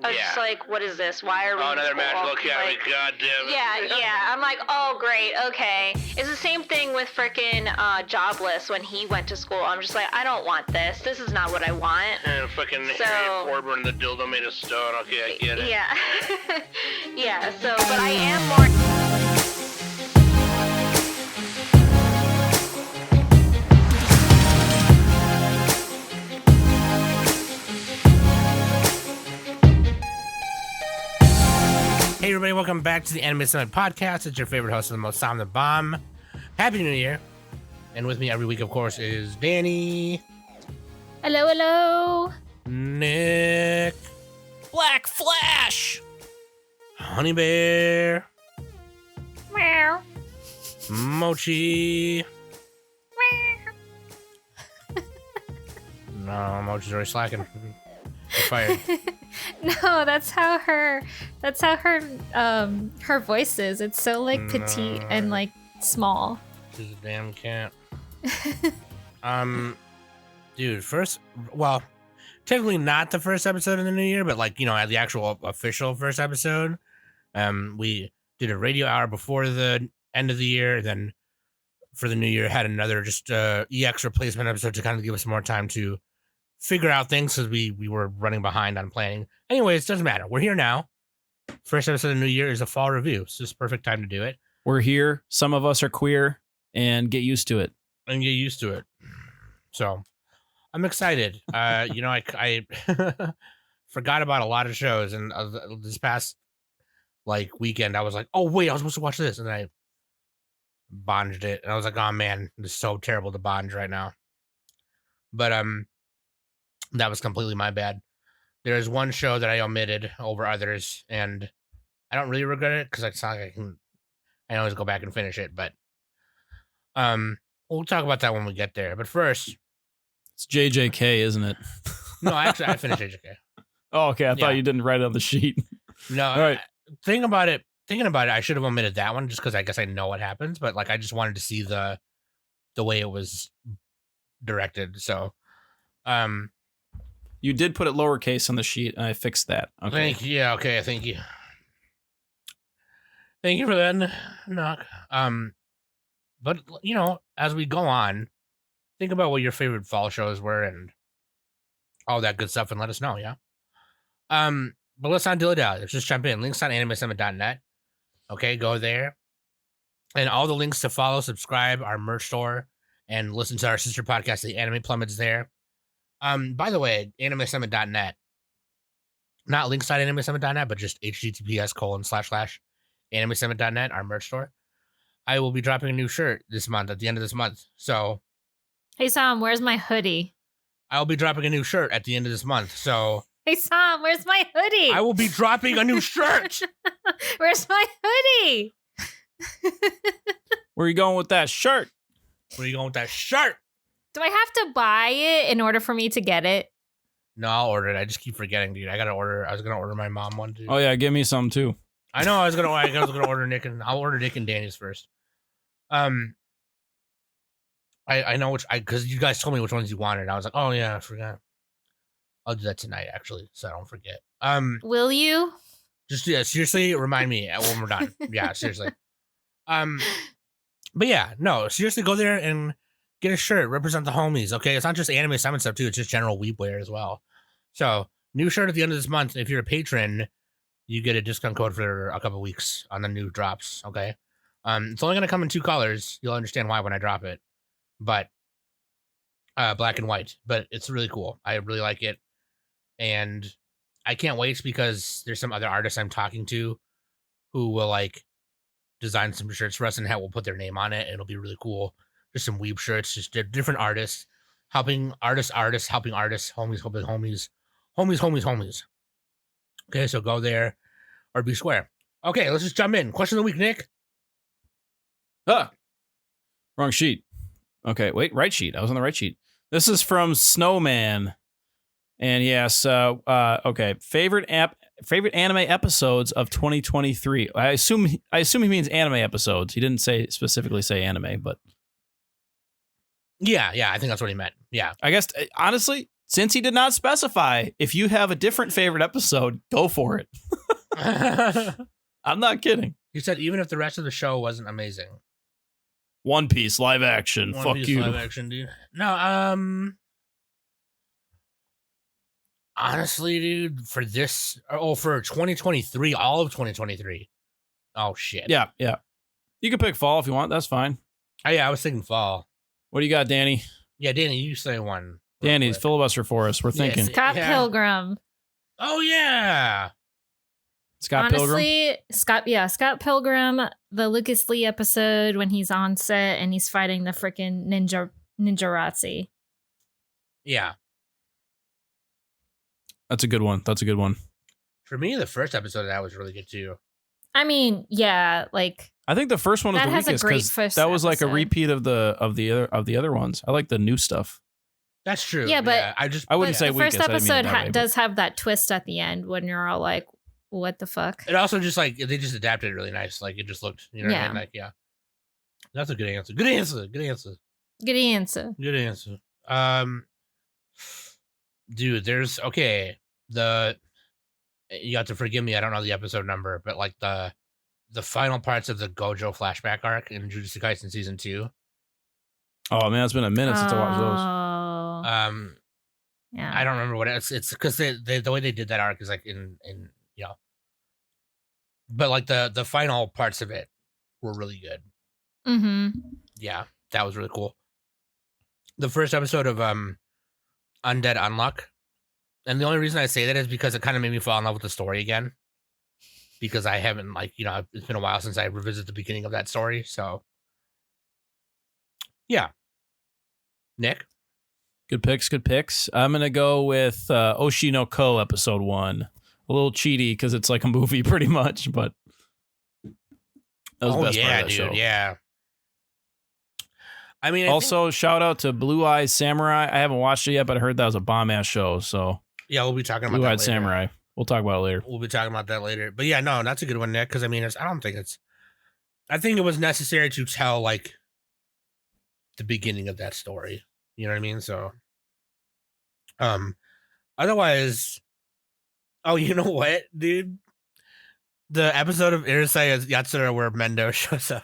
I was just like, what is this? Why are we... Oh, another magical academy, like, goddamn. Yeah. I'm like, oh, great, okay. It's the same thing with frickin' Jobless when he went to school. I'm just like, I don't want this. This is not what I want. And fucking Harry Corbin, the dildo made of stone. Okay, I get it. Yeah. Yeah, so, but I am more... Hey everybody, welcome back to the Anime Summit Podcast. It's your favorite host of the most, Sam the Bomb. Happy New Year. And with me every week, of course, is Danny. Hello. Nick. Black Flash. Honey Bear. Meow. Mochi. No, Mochi's already slacking. You're fired. No, that's how her voice is. It's so like petite and like small. She's a damn cat. Dude, technically not the first episode of the new year, but like, the actual official first episode. We did a radio hour before the end of the year, then for the new year had another just EX replacement episode to kind of give us more time to figure out things because we were running behind on planning. Anyways, it doesn't matter. We're here now. First episode of the new year is a fall review, so it's the perfect time to do it. We're here. Some of us are queer, and get used to it. So I'm excited. I forgot about a lot of shows, and this past weekend I was like, oh wait, I was supposed to watch this, and I binged it, and I was like, oh man, it's so terrible to binge right now. But that was completely my bad. There is one show that I omitted over others, and I don't really regret it because it's not like I can always go back and finish it. But we'll talk about that when we get there. But first, it's JJK, isn't it? No, actually, I finished JJK. Oh, okay. I thought you didn't write it on the sheet. No, all right. Thinking about it, I should have omitted that one just because I guess I know what happens. But I just wanted to see the way it was directed. So, you did put it lowercase on the sheet, and I fixed that. Okay. Thank you. Thank you for that, Knock. But as we go on, think about what your favorite fall shows were and all that good stuff, and let us know. Yeah. But let's not dilly-dally. Let's just jump in. Links on animesummit.net. Okay, go there, and all the links to follow, subscribe, our merch store, and listen to our sister podcast, The Anime Plummets, there. By the way, animesummit.net, not links.animesummit.net, but just https://animesummit.net, our merch store. I will be dropping a new shirt this month at the end of this month. So, hey Sam, where's my hoodie? I'll be dropping a new shirt at the end of this month. So, hey Sam, where's my hoodie? I will be dropping a new shirt. Where's my hoodie? Where are you going with that shirt? Where are you going with that shirt? Do I have to buy it in order for me to get it? No, I'll order it. I just keep forgetting, dude. I was gonna order my mom one, dude. Oh yeah, give me some too. I know. I was gonna order Nick, and I'll order Nick and Danny's first. I know because you guys told me which ones you wanted. I was like, oh yeah, I forgot. I'll do that tonight, actually, so I don't forget. Will you? Just seriously, remind me when we're done. Yeah, seriously. But yeah, no, seriously, go there and get a shirt, represent the homies, okay? It's not just Anime Summit stuff, too. It's just general weeb wear as well. So, new shirt at the end of this month. If you're a patron, you get a discount code for a couple weeks on the new drops, okay? It's only going to come in 2 colors. You'll understand why when I drop it. But, black and white. But it's really cool. I really like it. And I can't wait because there's some other artists I'm talking to who will, design some shirts for us and we'll put their name on it. It'll be really cool. Just some weeb shirts, just different artists, helping artists, helping artists, homies, helping homies. Okay, so go there or be square. Okay, let's just jump in. Question of the week, Nick. Wrong sheet. Okay, wait, right sheet. I was on the right sheet. This is from Snowman. And yes, okay, favorite anime episodes of 2023. I assume he means anime episodes. He didn't specifically say anime, but yeah, I think that's what he meant. Yeah, I guess honestly, Since he did not specify, if you have a different favorite episode, go for it. I'm not kidding. He said even if the rest of the show wasn't amazing. One Piece live action. One Fuck Piece you. live action, dude. No, honestly, dude, for 2023, all of 2023. Oh shit. Yeah. You can pick fall if you want. That's fine. Oh yeah, I was thinking fall. What do you got, Danny? Yeah, Danny, you say one. Danny's filibuster for us. We're thinking. Scott Pilgrim. Oh yeah. Scott Pilgrim. Honestly, Scott Pilgrim, the Lucas Lee episode when he's on set and he's fighting the freaking ninja Razzi. Yeah. That's a good one. For me, the first episode of that was really good too. I mean, yeah, like I think the first one was that the has weakest a great because first that was like a episode. repeat of the other ones. I like the new stuff. That's true. Yeah, but I wouldn't But say the first weakest. I didn't mean it episode that way, but- does have that twist at the end when you're all like, "What the fuck?" it also just like they just adapted it really nice. Like it just looked, you know what I Yeah. mean? Like yeah. That's a good answer. Good answer. Good answer. Good answer. Dude, there's you have to forgive me, I don't know the episode number, but like the final parts of the Gojo flashback arc in Jujutsu Kaisen season 2. Oh man, it's been a minute since I watched those. Oh, yeah. I don't remember what it's because the way they did that arc is like in but like the final parts of it were really good. Mm-hmm. Yeah, that was really cool. The first episode of Undead Unluck, and the only reason I say that is because it kind of made me fall in love with the story again. Because I haven't it's been a while since I revisited the beginning of that story. So, yeah. Nick, Good picks. I'm gonna go with Oshi no Ko episode 1. A little cheaty because it's like a movie pretty much, but that was the best part of that show. Yeah. I mean, Also, shout out to Blue Eyes Samurai. I haven't watched it yet, but I heard that was a bomb ass show. So yeah, we'll be talking about Blue that Eyes later. Samurai. We'll talk about it later. We'll be talking about that later. But yeah, no, that's a good one, Nick. Because I mean, I think it was necessary to tell like the beginning of that story. You know what I mean? So, otherwise, oh, you know what, dude? The episode of Irasai Yatsura where Mendo shows up.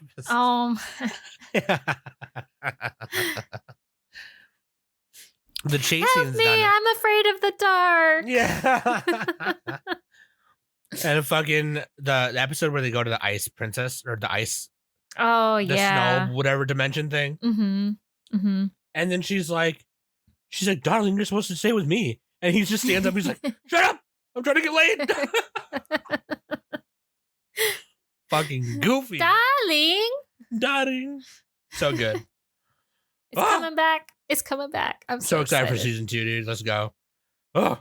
The chase Help scene's me! done. I'm afraid of the dark. Yeah. And the episode where they go to the ice princess or the ice, Oh the yeah. snow, whatever dimension thing. Mm-hmm. Mm-hmm. And then she's like, darling, you're supposed to stay with me. And he just stands up. He's like, shut up. I'm trying to get laid. Fucking goofy. Darling. So good. It's coming back. It's coming back. I'm So excited for season 2, dude. Let's go. Oh.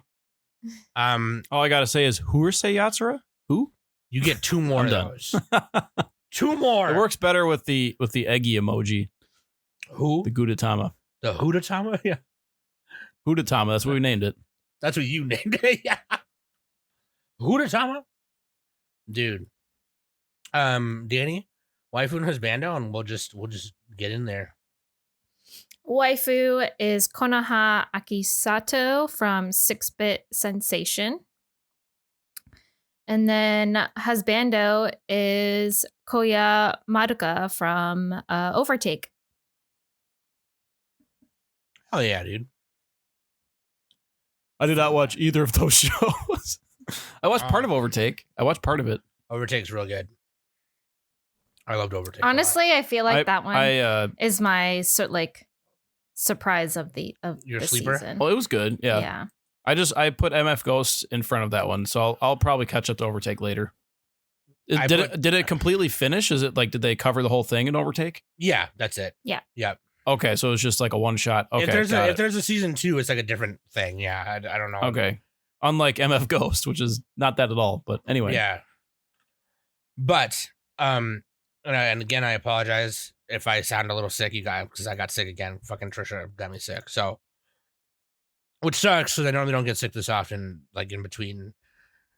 All I gotta say is Hurusei Yatsura? Who? You get 2 more I'm of done. those. 2 more. It works better with the eggy emoji. Who? The Gudetama. The Hudatama? Yeah. Hudatama, that's what we named it. That's what you named it. Yeah. Hudatama? Dude. Danny, Waifu and Husbando, and we'll just get in there. Waifu is Konoha Akisato from 6-Bit Sensation. And then Husbando is Koya Madoka from Overtake. Oh yeah, dude. I did not watch either of those shows. I watched part of Overtake. I watched part of it. Overtake's real good. I loved Overtake. a lot. Honestly, I feel like that one I is my surprise of Your the sleeper? season. well, it was good. Yeah. Yeah. I put MF Ghost in front of that one, so I'll probably catch up to Overtake later. Did it completely finish? Is it like did they cover the whole thing in Overtake? Yeah, that's it. Yeah. Yep. Okay, so it's just like a one shot. Okay, If there's a season 2, it's like a different thing. Yeah, I don't know. okay. Unlike MF Ghost, which is not that at all. But anyway, Yeah. But and again, I apologize if I sound a little sick, you guys, because I got sick again. Fucking Trisha got me sick. So, which sucks. So I normally don't get sick this often, like in between.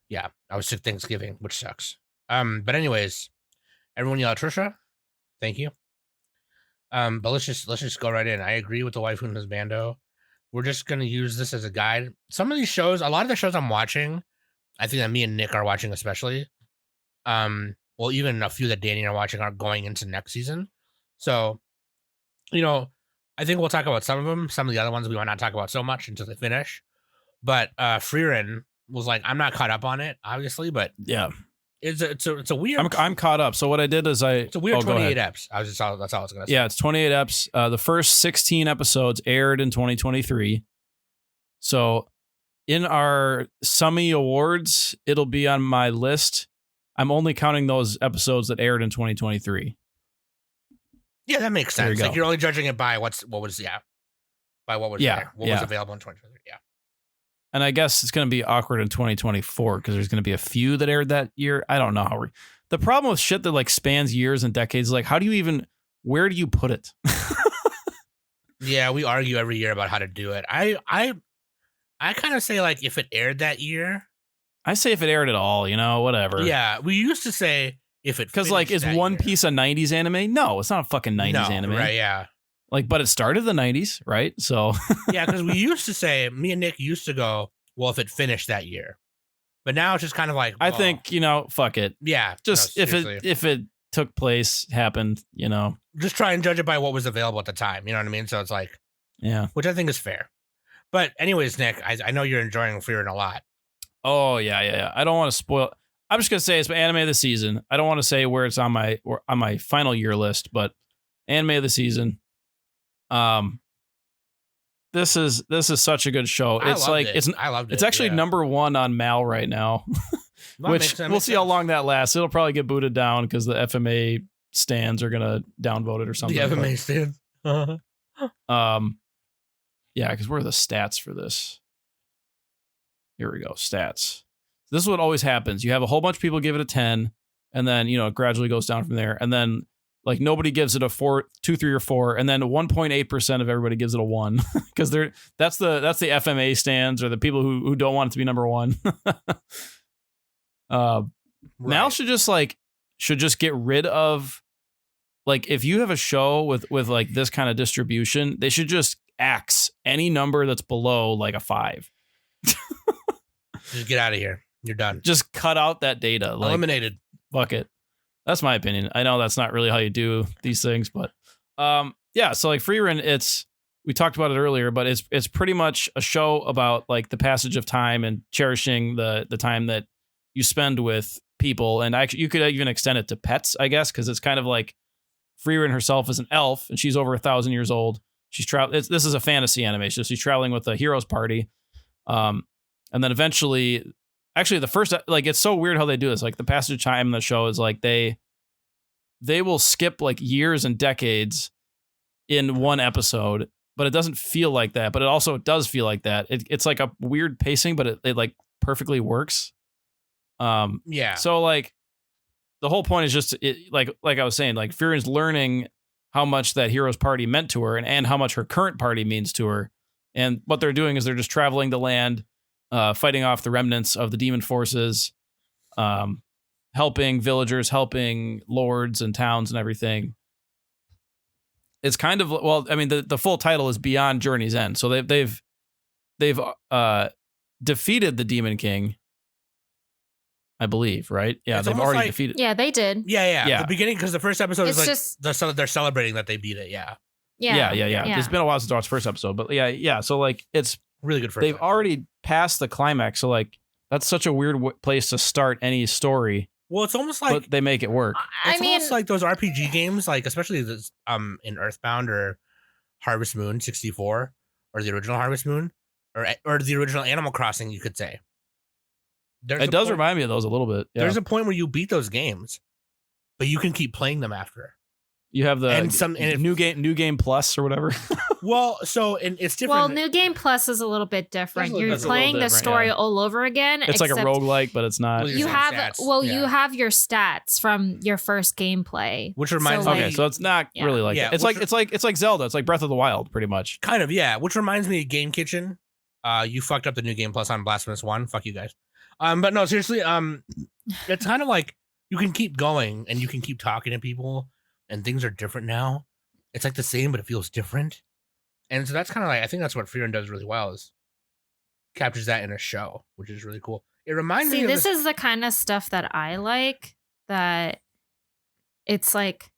Yeah, I was sick Thanksgiving, which sucks. But anyways, everyone yell at Trisha. Thank you. But let's just go right in. I agree with the Waifu and Husbando. we're just gonna use this as a guide. Some of these shows, a lot of the shows I'm watching, I think that me and Nick are watching especially. Well, even a few that Danny and I are watching are going into next season. So, you know, I think we'll talk about some of them. Some of the other ones we might not talk about so much until they finish. But Frieren was like, I'm not caught up on it, obviously, but Yeah. it's a weird. I'm caught up. So what I did is It's a weird go 28 ahead. eps. That's all I was gonna say. Yeah, it's 28 eps. The first 16 episodes aired in 2023. So in our Summy Awards, it'll be on my list. I'm only counting those episodes that aired in 2023. Yeah, that makes There you sense. Like go. you're only judging it by what was there, what was available in 2023. Yeah. And I guess it's going to be awkward in 2024 because there's going to be a few that aired that year. I don't know how. The problem with shit that like spans years and decades, like how do you even, where do you put it? Yeah, we argue every year about how to do it. I kind of say like if it aired that year. I say if it aired at all, whatever. Yeah, we used to say if it Because like, is finished that One year. Piece a 90s anime? No, it's not a fucking 90s No, anime. right? Yeah, Like, but it started the 90s, right? So yeah, because we used to say, me and Nick used to go, well, if it finished that year, but now it's just kind of like, I well, think, fuck it. yeah, Just no, if seriously. it took place, happened, Just try and judge it by what was available at the time. You know what I mean? So it's like, yeah. which I think is fair. But anyways, Nick, I know you're enjoying Frieren a lot. Oh yeah. I don't want to spoil. I'm just gonna say it's anime of the season. I don't want to say where it's on my final year list, but anime of the season. This is such a good show. It's like I loved it. it's actually yeah. number 1 on Mal right now, That which makes- that we'll makes see how sense. long that lasts. It'll probably get booted down because the FMA stands are gonna downvote it or something. The but- FMA stand. Yeah, because where are the stats for this? Here we go, stats. This is what always happens. You have a whole bunch of people give it a 10, and then it gradually goes down from there, and then like nobody gives it a 4, 2, 3, or 4, and then 1.8% of everybody gives it a 1 because that's the FMA stands or the people who don't want it to be number 1. Mal Right. should just get rid of, like, if you have a show with like this kind of distribution, they should just axe any number that's below like a 5. Just get out of here. You're done. Just cut out that data. Like, Eliminated. fuck it. That's my opinion. I know that's not really how you do these things, but yeah. So like Frieren, we talked about it earlier, but it's pretty much a show about like the passage of time and cherishing the time that you spend with people, and actually you could even extend it to pets, I guess, because it's kind of like Frieren herself is an elf, and she's over 1,000 years old. She's this is a fantasy animation, so she's traveling with a hero's party, and then eventually. Actually, the first, like, it's so weird how they do this. Like, the passage of time in the show is like they will skip like years and decades in one episode, but it doesn't feel like that. But it also does feel like that. It's like a weird pacing, but it like perfectly works. Yeah. So like, the whole point is just like I was saying, like Frieren's learning how much that hero's party meant to her, and how much her current party means to her. And what they're doing is they're just traveling the land. Fighting off the remnants of the demon forces, helping villagers, helping lords and towns and everything. It's kind of, well, I mean, the full title is Beyond Journey's End. So they've defeated the Demon King, I believe, right? Yeah, It's they've almost already like- defeated. Yeah, they did. Yeah. The beginning, because the first episode It's is like just- they're celebrating that they beat it. Yeah. Yeah. Yeah. It's been a while since I watched the first episode, but yeah. So like, it's Really good for they've already passed the climax. So like, that's such a weird place to start any story, Well, it's almost like but they make it work. it's I mean, almost like those RPG games, like especially this in Earthbound or Harvest Moon 64 or the original Harvest Moon or the original Animal Crossing, you could say. It does remind me of those a little bit. Yeah. There's a point where you beat those games, but you can keep playing them after. You have the and new game plus or whatever. Well, so and it's different. Well, New Game Plus is a little bit different. That's a You're little playing the different, story yeah. all over again. It's like a except roguelike, but it's not. Well, You Same have stats, you yeah. have your stats from your first gameplay, Which reminds So, me- Okay, so it's not Yeah. really like Yeah, that. It's like Zelda. It's like Breath of the Wild, pretty much. Kind of, yeah. Which reminds me of Game Kitchen. You fucked up the New Game Plus on Blasphemous 1. Fuck you guys. But no, seriously, it's kind of like you can keep going and you can keep talking to people and things are different now. It's like the same, but it feels different. And so that's kind of like, I think that's what Frieren does really well, is captures that in a show, which is really cool. It reminds me See, of this is the kind of stuff that I like, that it's like,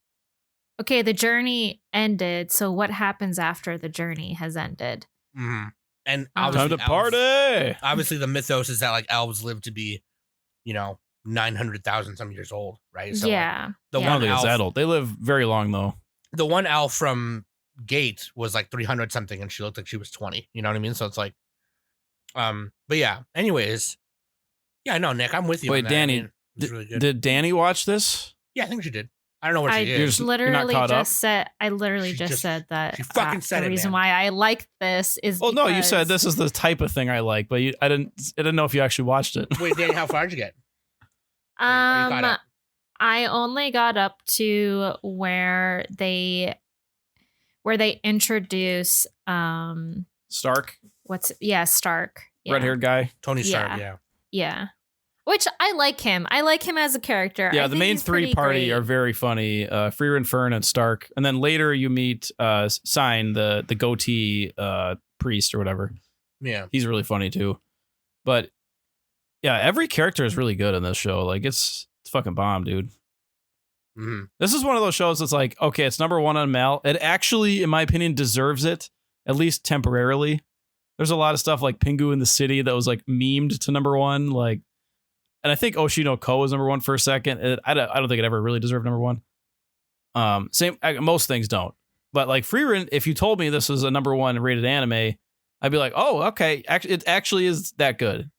okay, the journey ended, so what happens after the journey has ended? Mhm. And Time obviously Time to party. obviously the mythos is that like elves live to be, 900,000 some years old, right? So like, Yeah. the I don't one think it's elf, that old. They live very long though. the one elf from Gate was like 300 something, and she looked like she was 20. You know what I mean? So it's like, but yeah. Anyways, yeah, no, Nick, I'm with you. Wait, on that. Danny, I mean, it's really good. Did Danny watch this? Yeah, I think she did. I don't know where I she You're is. just- you're not literally caught up? just said. I literally She just just- said that. she fucking said the it, reason man. why I like this is. Oh no, you said because- this is the type of thing I like, but I didn't know if you actually watched it. Wait, Danny, how far did you get? Are you caught up? I only got up to where they introduce Stark, Stark. Yeah. red-haired guy. Tony Stark, Yeah. yeah. Yeah. Which I like him. I like him as a character. Yeah, I the think main he's three pretty party great. are very funny. Frieren, Fern, and Stark. And then later you meet Sign, the goatee priest or whatever. Yeah. He's really funny too. But yeah, every character is really good in this show. Like it's fucking bomb, dude. hmm This is one of those shows that's like, okay, it's number one on Mal. It actually, in my opinion, deserves it, at least temporarily. There's a lot of stuff like Pingu in the City that was like memed to number one. Like, and I think Oshino Ko was number one for a second. I don't think it ever really deserved number one. Most things don't. But like Frieren, if you told me this was a number one rated anime, I'd be like, oh, okay. Actually, it actually is that good.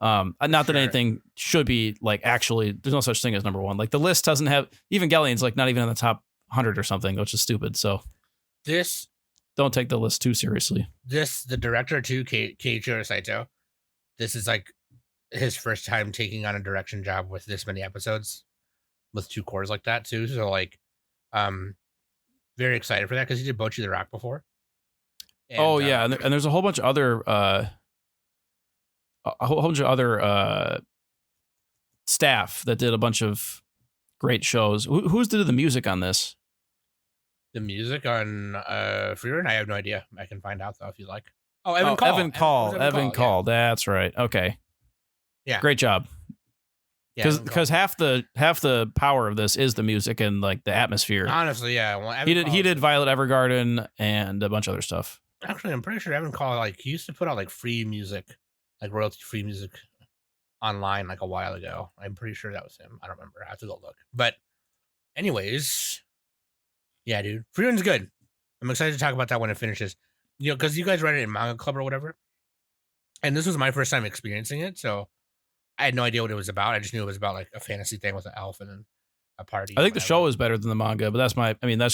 Not that Sure. anything should be like actually. There's no such thing as number one. Like the list doesn't have even Galleon's like not even in the top 100 or something, which is stupid. So This, don't take the list too seriously. the director too, Keiichiro Saito, this is like his first time taking on a direction job with this many episodes, with 2 cores like that too. So like, very excited for that because he did Bocchi the Rock before. And, Yeah, and there's a whole bunch of other staff that did a bunch of great shows. Who's did the music on this? the music on Frieren, I have no idea. I can find out though if you like. Oh, Evan Evan Call. Call. Evan Yeah. Call. That's right. Okay. Yeah. Great job. Yeah, Evan Call. Because half the power of this is the music and like the atmosphere. Honestly, yeah. Well, Evan He Call- did Violet Evergarden and a bunch of other stuff. Actually, I'm pretty sure Evan Call, like, he used to put out like free music, like royalty free music online like a while ago. I'm pretty sure that was him. I don't remember. I have to go look. But anyways, yeah, dude. Frieren's good. I'm excited to talk about that when it finishes. Because you guys read it in Manga Club or whatever. And this was my first time experiencing it, so I had no idea what it was about. I just knew it was about like a fantasy thing with an elf and a party. I think the whatever. show is better than the manga, but that's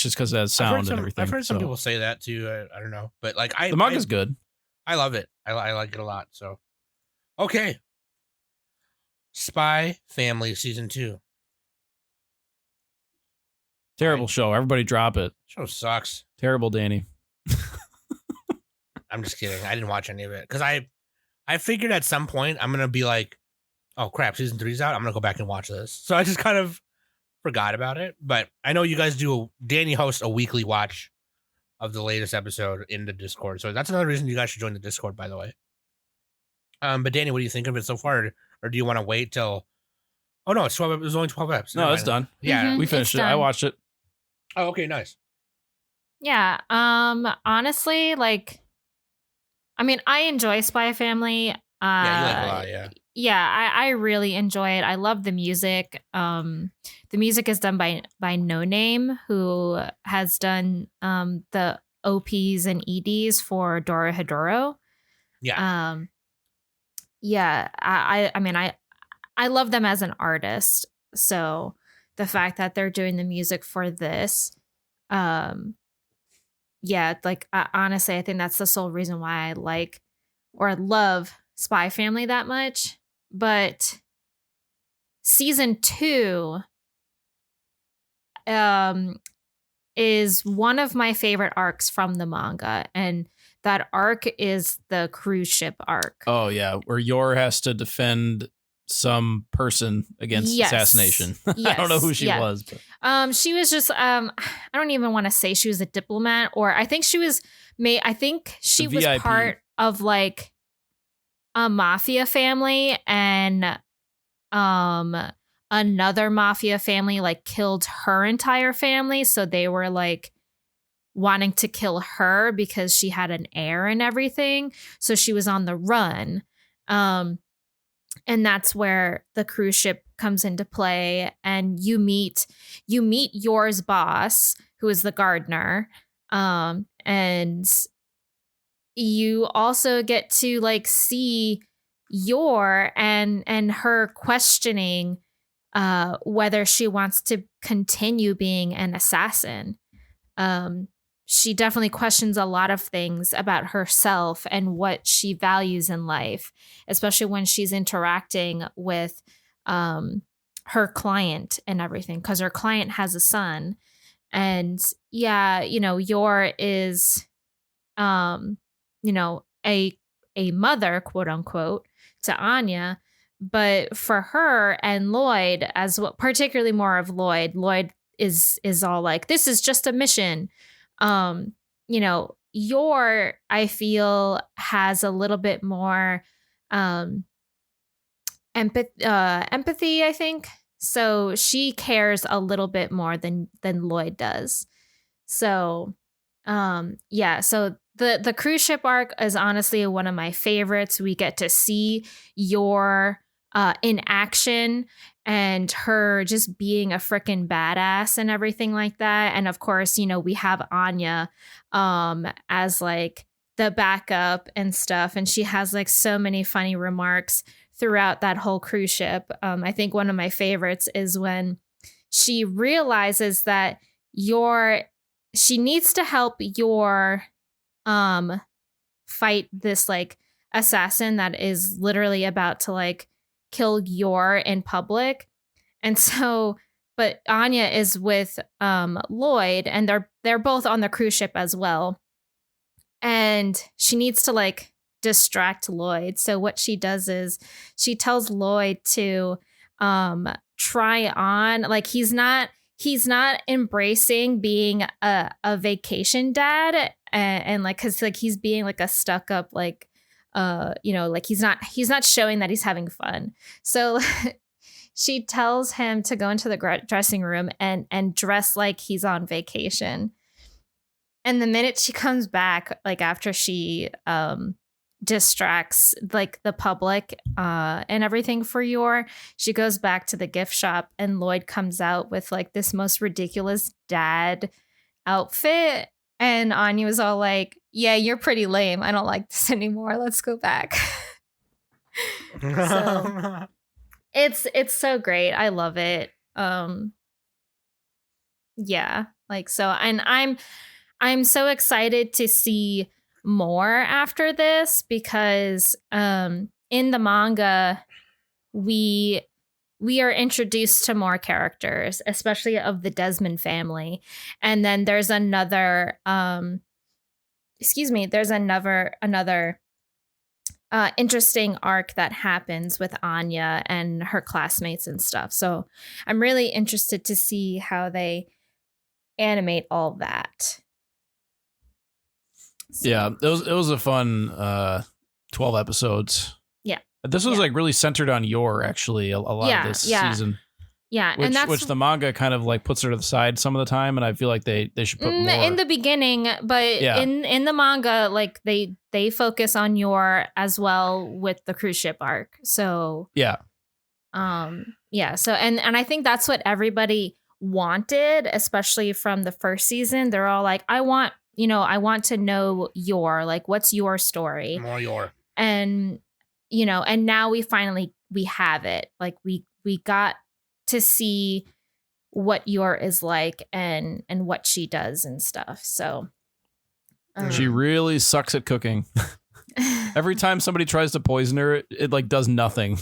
just because it has sound and everything. I've heard some so. people say that too. I don't know, but like The manga's good. I love it. I like it a lot. So, okay. Spy Family season 2. Terrible show. Everybody drop it. Show sucks. Terrible, Danny. I'm just kidding. I didn't watch any of it because I figured at some point I'm gonna be like, oh crap, season 3's out. I'm gonna go back and watch this. So I just kind of forgot about it. But I know you guys do. Danny hosts a weekly watch of the latest episode in the Discord. So that's another reason you guys should join the Discord, by the way. But Danny, what do you think of it so far, or do you want to wait till? Oh no, it's 12. It was only 12 episodes. No, it's done. Yeah. Mhm. We It's finished it. I done. watched it. Oh, okay, nice. Yeah. Honestly, like, I mean, I enjoy Spy Family. Yeah, you like it a lot. Yeah. Yeah, I really enjoy it. I love the music. The music is done by No Name, who has done the OPs and EDs for Dora Hedoro. Yeah. Yeah, I mean, I love them as an artist. So the fact that they're doing the music for this, yeah, like honestly, I think that's the sole reason why I like or love Spy Family that much. But season 2 is one of my favorite arcs from the manga, and that arc is the cruise ship arc. Oh yeah, where Yor has to defend some person against assassination. I don't know who she was. But. She was just I don't even want to say she was a diplomat, or I think she was VIP. part of like a mafia family, and another mafia family like killed her entire family, so they were like wanting to kill her because she had an heir and everything, so she was on the run. And that's where the cruise ship comes into play, and you meet Yor's boss, who is the gardener, and you also get to like see Yor and her questioning whether she wants to continue being an assassin. She definitely questions a lot of things about herself and what she values in life, especially when she's interacting with her client and everything, because her client has a son. And yeah, Yor is, a mother, quote unquote, to Anya. But for her and Lloyd, as well, particularly more of Lloyd is all like, this is just a mission. Yor, I feel, has a little bit more empathy, I think. So she cares a little bit more than Lloyd does. So so the cruise ship arc is honestly one of my favorites. We get to see Yor in action, and her just being a freaking badass and everything like that. And of course, we have Anya as like the backup and stuff. And she has like so many funny remarks throughout that whole cruise ship. I think one of my favorites is when she realizes that she needs to help Yor fight this like assassin that is literally about to like kill Yor in public. And so, but Anya is with Lloyd, and they're both on the cruise ship as well. And she needs to like distract Lloyd. So what she does is she tells Lloyd to try on, like he's not embracing being a vacation dad, and like, cause like he's being like a stuck up like like he's not showing that he's having fun. So she tells him to go into the dressing room and dress like he's on vacation. And the minute she comes back, like after she distracts like the public and everything for Yor, she goes back to the gift shop, and Lloyd comes out with like this most ridiculous dad outfit. And Anya was all like, yeah, you're pretty lame. I don't like this anymore. Let's go back. So it's so great. I love it. Yeah, like so, and I'm so excited to see more after this, because in the manga we are introduced to more characters, especially of the Desmond family. And then there's another interesting arc that happens with Anya and her classmates and stuff. So I'm really interested to see how they animate all that. So. Yeah, it was a fun 12 episodes. Yeah. This was like really centered on Yor, actually, a lot of this season. Yeah, which, and that's which the manga kind of like puts her to the side some of the time, and I feel like they should put more in the beginning, but in the manga, like they focus on Yor as well with the cruise ship arc. So so and I think that's what everybody wanted, especially from the first season. They're all like, I want to know Yor, like what's your story? More Yor. And and now we have it. Like we got to see what Yor is like and what she does and stuff. So she really sucks at cooking. Every time somebody tries to poison her, it like does nothing.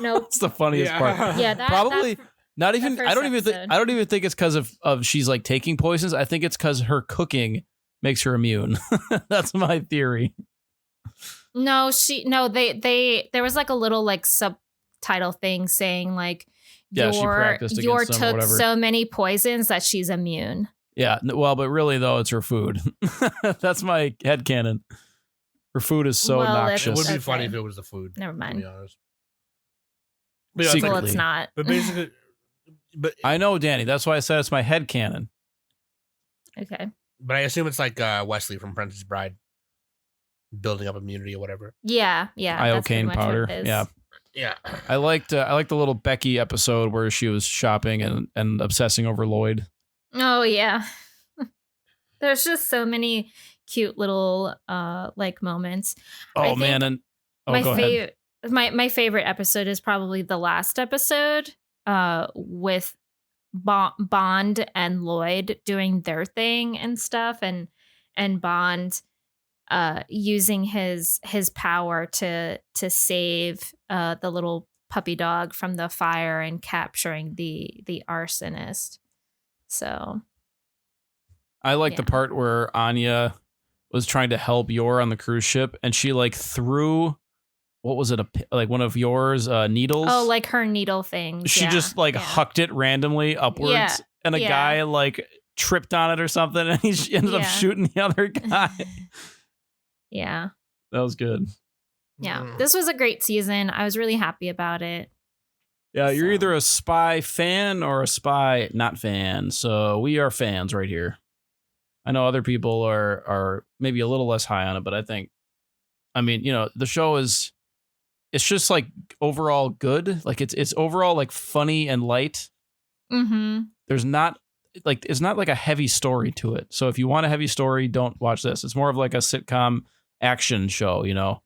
Nope. It's the funniest part. Yeah, probably not even. I don't even think it's because of she's like taking poisons. I think it's because her cooking makes her immune. That's my theory. No, there was like a little like title thing saying like, Yeah, she practiced Yor against them or took whatever. so many poisons that she's immune. Yeah, well, but really though, it's her food. That's my headcanon. Her food is so Well, It noxious. would be Okay. funny if it was the food. Never To mind. be honest. But yeah, it's like- Well, it's Secretly. not. but basically, but I know, Danny. That's why I said it's my headcanon. Okay. I assume it's like Wesley from Princess Bride, building up immunity or whatever. Yeah. Yeah. that's pretty Iocane much what powder. it is. Yeah. Yeah. I liked the little Becky episode where she was shopping and obsessing over Lloyd. Oh yeah. There's just so many cute little like moments. I Oh think man, and my go ahead. favorite my favorite episode is probably the last episode with Bond and Lloyd doing their thing and stuff, and Bond using his power to save the little puppy dog from the fire and capturing the arsonist. So I like the Yeah. part where Anya was trying to help Yor on the cruise ship, and she like threw, what was it, like one of Yor's needles? oh, like her needle thing. She just like hucked it randomly upwards, Yeah, and a yeah. guy like tripped on it or something, and he ended up Yeah. shooting the other guy. Yeah. That was good. Yeah. Mm. This was a great season. I was really happy about it. Yeah, you're So- either a spy fan or a spy not fan. So we are fans right here. I know other people are maybe a little less high on it, but I mean, the show it's just like overall good. Like it's overall like funny and light. Mm-hmm. There's not like it's not like a heavy story to it. So if you want a heavy story, don't watch this. It's more of like a sitcom action show, Yeah.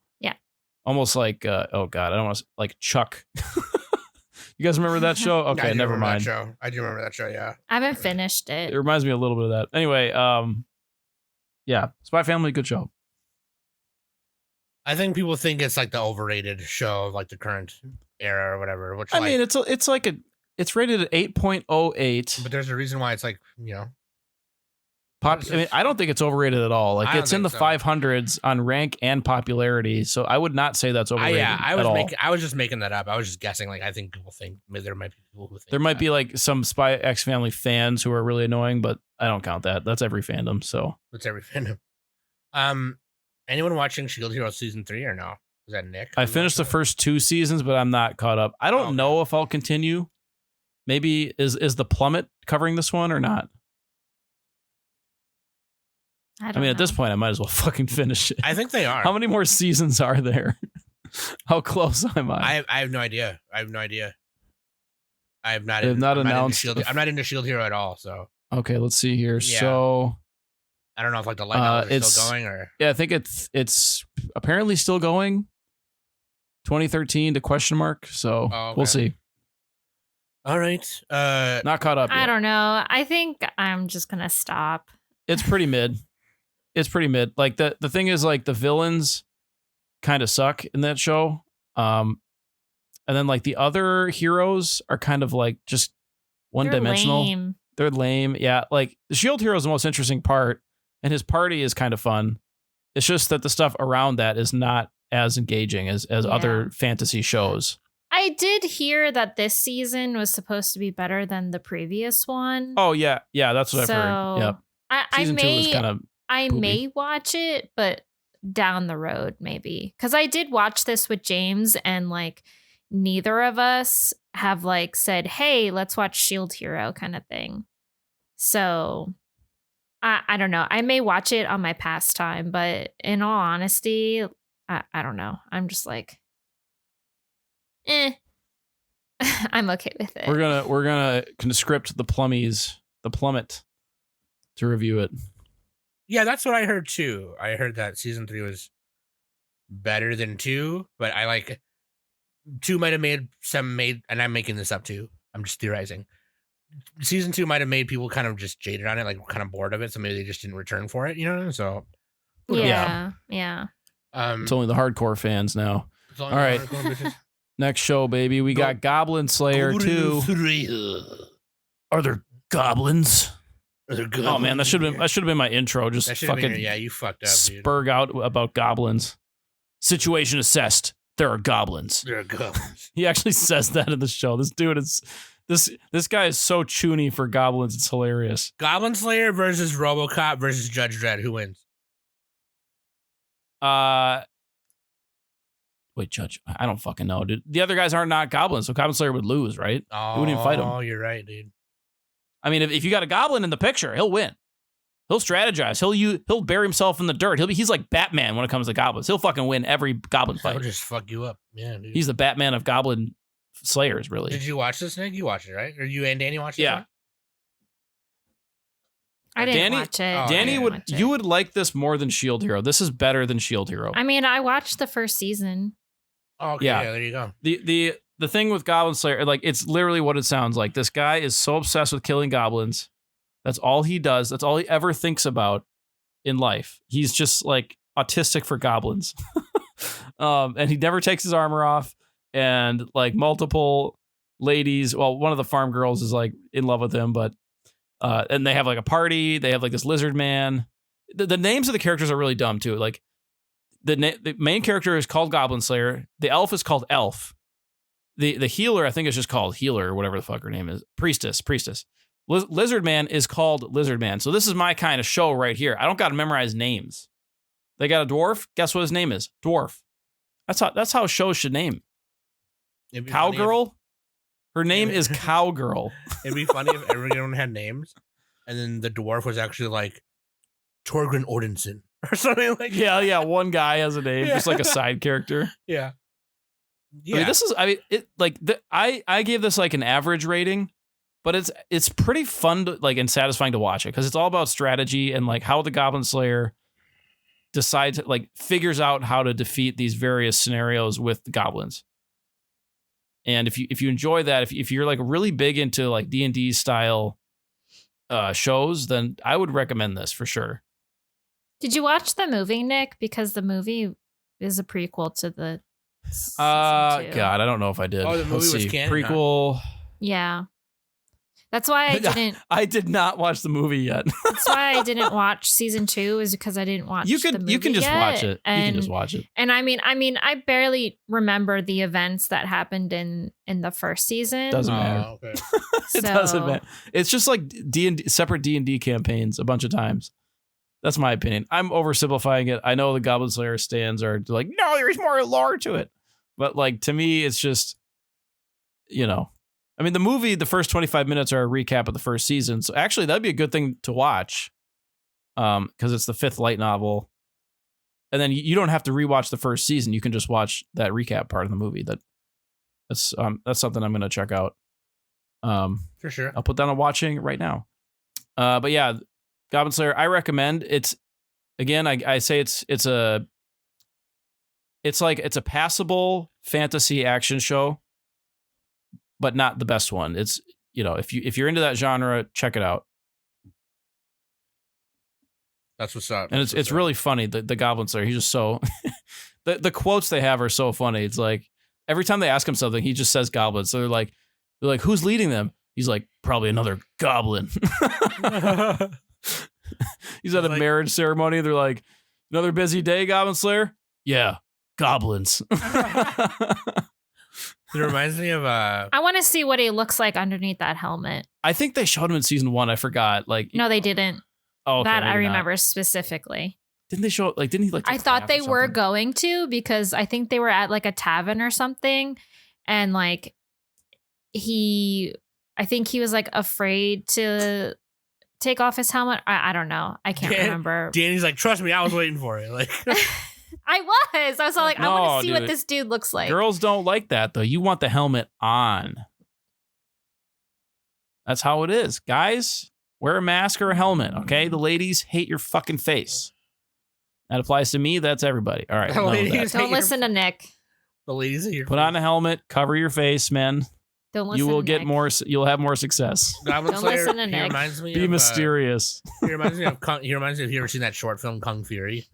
Almost like oh god, I don't want to like Chuck. You guys remember that show? I Okay, do never remember mind. That show. I do remember that show. Yeah. I haven't finished It it. reminds me a little bit of that. Anyway, yeah, Spy Family, good show. I think people think it's like the overrated show of like the current era or whatever. Which I like, mean, it's rated at 8.08. but there's a reason why it's like I mean, I don't think it's overrated at all. Like I don't it's in the think so. 500s on rank and popularity, so I would not say that's overrated I at all. was just making that up. I was just guessing. Like I think people think maybe there might be people who think There might that. be like some Spy X Family fans who are really annoying, but I don't count that. That's every fandom. So It's every fandom. Anyone watching Shield Hero season 3 or no? Is that Nick? I finished the first 2 seasons, but I'm not caught up. I don't Okay. know if I'll continue. Maybe is the Plummet covering this one or not? I I mean, at this point, I might as well fucking finish it. I think they are. How many more seasons are there? How close am I? I have no idea. I have not. They have not announced I'm not into Shield Hero at all. So Okay, let's see here. Yeah. So I don't know if like the light novels are it's- still going or. yeah, I think it's apparently still going. 2013 to question mark. So Oh, okay. we'll see. All right. Not caught up I yet. don't know. I think I'm just gonna stop. It's pretty mid. It's pretty mid. Like the thing is, like the villains kind of suck in that show. And then like the other heroes are kind of like just one They're dimensional. lame. They're lame. Yeah. Like the Shield hero is the most interesting part, and his party is kind of fun. It's just that the stuff around that is not as engaging as other fantasy shows. I did hear that this season was supposed to be better than the previous one. Oh yeah. Yeah, that's what I've So, heard. Yep. I Season 2 was may kind of I poopy. may watch it, but down the road maybe. Cuz I did watch this with James, and like neither of us have like said, "Hey, let's watch Shield Hero" kind of thing. So I don't know. I may watch it on my pastime, but in all honesty, I don't know. I'm just like I'm okay with it. We're gonna conscript the plummet to review it. Yeah, that's what I heard too. I heard that season 3 was better than 2, but I like 2 might have made, and I'm making this up too. I'm just theorizing. Season 2 might have made people kind of just jaded on it, like kind of bored of it, so maybe they just didn't return for it, So who knows? Yeah. It's only the hardcore fans now. it's all all right. bitches. Next show, baby. We got Goblin Slayer 2. Are there goblins? Oh man, that should have been my intro. Just That should have fucking been, yeah, you fucked up, dude. spurg out about goblins. Situation assessed. there are goblins. There are goblins. He actually says that in the show. This dude is this guy is so choony for goblins. It's hilarious. Goblin Slayer versus RoboCop versus Judge Dredd. Who wins? Wait, Judge. I don't fucking know, dude. The other guys are not goblins, so Goblin Slayer would lose, right? Oh, He wouldn't even fight him. Oh, you're right, dude. I mean, if you got a goblin in the picture, he'll win. He'll strategize. He'll bury himself in the dirt. He's like Batman when it comes to goblins. He'll fucking win every goblin He'll fight. just fuck you up. Yeah, dude. He's the Batman of goblin slayers, really. Did you watch this, Nick? You watched it, right? Or you and Danny watched it? Yeah. Right? I didn't Danny- watch it. Oh, Danny yeah. would you would like this more than Shield Hero. This is better than Shield Hero. I mean, I watched the first season. Oh, okay, Yeah. yeah, there you go. The thing with Goblin Slayer, like it's literally what it sounds like. This guy is so obsessed with killing goblins. That's all he does. That's all he ever thinks about in life. He's just like autistic for goblins. And he never takes his armor off. And like multiple ladies, well, one of the farm girls is like in love with him, but and they have like a party. They have like this lizard man. The names of the characters are really dumb too. Like the main character is called Goblin Slayer. The elf is called Elf. The healer, I think, is just called Healer or whatever the fuck her name is. Priestess. Lizard Man is called Lizard Man. So this is my kind of show right here. I don't got to memorize names. They got a dwarf. Guess what his name is? Dwarf. That's how shows should name. It'd be funny Cowgirl. Her name is Cowgirl. It'd be funny if everyone had names, and then the dwarf was actually like Torgrim Ordenson or something like. Yeah. One guy has a name, Yeah. just like a side character. Yeah. I gave this like an average rating, but it's pretty fun to, like, and satisfying to watch it because it's all about strategy and like how the Goblin Slayer decides, like, figures out how to defeat these various scenarios with the goblins. And if you enjoy that, if you're like really big into like D&D style shows, then I would recommend this for sure. Did you watch the movie, Nick? Because the movie is a prequel to the season 2. God, I don't know if I did. Oh, the movie Let's was see. canon, huh? Prequel. Yeah. That's why I didn't. I did not watch the movie yet. That's why I didn't watch season 2. Is because I didn't watch. You the movie can just yet. watch it. And, You can just watch it. And I mean, I barely remember the events that happened in the first season. Doesn't matter. Oh, okay. It doesn't matter. It's just like separate D&D campaigns a bunch of times. That's my opinion. I'm oversimplifying it. I know the Goblin Slayer stands are like, no, there's more lore to it. But like, to me, it's just, I mean, the movie, the first 25 minutes are a recap of the first season. So actually, that'd be a good thing to watch because it's the 5th light novel. And then you don't have to rewatch the first season. You can just watch that recap part of the movie. That's something I'm going to check out. For sure. I'll put down a watching right now. But yeah, Goblin Slayer, I recommend. It's, again, I say it's a passable fantasy action show, but not the best one. It's, if you're into that genre, check it out. That's what's up. And it's really funny. The Goblin Slayer, he's just so the quotes they have are so funny. It's like every time they ask him something, he just says goblins. So they're like, who's leading them? He's like, probably another goblin. He's at a marriage ceremony. They're like, another busy day, Goblin Slayer? Yeah, goblins. It reminds me of I want to see what he looks like underneath that helmet. I think they showed him in season 1. I forgot. Like, No, they didn't. oh, okay, That I maybe not. remember specifically. Didn't they show? Like, didn't he like? I take thought half they or were something? going to because I think they were at like a tavern or something, and like I think he was like afraid to take off his helmet. I don't know. I can't remember. Danny's like, trust me, I was waiting for it. Like, I was like, I No, want to see what dude. this dude looks like. Girls don't like that though. You want the helmet on. That's how it is, guys. Wear a mask or a helmet, okay? The ladies hate your fucking face. That applies to me. That's everybody. All right. The enough of that. ladies- Don't listen to Nick. the ladies are here. Put on a helmet. Cover your face, men. Don't listen. You will to get Nick. more. You'll have more success. Goblin Don't Slayer, listen to he Nick. reminds me Be of, mysterious. He reminds me of if you ever seen that short film Kung Fury.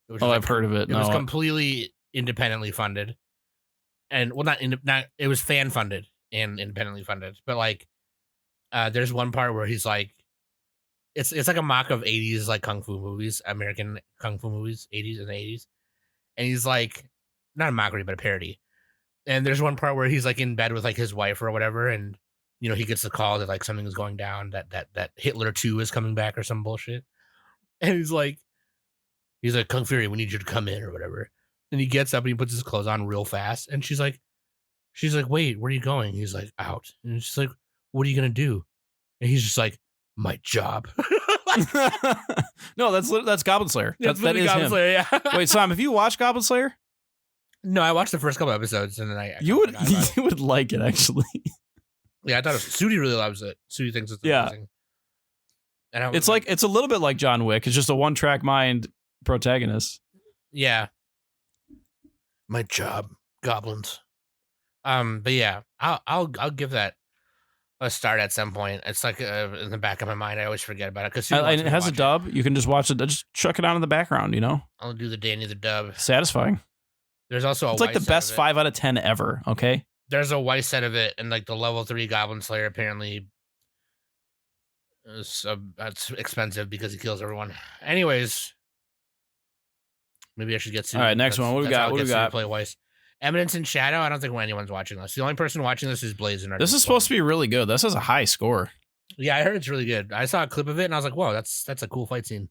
Which Oh, was I've heard of it. It was No, completely independently funded, and not it was fan funded and independently funded. But like, there's one part where he's like, it's like a mock of 80s like kung fu movies, American kung fu movies, 80s and 80s, and he's like, not a mockery, but a parody. And there's one part where he's like in bed with like his wife or whatever, and he gets the call that like something is going down, that Hitler 2 is coming back or some bullshit. And he's like, Kung Fury, we need you to come in or whatever. And he gets up and he puts his clothes on real fast. And she's like, wait, where are you going? He's like, out. And she's like, what are you gonna do? And he's just like, my job. No, that's Goblin Slayer. That is Goblin him. Slayer, yeah. Wait, Sam, have you watched Goblin Slayer? No, I watched the first couple episodes and then I You would forgot about it. you would like it actually. Yeah, I thought Sudi really loves it. Sudi thinks it's amazing. And It's a little bit like John Wick. It's just a one-track mind protagonist. yeah. My job, goblins. But yeah, I'll give that a start at some point. It's like in the back of my mind, I always forget about it because And it has a dub. You can just watch it. Just chuck it on in the background. I'll do the Danny the dub. Satisfying. There's also It's like the best 5 out of 10 ever. Okay. There's a white set of it, and like the level 3 Goblin Slayer apparently is that's expensive because he kills everyone. Anyways, maybe I should get Sudi. All right, next one. What do we got? What do we got? Play Weiss. Eminence in Shadow. I don't think anyone's watching this. The only person watching this is Blaze and This is supposed to be really good. This has a high score. Yeah, I heard it's really good. I saw a clip of it and I was like, whoa, that's a cool fight scene.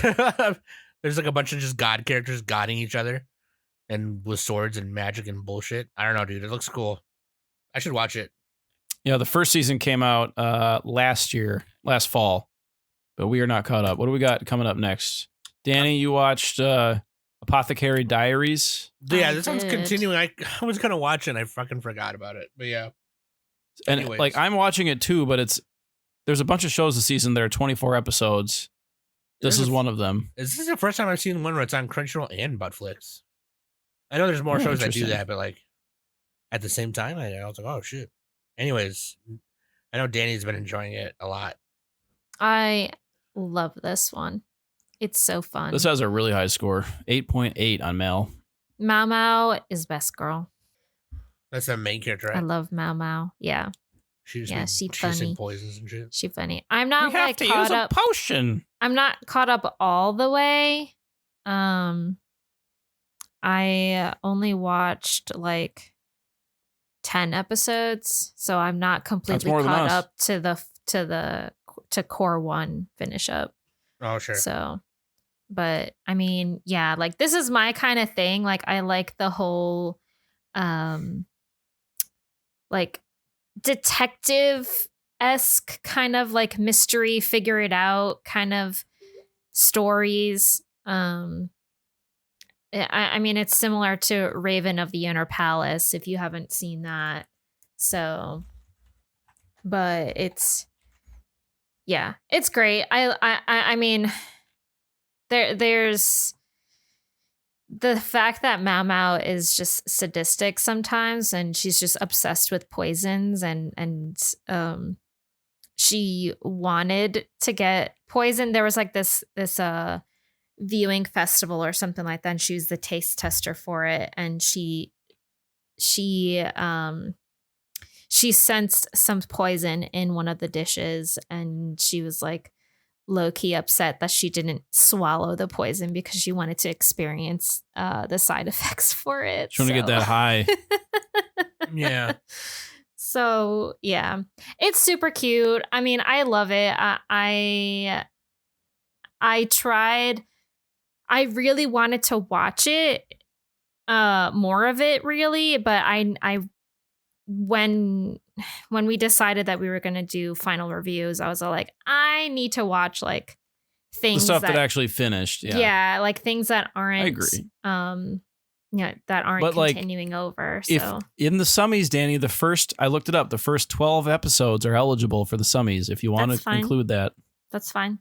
There's like a bunch of just god characters godding each other and with swords and magic and bullshit. I don't know, dude. It looks cool. I should watch it. Yeah, the first season came out last fall, but we are not caught up. What do we got coming up next? Danny, you watched Apothecary Diaries? Yeah, I this one's did. continuing. I was gonna watch it and I fucking forgot about it. But yeah. And Anyways. like I'm watching it too, but there's a bunch of shows this season that are 24 episodes. This is one of them. This is the first time I've seen one where it's on Crunchyroll and Buttflix. I know there's more Oh, shows that do interesting. that, but like at the same time, I was like, oh shit. Anyways, I know Danny's been enjoying it a lot. I love this one. It's so fun. This has a really high score, 8.8 on Mal. Mao Mao is best girl. That's the main character, I right? love Mao Mao. Yeah, She's she she's funny. in poisons and shit. she funny. I'm not We have like to caught use a up. potion. I'm not caught up all the way. I only watched like 10 episodes, so I'm not completely more than caught us. up to core 1 finish up. Oh sure. So, but I mean, yeah, like this is my kind of thing. Like I like the whole like detective-esque kind of like mystery, figure it out kind of stories. I mean, it's similar to Raven of the Inner Palace if you haven't seen that. So, but it's great. I mean, there's the fact that Mao Mao is just sadistic sometimes, and she's just obsessed with poisons, and she wanted to get poisoned. There was like this viewing festival or something like that, and she was the taste tester for it, and she sensed some poison in one of the dishes, and she was like low-key upset that she didn't swallow the poison because she wanted to experience the side effects for it. Trying to get that high. Yeah. So yeah, it's super cute. I mean, I love it. I tried. I really wanted to watch it, more of it, really. But I when we decided that we were gonna do final reviews, I was all like, I need to watch like things The stuff that actually finished. Yeah. yeah, like things that aren't. I agree. That aren't But, like, continuing over. If So in the Summies, Danny, I looked it up. The first 12 episodes are eligible for the Summies if you want That's to fine. include that. that's fine.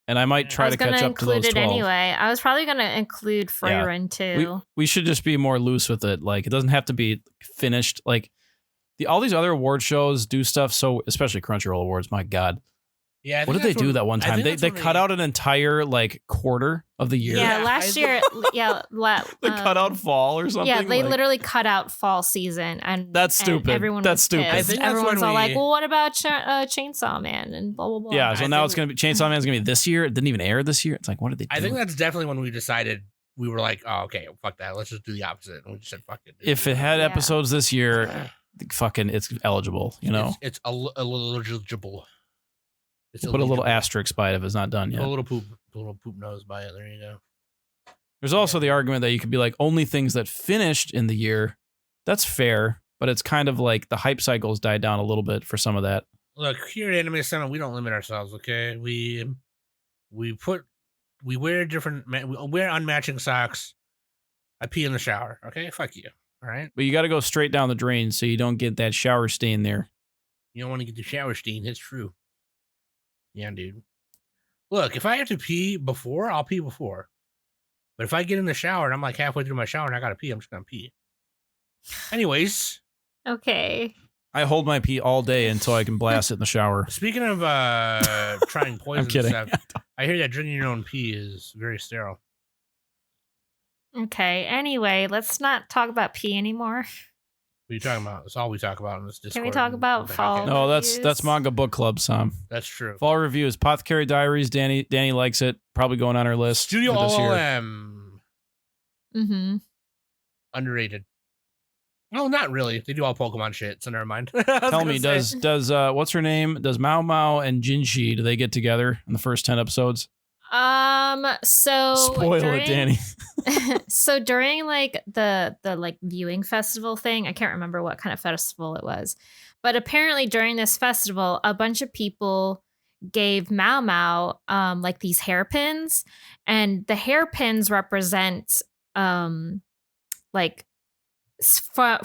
And I might try I was to catch gonna up to those include it 12. anyway. I was probably gonna include Frieren too. We should just be more loose with it. Like, it doesn't have to be finished. Like, all these other award shows do stuff. So, especially Crunchyroll Awards, my God. Yeah. I What think did they that's do when- that one I time? think They that's when cut out an entire like quarter of the year. Yeah, Yeah, last I- year. Yeah, They cut out fall or something. Yeah, they like- literally cut out fall season, and That's and stupid. everyone That's was stupid. pissed. I think that's Everyone's when all like, we- "Well, what about Chainsaw Man?" and blah blah blah. Yeah, so I now think- it's gonna be Chainsaw Man's gonna be this year. It didn't even air this year. It's like, what did they do? I think that's definitely when we decided we were like, oh, okay, fuck that. Let's just do the opposite. And we just said, fuck it. If it had Yeah. episodes this year, fucking, it's eligible. You know, it's eligible. It's put a little eligible. asterisk by it if it's not done yet. A little poop nose by it. There you go. There's also the argument that you could be like, only things that finished in the year. That's fair, but it's kind of like the hype cycles died down a little bit for some of that. Look, here at Anime Summit, we don't limit ourselves, okay? We wear we wear unmatching socks. I pee in the shower, okay? Fuck you, all right? But you got to go straight down the drain so you don't get that shower stain there. You don't want to get the shower stain. It's true. Yeah, dude. Look, if I have to pee before, I'll pee before. But if I get in the shower and I'm like halfway through my shower and I gotta pee, I'm just gonna pee. Anyways, Okay. I hold my pee all day until I can blast it in the shower. speaking of trying poison and kidding. stuff, I hear that drinking your own pee is very sterile. Okay. Anyway, let's not talk about pee anymore. What are you talking about? That's all we talk about in this Discord. Can we talk about What the heck? fall? No, Reviews? that's manga book club, Sam. That's true. Fall reviews, Apothecary Diaries. Danny likes it. Probably going on her list Studio for this year. OLM. Mm-hmm. Underrated. No, not really. They do all Pokemon shit, so never mind. Tell me, does what's her name? Does Mao Mao and Jinshi, do they get together in the first 10 episodes? So Spoil during, it, Danny. So during like the like viewing festival thing, I can't remember what kind of festival it was, but apparently during this festival, a bunch of people gave Mao Mao like these hairpins, and the hairpins represent like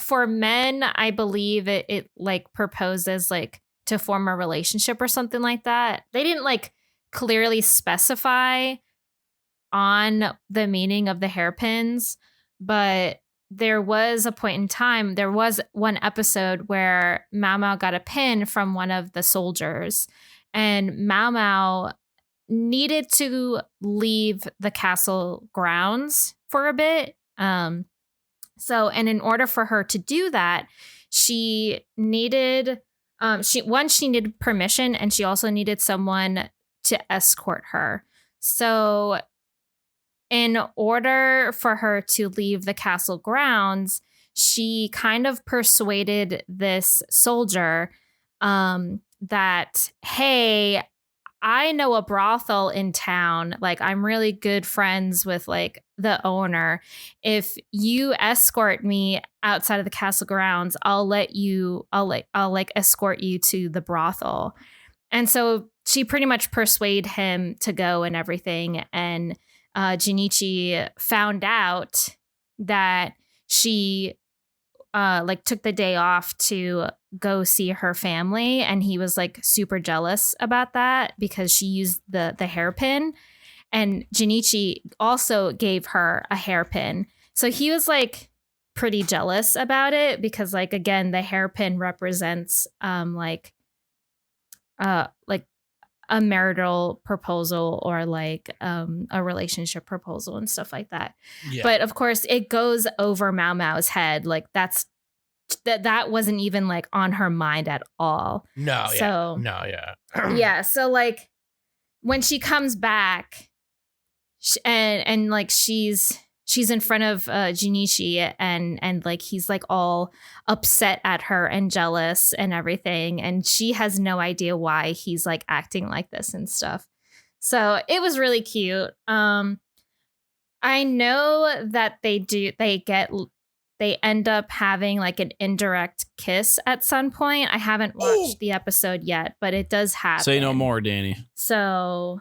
for men, I believe it like proposes like to form a relationship or something like that. They didn't like clearly specify on the meaning of the hairpins, but there was a point in time, there was one episode where Mao Mao got a pin from one of the soldiers, and Mao Mao needed to leave the castle grounds for a bit. And in order for her to do that, she needed she needed permission, and she also needed someone to escort her. So in order for her to leave the castle grounds, she kind of persuaded this soldier that, hey, I know a brothel in town. Like, I'm really good friends with like the owner. If you escort me outside of the castle grounds, I'll escort you to the brothel. And so she pretty much persuaded him to go and everything. And Junichi found out that she like took the day off to go see her family, and he was like super jealous about that because she used the hairpin, and Junichi also gave her a hairpin. So he was like pretty jealous about it because, like, again, the hairpin represents like a marital proposal or like a relationship proposal and stuff like that. Yeah. But of course it goes over Mao Mao's head. Like that wasn't even like on her mind at all. No, yeah. So No, yeah. yeah. So like when she comes back and like she's in front of Junichi and like he's like all upset at her and jealous and everything, and she has no idea why he's like acting like this and stuff. So it was really cute. I know that they end up having like an indirect kiss at some point. I haven't watched the episode yet, but it does happen. Say no more, Danny. So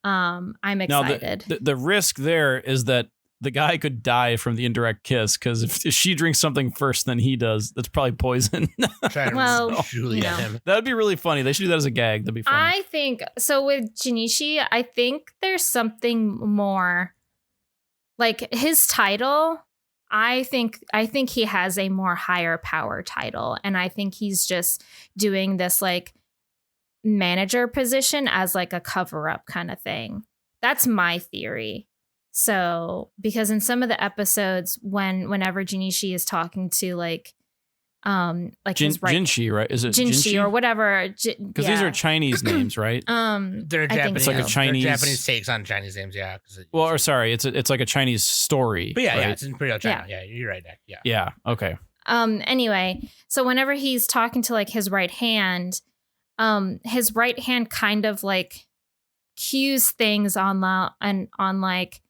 I'm excited. Now, the risk there is that the guy could die from the indirect kiss, because if she drinks something first than he does, that's probably poison. Trying to Well, Julie you know. at him. That would be really funny. They should do that as a gag. That'd be funny. I think so with Junichi, I think there's something more like his title. I think he has a more higher power title, and I think he's just doing this like manager position as like a cover up kind of thing. That's my theory. So, because in some of the episodes whenever Junichi is talking to like like his right Jinshi, right? Is it Jinshi or whatever. Because these are Chinese names, right? They're I think Japanese. It's like a so. Chinese- They're Japanese takes on Chinese names, yeah. Well, or sorry, it's like a Chinese story. But yeah, right? it's Imperial China. Yeah, you're right, Nick. Yeah. Yeah. Okay. Anyway, so whenever he's talking to like his right hand kind of like cues things on like,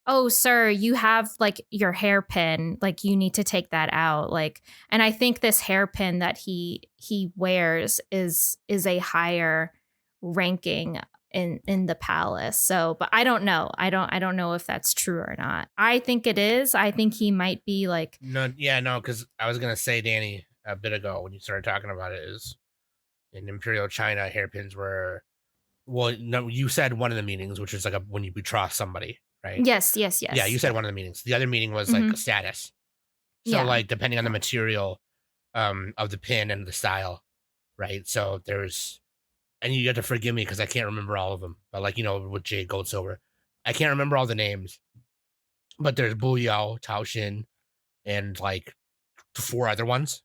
oh sir, you have like your hairpin, like you need to take that out, like, and I think this hairpin that he wears is a higher ranking in the palace. So, but I don't know. I don't know if that's true or not. I think it is. I think he might be like, No, because I was gonna say, Danny, a bit ago when you started talking about it, is in Imperial China, hairpins were, well, no, you said one of the meanings, which is like when you betroth somebody, right? yes. Yeah, you said one of the meanings. The other meaning was like status. So Yeah. like depending on the material of the pin and the style, right? So there's, and you have to forgive me because I can't remember all of them. But like, with Jade, Gold, Silver, I can't remember all the names. But there's Buyao, Tao Xin, and like 4 other ones.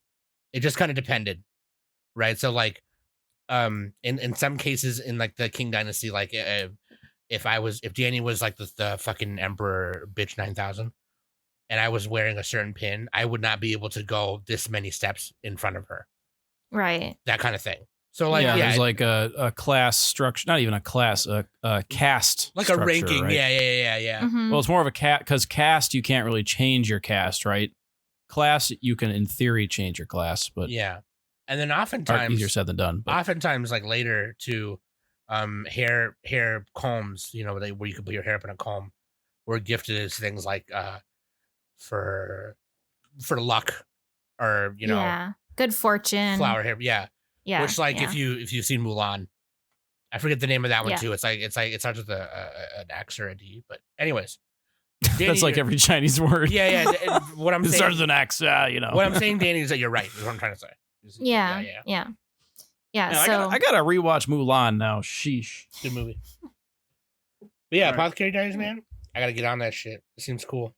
It just kind of depended, right? So like, in some cases in like the Qing Dynasty, like if Danny was like the fucking Emperor bitch 9000, and I was wearing a certain pin, I would not be able to go this many steps in front of her. right. That kind of thing. So like, there's like a class structure, not even a class, a caste, like structure, a ranking. right? Yeah. Mhm. Well, it's more of a because caste you can't really change your caste, right? Class you can in theory change your class, but Yeah. And then or oftentimes, easier said than done. But like later to hair combs, where you could put your hair up in a comb, were gifted as things like for luck, or yeah, good fortune, flower hair. Yeah. yeah, Which like yeah. if you've seen Mulan, I forget the name of that one Yeah. too. It's like it starts with an X or a D. But anyways, that's like every Chinese word. Yeah. What I'm It saying, starts with an X, what I'm saying, Danny, is that you're right. Is what I'm trying to say. Yeah. Man, So I gotta rewatch Mulan now. Sheesh. Good movie. But yeah, All right. Apothecary Diaries, man. I gotta get on that shit. It seems cool.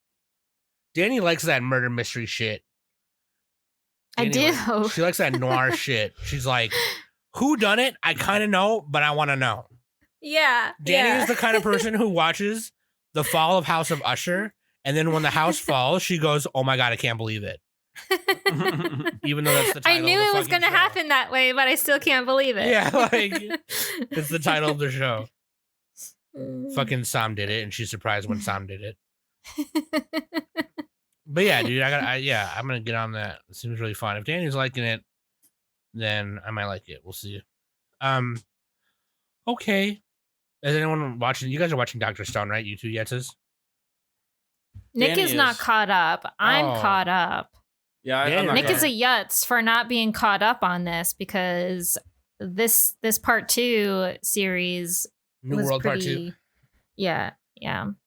Danny likes that murder mystery shit. I Danny do. She likes that noir shit. She's like, who done it? I kind of know, but I want to know. Yeah. Danny is the kind of person who watches The Fall of House of Usher, and then when the house falls, she goes, "Oh my god, I can't believe it." Even though that's the title. I knew of the it was fucking going to show. happen that way, but I still can't believe it. Yeah, like it's the title of the show. Fucking Sam did it, and she's surprised when Sam did it. But yeah, dude, I'm gonna get on that. It seems really fun. If Danny's liking it, then I might like it. We'll see. Okay. Is anyone watching? You guys are watching Dr. Stone, right? You two Yetzes? Nick Danny is not is. caught up. I'm Oh. caught up. Yeah, I'm not Nick gonna- is a yutz for not being caught up on this because this part 2 series New was World pretty, Part 2. Yeah.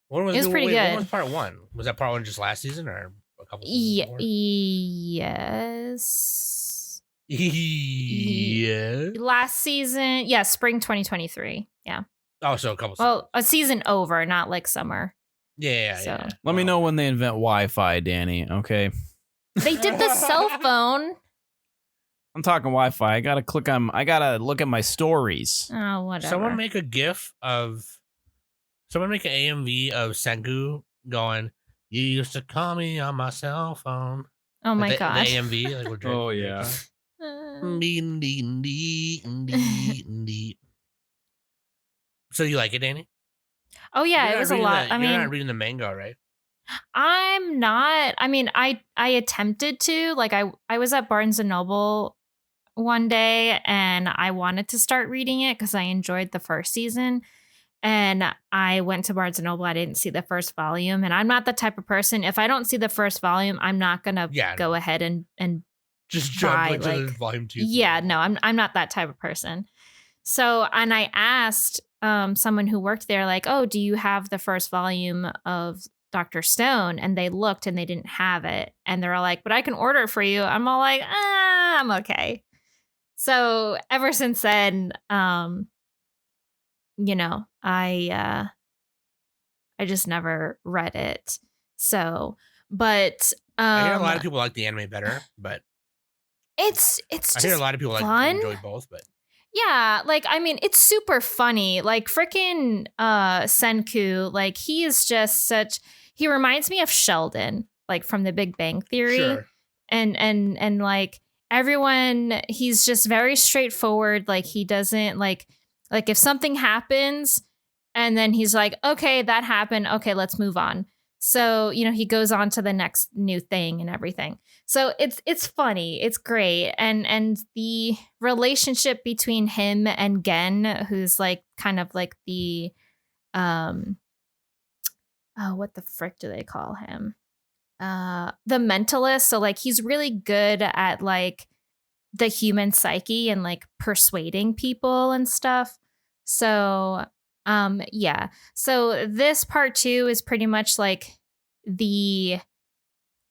When was It was pretty When good. was Part 1? Was that Part 1 just last season or a couple Yeah, seasons yes. Yeah. Last season, yeah, spring 2023. Yeah. Oh, so a couple. Well, a season over, not like summer. Yeah. so- Let me know when they invent Wi-Fi, Danny. Okay, They did the cell phone. I'm talking Wi-Fi. I gotta look at my stories. Oh, whatever. Someone make an AMV of Sengu going, "You used to call me on my cell phone." Oh my the, god. The AMV. Like we're Drake- Oh, yeah. So you like it, Danny? Oh yeah, You're it not was a reading lot. the- I you're mean, not reading the manga, right? I'm not. I mean, I attempted to. Like I was at Barnes and Noble one day and I wanted to start reading it because I enjoyed the first season. And I went to Barnes and Noble. I didn't see the first volume, and I'm not the type of person. If I don't see the first volume, I'm not gonna go ahead and Just jump buy, into the like- volume 2. Yeah, no, I'm not that type of person. So, and I asked someone who worked there, like, "Oh, do you have the first volume of Dr. Stone?" And they looked and they didn't have it, and they're all like, "But I can order it for you." I'm all like, I'm okay. So ever since then, I just never read it. So, but I hear a lot of people like the anime better, but It's I just hear a lot of people fun. enjoy both, but Yeah, like I mean, it's super funny. Like freaking Senku, like he is just such. He reminds me of Sheldon, like from The Big Bang Theory, sure. and like everyone, he's just very straightforward. Like he doesn't like if something happens, and then he's like, okay, that happened. Okay, let's move on. So, he goes on to the next new thing and everything. So it's funny. It's great. And the relationship between him and Gen, who's like kind of like the what the frick do they call him? The mentalist. So like he's really good at like the human psyche and like persuading people and stuff. So yeah. So this part 2 is pretty much like the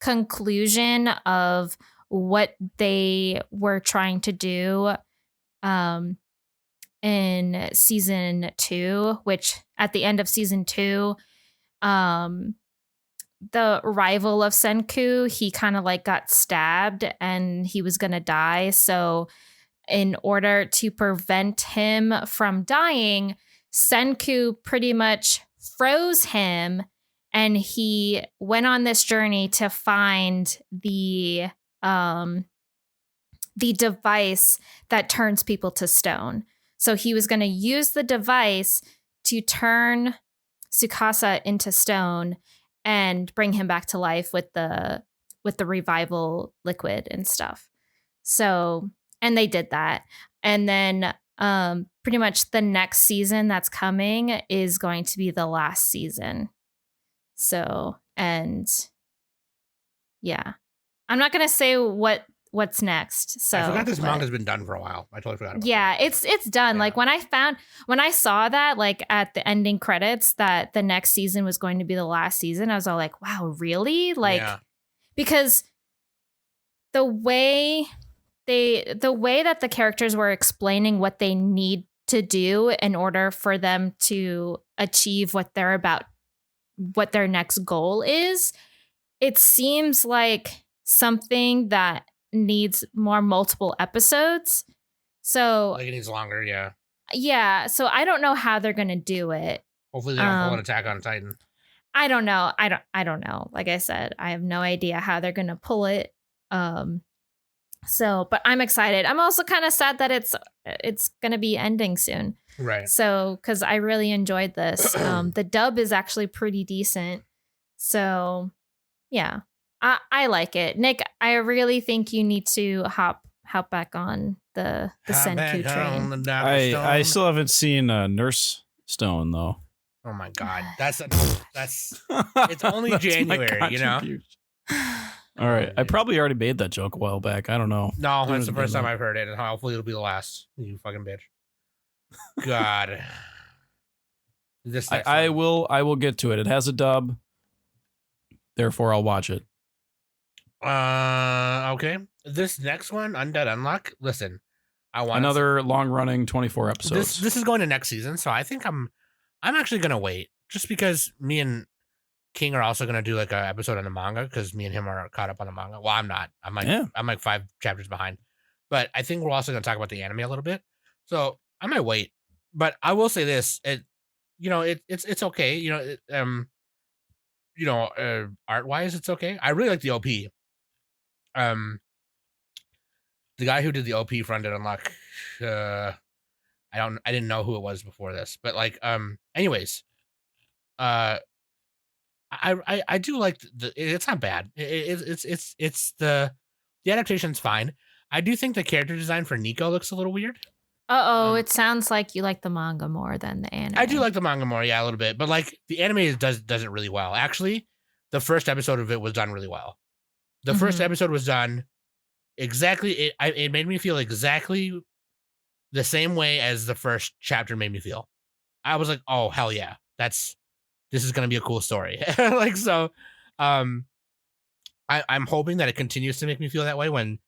conclusion of what they were trying to do in season 2, which at the end of season 2, the rival of Senku, he kind of like got stabbed and he was going to die. So in order to prevent him from dying, Senku pretty much froze him, and he went on this journey to find the device that turns people to stone. So he was going to use the device to turn Tsukasa into stone and bring him back to life with the revival liquid and stuff. So, and they did that. And then pretty much the next season that's coming is going to be the last season. So, and yeah, I'm not going to say what's next. So I forgot this manga's been done for a while. I totally forgot about that. It's done. Yeah. Like when I saw that, like at the ending credits, that the next season was going to be the last season, I was all like, wow, really? Like, because the way that the characters were explaining what they need to do in order for them to achieve what they're about, what their next goal is, it seems like something that needs more multiple episodes. So Like it needs longer, yeah. Yeah, so I don't know how they're gonna do it. Hopefully they don't pull an Attack on Titan. I don't know. I don't know. Like I said, I have no idea how they're gonna pull it. So, but I'm excited. I'm also kind of sad that it's gonna be ending soon. Right. So, because I really enjoyed this. The dub is actually pretty decent. So, yeah, I like it. Nick, I really think you need to hop back on the Senku train. I still haven't seen Nurse Stone though. Oh my god, that's it's only January, you know. All right, I probably already made that joke a while back. I don't know. No, that's the first time I've heard it, and hopefully it'll be the last. You fucking bitch. God. I will get to it. It has a dub, therefore I'll watch it. Okay. This next one, Undead Unluck. Listen, I want another long-running 24 episodes. This is going to next season, so I think I'm actually gonna wait, just because me and King are also gonna do like an episode on the manga, because me and him are caught up on the manga. Well, I'm not. I'm like 5 chapters behind, but I think we're also gonna talk about the anime a little bit. So I might wait, but I will say this: it's okay. Art wise, it's okay. I really like the OP. The guy who did the OP for Undead Unluck, I didn't know who it was before this, but like, anyways, I do like it's not bad. It's the adaptation's fine. I do think the character design for Nico looks a little weird. It sounds like you like the manga more than the anime. I do like the manga more, yeah, a little bit, but like the anime does it really well. Actually, the first episode of it was done really well. The first episode was done exactly. It made me feel exactly the same way as the first chapter made me feel. I was like, oh hell yeah, this is gonna be a cool story. Like, so, I'm hoping that it continues to make me feel that way when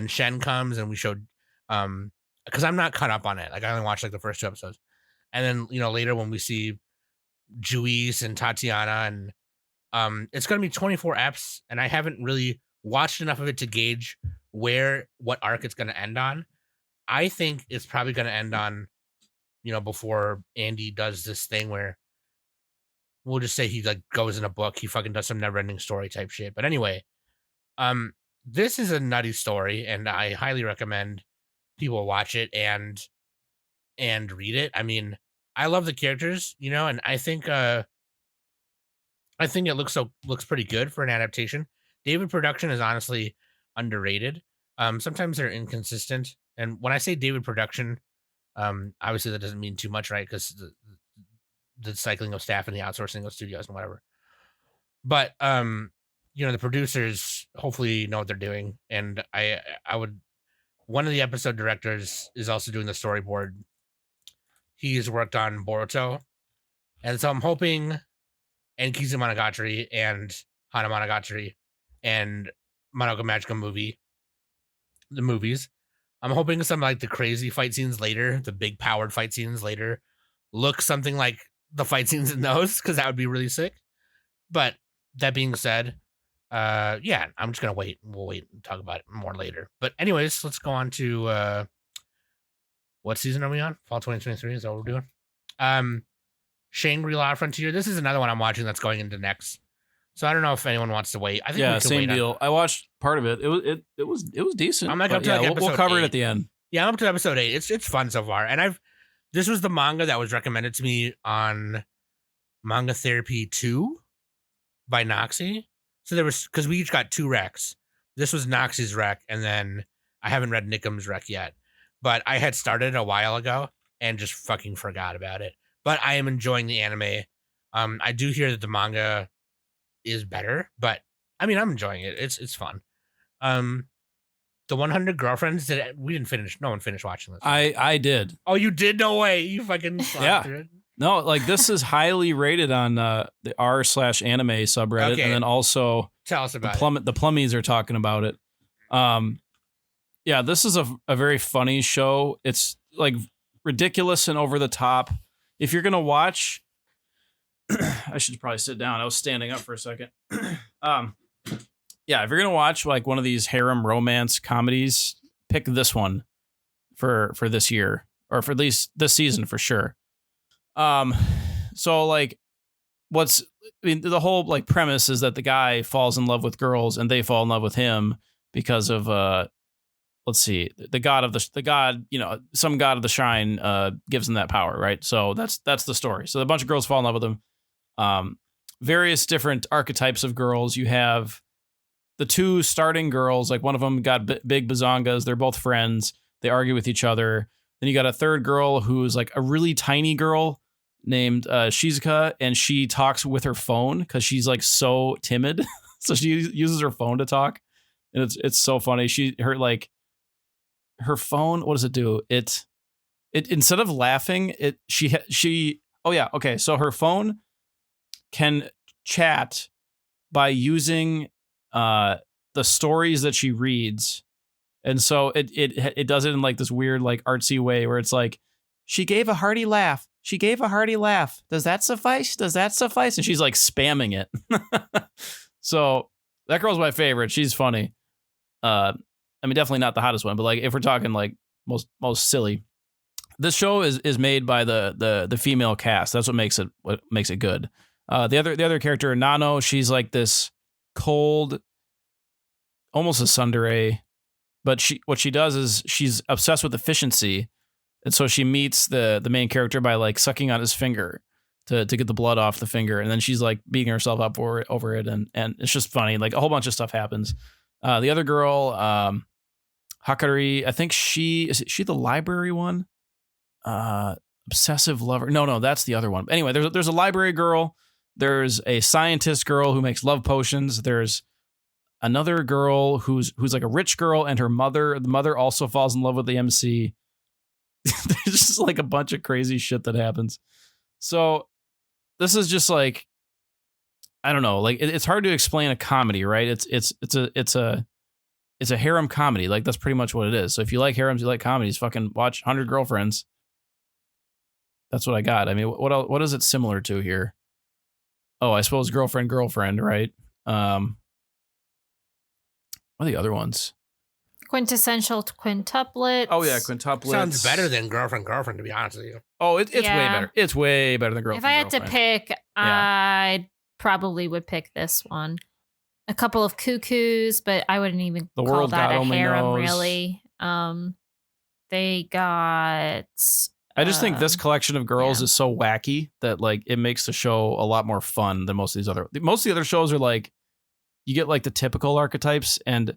Shen comes and we showed, because I'm not caught up on it. Like I only watched like the first 2 episodes, and then later when we see Juice and Tatiana, and it's gonna be 24 eps, and I haven't really watched enough of it to gauge what arc it's going to end on. I think it's probably going to end on, before Andy does this thing where we'll just say he like goes in a book, he fucking does some never-ending story type shit. But anyway, this is a nutty story, and I highly recommend people watch it and read it. I mean, I love the characters, and I think it looks pretty good for an adaptation. David production is honestly underrated. Sometimes they're inconsistent, and when I say David production, obviously that doesn't mean too much, right? Because the cycling of staff and the outsourcing of studios and whatever. But the producers hopefully know what they're doing, and I would. One of the episode directors is also doing the storyboard. He's worked on Boruto, and so I'm hoping, and Kizu Monogatari and Hana Monogatari and Monoga Magica the movies. I'm hoping some like the crazy fight scenes later, the big powered fight scenes later, look something like the fight scenes in those, because that would be really sick. But that being said, yeah, I'm just gonna wait. We'll wait and talk about it more later. But anyways, let's go on to what season are we on? Fall 2023 is that what we're doing? Shangri La Frontier. This is another one I'm watching that's going into next. So I don't know if anyone wants to wait. I think we can same wait deal. I watched part of it. It was decent. I'm like up to we'll cover 8. it at the end. Yeah, I'm up to episode 8. It's fun so far, and this was the manga that was recommended to me on Manga Therapy 2 by Noxie. So there was, because we each got 2 recs. This was Noxie's rec, and then I haven't read Nickham's rec yet, but I had started a while ago and just fucking forgot about it. But I am enjoying the anime. I do hear that the manga is better, but I mean, I'm enjoying it. It's fun. The 100 Girlfriends, we didn't finish. No one finished watching this. I did. Oh, you did? No way. You fucking it. No, like this is highly rated on the r/anime subreddit, Okay. and then also Tell us about it. the plummies are talking about it. Yeah, this is a very funny show. It's like ridiculous and over the top. If you're gonna watch, I should probably sit down. I was standing up for a second. Yeah, if you're gonna watch like one of these harem romance comedies, pick this one for this year, or for at least this season for sure. So like the whole like premise is that the guy falls in love with girls and they fall in love with him because of let's see, some god of the shrine gives him that power, right? So that's the story. So a bunch of girls fall in love with him. Various different archetypes of girls. You have the 2 starting girls, like one of them got big bazongas. They're both friends. They argue with each other. Then you got a third girl who's like a really tiny girl named Shizuka, and she talks with her phone because she's like so timid. So she uses her phone to talk, and it's so funny. Her phone, what does it do? It instead of laughing, so her phone can chat by using the stories that she reads. And so it does it in like this weird, like artsy way where it's like, she gave a hearty laugh. She gave a hearty laugh. Does that suffice? Does that suffice? And she's like spamming it. So that girl's my favorite. She's funny. I mean, definitely not the hottest one, but like if we're talking like most silly, this show is made by the female cast. That's what makes it good. The other character, Nano, she's like this cold, almost a tsundere, but what she does is she's obsessed with efficiency, and so she meets the main character by like sucking on his finger to get the blood off the finger, and then she's like beating herself up over it, and it's just funny. Like a whole bunch of stuff happens. The other girl, Hakari, I think is she the library one? Obsessive lover. No, that's the other one. Anyway, there's a library girl. There's a scientist girl who makes love potions. There's another girl who's like a rich girl, and the mother also falls in love with the MC. There's just like a bunch of crazy shit that happens. So this is just like, I don't know, like it's hard to explain a comedy, right? It's a harem comedy. Like that's pretty much what it is. So if you like harems, you like comedies, fucking watch 100 Girlfriends. That's what I got. I mean, what is it similar to here? Oh, I suppose girlfriend, right? What are the other ones? Quintessential quintuplets. Oh yeah, quintuplets. Sounds better than girlfriend, to be honest with you. Oh, it's way Yeah. better. It's way better than girlfriend. If I had to Girlfriend. pick, I probably would pick this one. A couple of cuckoos, but I wouldn't even The call World that God a Only harem, Knows. really. They got. I just think this collection of girls yeah. is so wacky that like it makes the show a lot more fun than most of these other. Most of the other shows are like you get like the typical archetypes, and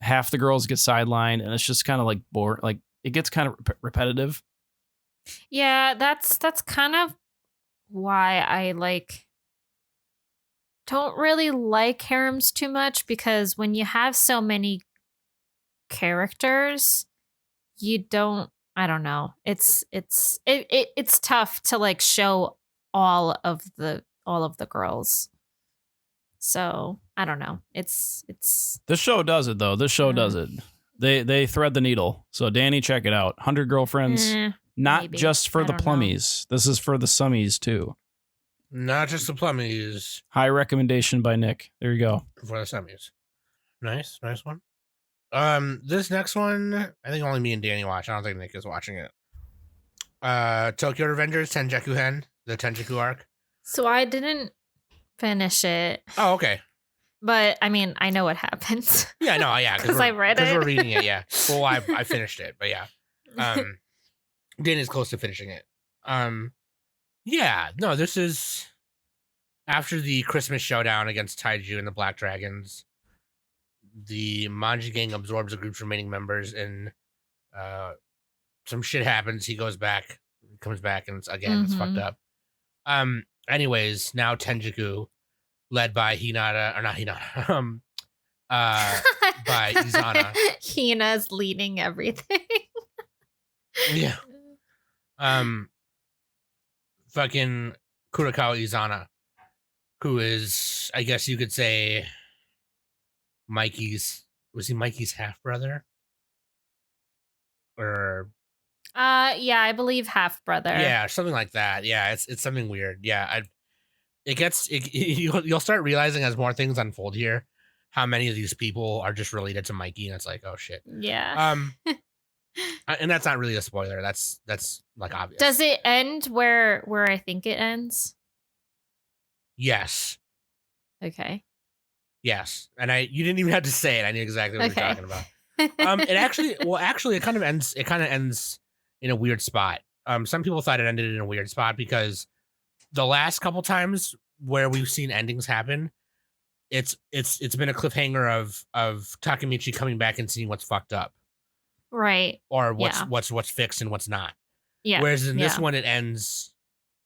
half the girls get sidelined, and it's just kind of like boring. Like it gets kind of repetitive. Yeah, that's kind of why I like. Don't really like harems too much, because when you have so many characters, you don't. I don't know. It's tough to like show all of the girls. So I don't know. It's This show does it though. This show does it. They thread the needle. So Danny, check it out. 100 Girlfriends, not maybe. just for I the don't know. plummies. This is for the summies too. Not just the plummies, High recommendation by Nick. There you go. for the semis. Nice one. This next one, I think only me and Danny watch. I don't think Nick is watching it. Tokyo Revengers Tenjiku Hen, the Tenjiku arc. So I didn't finish it, Oh, okay. but I mean, I know what happens. Yeah, no, yeah, 'Cause I read because it. we're reading it. Yeah. Well, I finished it, but yeah. Danny's close to finishing it. Yeah, no, this is after the Christmas showdown against Taiju and the Black Dragons. The Manji gang absorbs the group's remaining members, and some shit happens. He comes back, and it's fucked up. Anyways, now Tenjiku, led by Hinata, or not Hinata, by Izana. Hina's leading everything. Yeah. Fucking Kurakawa Izana, who is, I guess you could say, Mikey's half brother? Or yeah, I believe half brother. yeah, something like that. Yeah, it's something weird. Yeah, you'll start realizing as more things unfold here how many of these people are just related to Mikey, and it's like, oh shit. Yeah. And that's not really a spoiler. That's like obvious. Does it end where I think it ends? Yes. Okay. Yes. And you didn't even have to say it. I knew exactly what Okay. you're talking about. It kind of ends in a weird spot. Some people thought it ended in a weird spot because the last couple times where we've seen endings happen, it's been a cliffhanger of Takemichi coming back and seeing what's fucked up. Right. Or what's fixed and what's not. Yeah. Whereas in this yeah. one it ends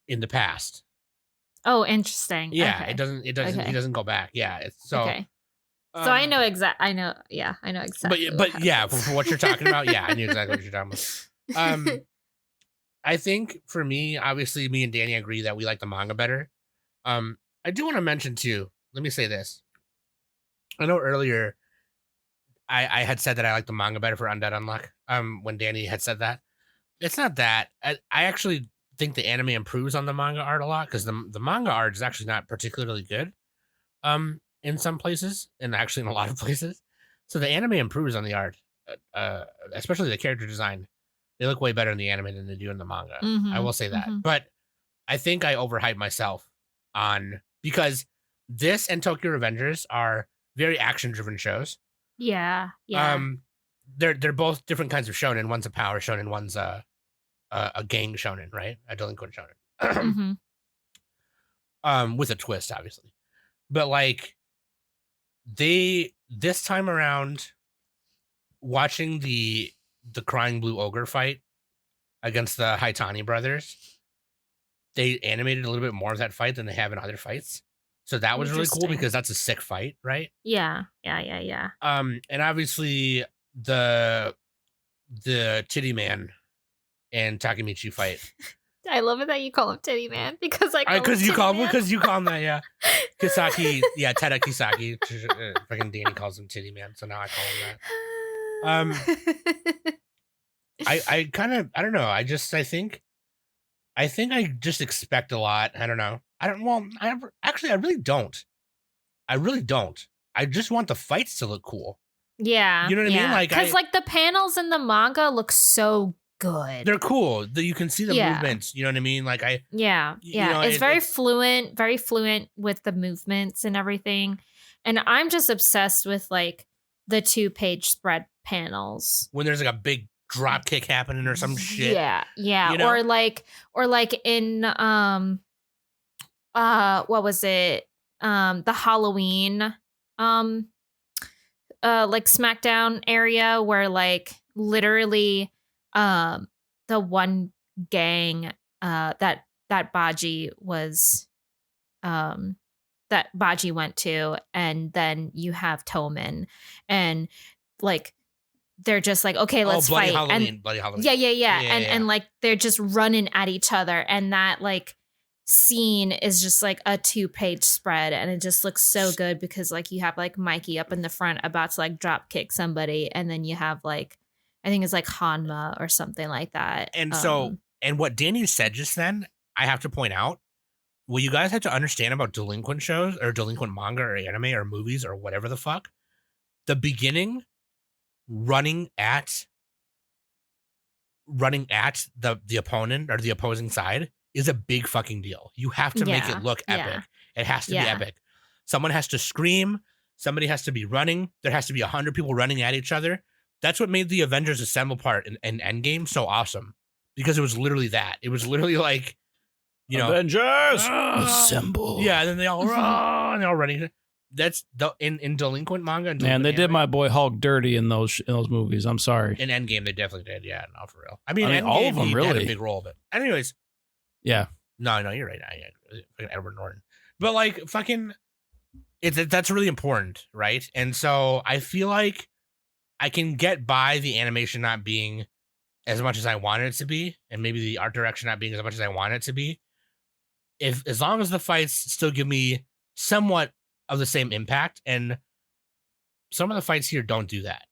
in the past. Oh, interesting. Yeah, Okay. it doesn't Okay. he doesn't go back. Yeah, it's so Okay. So I know exactly. But yeah, for what you're talking about, yeah, I knew exactly what you're talking about. I think for me, obviously, me and Danny agree that we like the manga better. I do want to mention too. Let me say this. I know earlier I had said that I like the manga better for Undead Unluck. When Danny had said that, it's not that. I actually think the anime improves on the manga art a lot because the manga art is actually not particularly good. In some places, and actually in a lot of places. So the anime improves on the art, especially the character design. They look way better in the anime than they do in the manga. Mhm, I will say that. mhm. But I think I overhyped myself because this and Tokyo Revengers are very action-driven shows. Yeah. Yeah. They're both different kinds of shonen. One's a power shonen, one's a gang shonen, right? A delinquent shonen. Mhm. With a twist, obviously. But like this time around, watching the Crying Blue Ogre fight against the Haitani brothers, they animated a little bit more of that fight than they have in other fights. So that was really cool Interesting. because that's a sick fight, right? Yeah. And obviously the Titty Man and Takemichi fight. I love it that you call him Titty Man because Because you call him that, yeah. Kisaki, yeah, Tada Kisaki. Fucking Danny calls him Titty Man, so now I call him that. I kind of, I don't know. I think I just expect a lot. I don't know. I really don't. I just want the fights to look cool. Yeah. You know what I mean? Like, because like the panels in the manga look so good. they're cool. You can see the movements. You know what I mean? Like Yeah. It's very fluent with the movements and everything. And I'm just obsessed with like the 2-page spread panels. When there's like a big drop kick happening or some shit. Yeah. You know? Or like in what was it? The Halloween like SmackDown area where like literally the one gang that Baji was that Baji went to, and then you have Toman, and like they're just like, okay, let's Bloody fight. Halloween, Bloody Halloween. Yeah. And like they're just running at each other, and that like scene is just like a 2-page spread, and it just looks so good because like you have like Mikey up in the front about to like drop kick somebody, and then you have like I think it's like Hanma or something like that. And and what Danny said just then, I have to point out, what you guys have to understand about delinquent shows or delinquent manga or anime or movies or whatever the fuck, the beginning running at the opponent or the opposing side is a big fucking deal. You have to make it look epic. It has to be epic. Someone has to scream. Somebody has to be running. There has to be 100 people running at each other. That's what made the Avengers Assemble part in Endgame so awesome, because it was literally that. It was literally like, you know, Avengers Assemble. Yeah, and then they all run, they're all running. That's the in delinquent manga. And Man, they did my boy Hulk dirty in those movies. I'm sorry. In Endgame, they definitely did. Yeah, no, for real. I mean Endgame, all of them he really had really a big role, but anyways, yeah. No, you're right. Fucking Edward Norton, but like fucking, that's really important, right? And so I feel like I can get by the animation not being as much as I wanted it to be, and maybe the art direction not being as much as I want it to be, as long as the fights still give me somewhat of the same impact. And some of the fights here don't do that.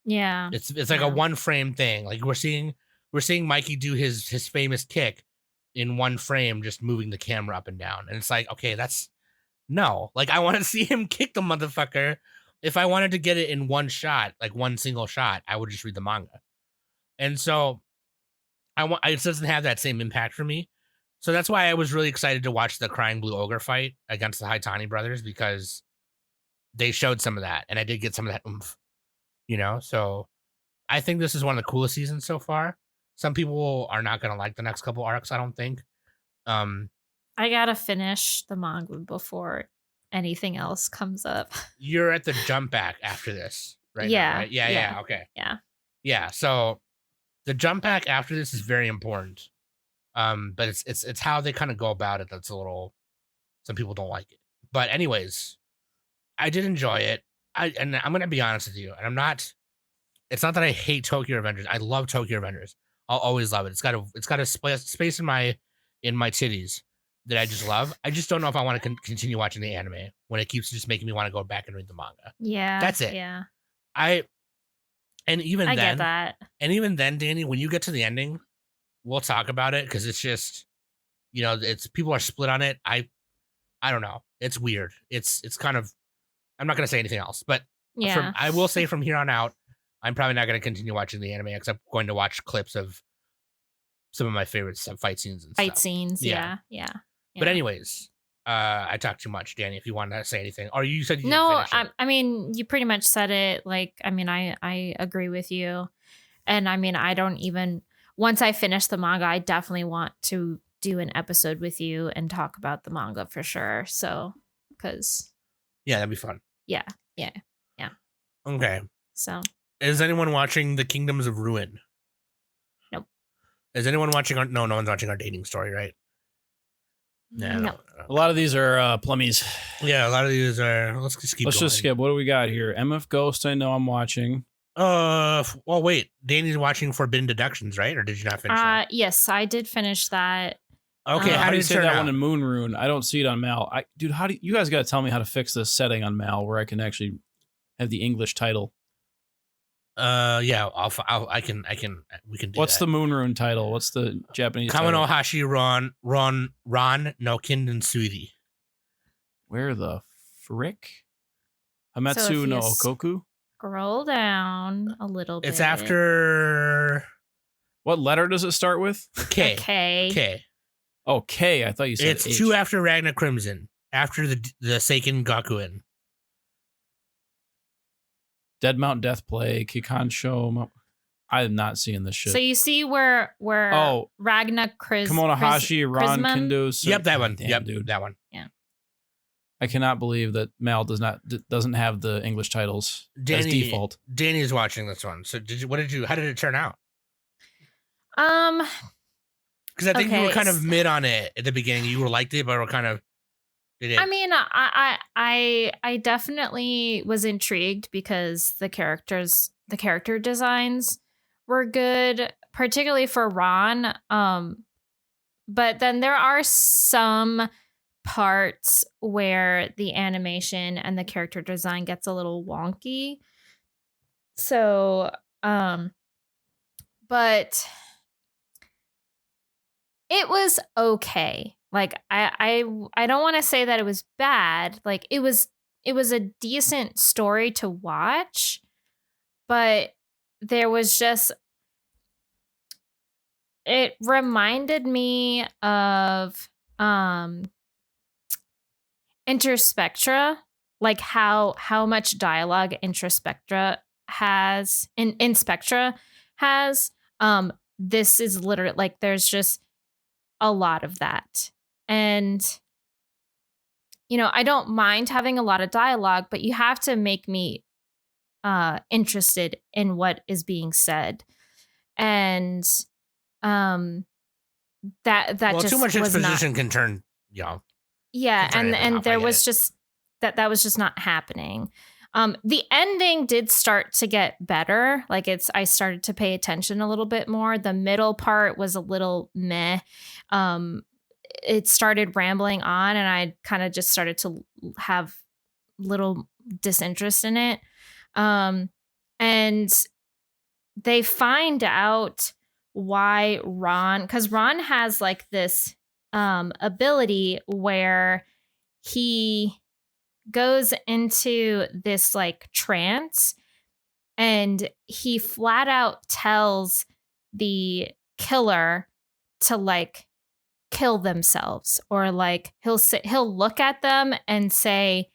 Yeah. It's like a one frame thing. Like we're seeing Mikey do his famous kick in one frame, just moving the camera up and down. And it's like, okay, no. Like I want to see him kick the motherfucker. If I wanted to get it in one shot, like one single shot, I would just read the manga. And so it doesn't have that same impact for me. So that's why I was really excited to watch the Crying Blue Ogre fight against the Haitani brothers, because they showed some of that, and I did get some of that oomph, you know? So I think this is one of the coolest seasons so far. Some people are not going to like the next couple arcs, I don't think. I got to finish the manga before anything else comes up. You're at the jump back after this, right? Yeah. Now, right? Yeah. Okay. Yeah. Yeah. So the jump back after this is very important. But it's how they kind of go about it that's a little, some people don't like it. But anyways, I did enjoy it. And I'm gonna be honest with you, and it's not that I hate Tokyo Revengers. I love Tokyo Revengers. I'll always love it. It's got a space in my titties that I just love. I just don't know if I want to continue watching the anime when it keeps just making me want to go back and read the manga. Yeah. That's it. Yeah. I get that. And even then, Danny, when you get to the ending, we'll talk about it, because it's just, you know, it's people are split on it. I don't know. It's weird. It's kind of, I'm not going to say anything else, but Yeah. I will say from here on out, I'm probably not going to continue watching the anime, except going to watch clips of some of my favorite fight scenes and Fight stuff. scenes. Yeah. But anyways, I talked too much, Danny, if you want to say anything. Or you said you No, didn't finish it. I mean, you pretty much said it. Like, I mean, I agree with you. And I mean, I don't even, once I finish the manga, I definitely want to do an episode with you and talk about the manga for sure. So, because. Yeah, that'd be fun. Yeah. Okay. So. Is anyone watching The Kingdoms of Ruin? Nope. Is anyone watching no one's watching Our Dating Story, right? No. A lot of these are plummies. Yeah, a lot of these are. Let's just keep. Let's going. just skip. What do we got here? MF Ghost. I know I'm watching. Well, wait. Danny's watching Forbidden Deductions, right? Or did you not finish that? Yes, I did finish that. Okay, How do you it say turn that out? one in Moon Rune? I don't see it on Mal. Dude, how do you guys got to tell me how to fix this setting on Mal where I can actually have the English title? Yeah, we can do What's that. the Moon Rune title? What's the Japanese Kamano title? Hashi Ron no Kinden Suidi. Where the frick? So Hametsu if no you Okoku? Scroll down a little bit. It's after What letter does it start with? K. K. K. Oh, K. I thought you said It's H. 2 after Ragnar Crimson, after the Seiken Gakuen. Dead Mount Death Play, Kikansho. I'm not seeing this shit. So you see where Oh. Ragnar Kimonohashi, Ron Chrisman? Kendo. Yep, that one. Damn, Yep, dude. that one. I cannot believe that Mal doesn't have the English titles as default. Danny is watching this one. So how did it turn out? Because I think you were kind of mid on it at the beginning. You liked it, but were kind of. I mean, I definitely was intrigued because the character designs were good, particularly for Ron. But then there are some parts where the animation and the character design gets a little wonky. So, but it was okay. Like I don't want to say that it was bad. Like it was a decent story to watch, but there was just, it reminded me of Interspectra, like how much dialogue Interspectra has in Spectra has. This is literally like there's just a lot of that. And I don't mind having a lot of dialogue, but you have to make me interested in what is being said. And that just too much was exposition not, can turn yeah, can turn it and off, there was just that was just not happening. The ending did start to get better. Like I started to pay attention a little bit more. The middle part was a little meh. It started rambling on, and I kind of just started to have little disinterest in it. And they find out why because Ron has like this ability where he goes into this like trance, and he flat out tells the killer to like kill themselves, or like he'll look at them and say,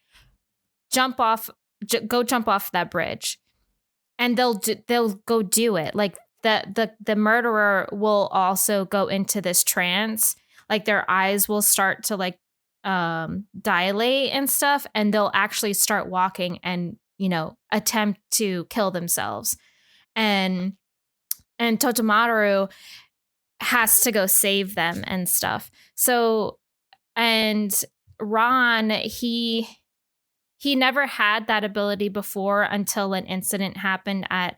go jump off that bridge, and they'll go do it. Like the murderer will also go into this trance, like their eyes will start to like dilate and stuff, and they'll actually start walking and attempt to kill themselves. And Totemaru has to go save them and stuff. So, and Ron, he never had that ability before until an incident happened at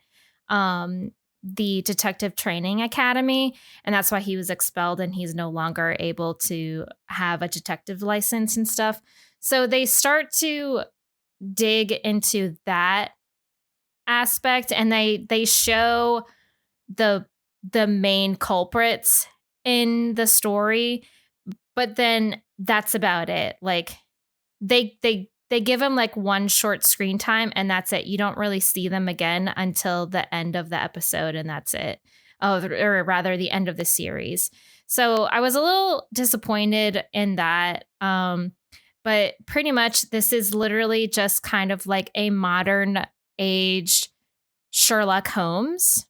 the Detective Training Academy, and that's why he was expelled, and he's no longer able to have a detective license and stuff. So they start to dig into that aspect, and they show the main culprits in the story, but then that's about it. Like they give him like one short screen time, and that's it. You don't really see them again until the end of the episode, and that's it. Or rather, the end of the series. So I was a little disappointed in that. But pretty much this is literally just kind of like a modern age Sherlock Holmes.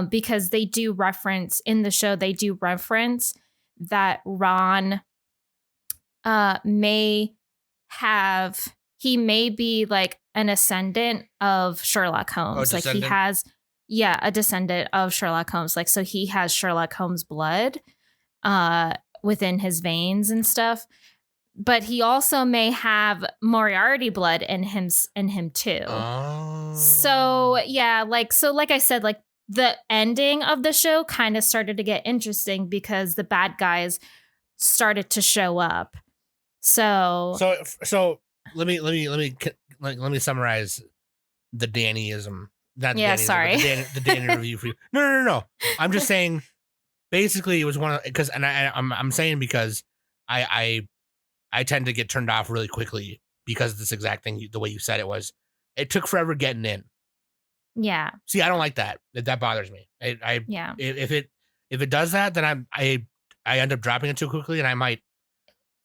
Because they do reference in the show, that Ron may be like an ascendant of Sherlock Holmes. Like he has, a descendant of Sherlock Holmes. Like, so he has Sherlock Holmes blood within his veins and stuff. But he also may have Moriarty blood in him too. Oh. So like I said, like the ending of the show kind of started to get interesting because the bad guys started to show up. So let me summarize the Dannyism. Not yeah, Dannyism, sorry. the Danny review for you. No. I'm just saying. Basically, it was one of because, and I'm saying because I tend to get turned off really quickly because of this exact thing. The way you said it was, it took forever getting in. Yeah. See, I don't like that. That bothers me. Yeah. If it does that, then I end up dropping it too quickly, and I might